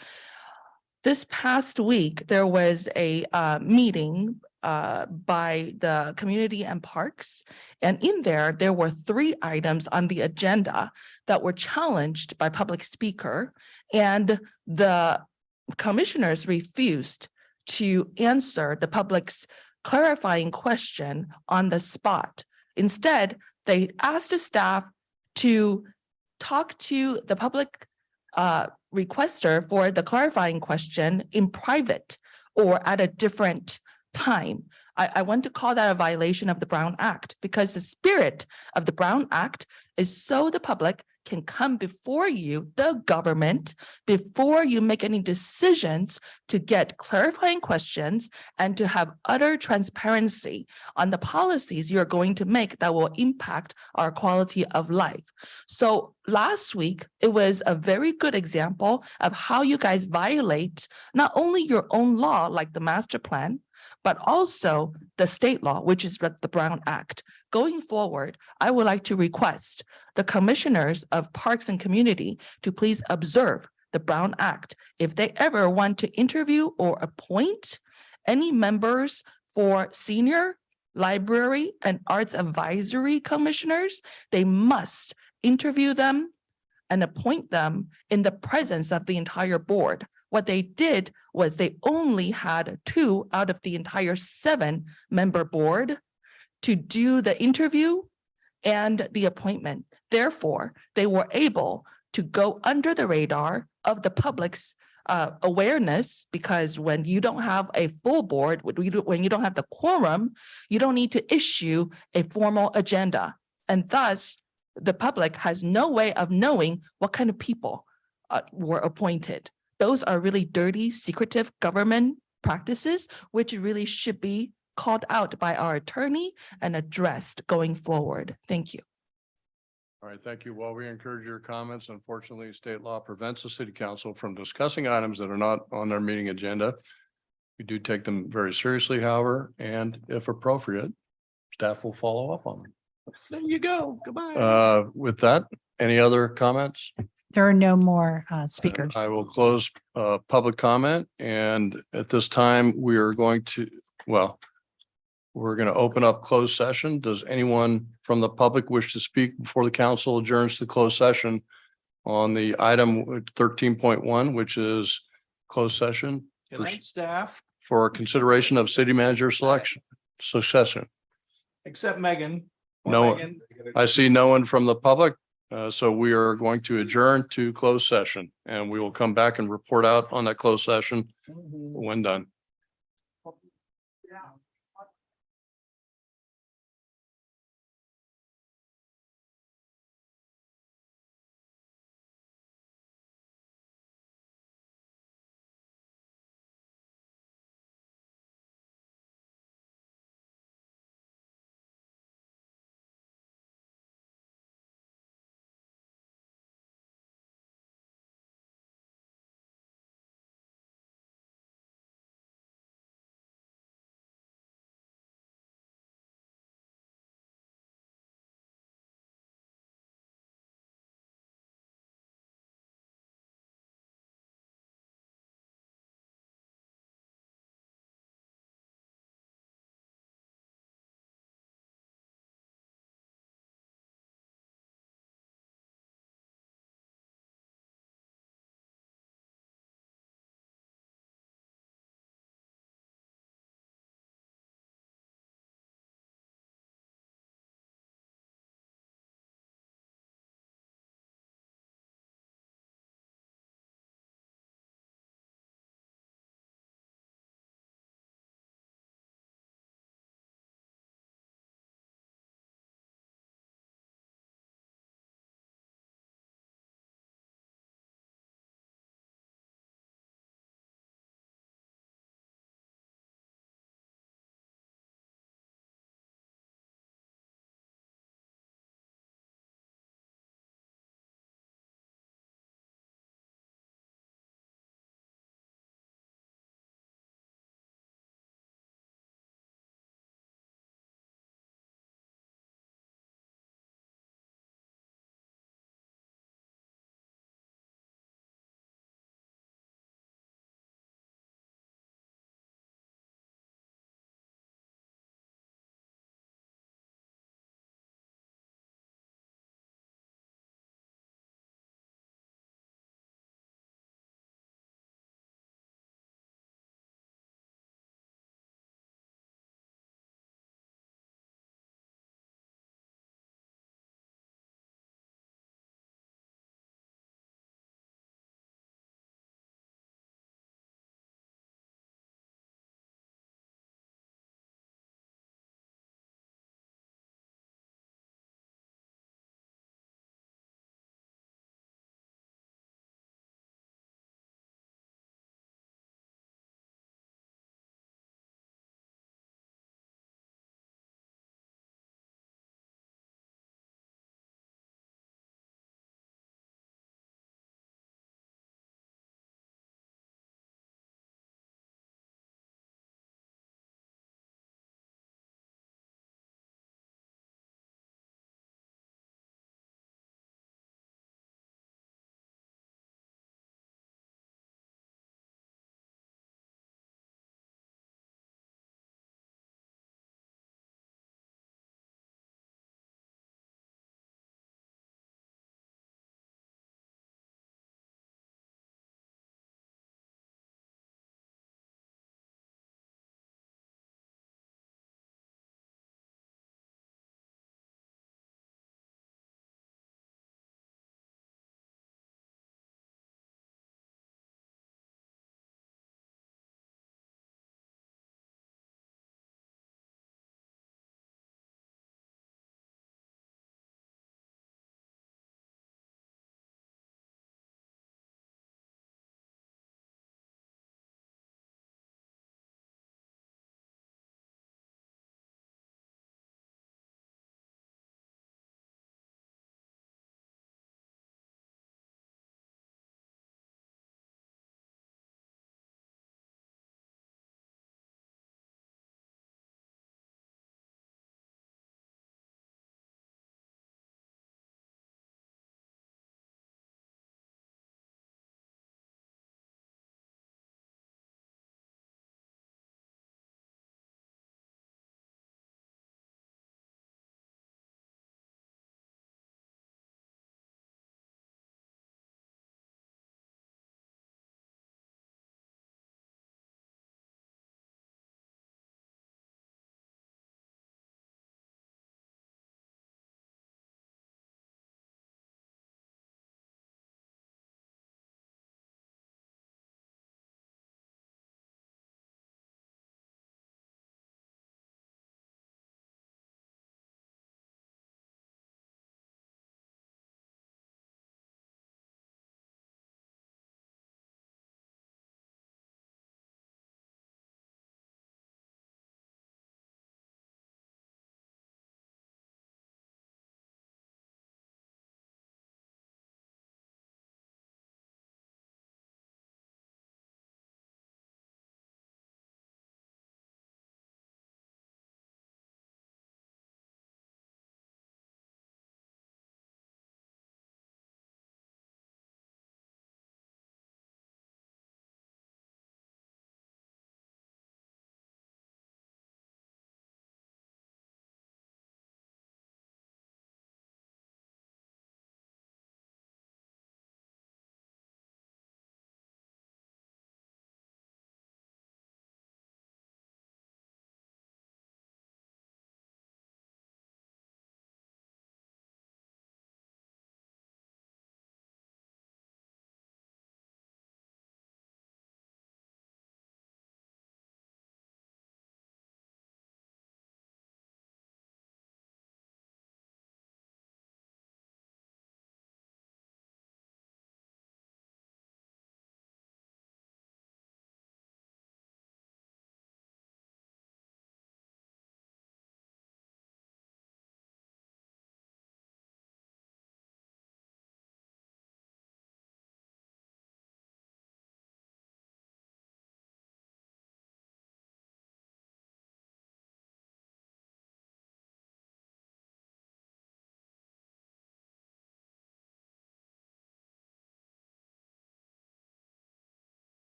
This past week, there was a meeting by the Community and Parks. And in there were 3 items on the agenda that were challenged by public speaker. And the commissioners refused to answer the public's clarifying question on the spot. Instead, they asked the staff to talk to the public requester for the clarifying question in private or at a different time. I want to call that a violation of the Brown Act, because the spirit of the Brown Act is so the public can come before you, the government, before you make any decisions, to get clarifying questions and to have utter transparency on the policies you're going to make that will impact our quality of life. So last week, it was a very good example of how you guys violate not only your own law, like the master plan, but also the state law, which is the Brown Act. Going forward, I would like to request the commissioners of Parks and Community to please observe the Brown Act. If they ever want to interview or appoint any members for senior, library, and arts advisory commissioners, they must interview them and appoint them in the presence of the entire board. What they did was they only had 2 out of the entire 7-member board to do the interview and the appointment. Therefore, they were able to go under the radar of the public's awareness, because when you don't have a full board, when you don't have the quorum, you don't need to issue a formal agenda. And thus, the public has no way of knowing what kind of people were appointed. Those are really dirty, secretive government practices, which really should be called out by our attorney and addressed going forward. Thank you. All right, thank you. While we encourage your comments, unfortunately, state law prevents the city council from discussing items that are not on their meeting agenda. We do take them very seriously, however, and if appropriate, staff will follow up on them. There you go. Goodbye. With that, any other comments? There are no more speakers. I will close public comment, and at this time, we are going to, well, we're going to open up closed session. Does anyone from the public wish to speak before the council adjourns to closed session on the item 13.1, which is closed session Good night, staff, for consideration of city manager selection, succession? except Megan. Poor No, Megan. I see no one from the public. So we are going to adjourn to closed session, and we will come back and report out on that closed session when done.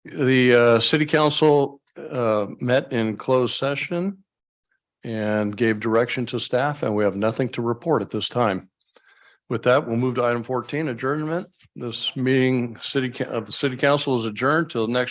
The city council met in closed session and gave direction to staff, and we have nothing to report at this time. With that, we'll move to item 14, adjournment. This meeting of the city council is adjourned till next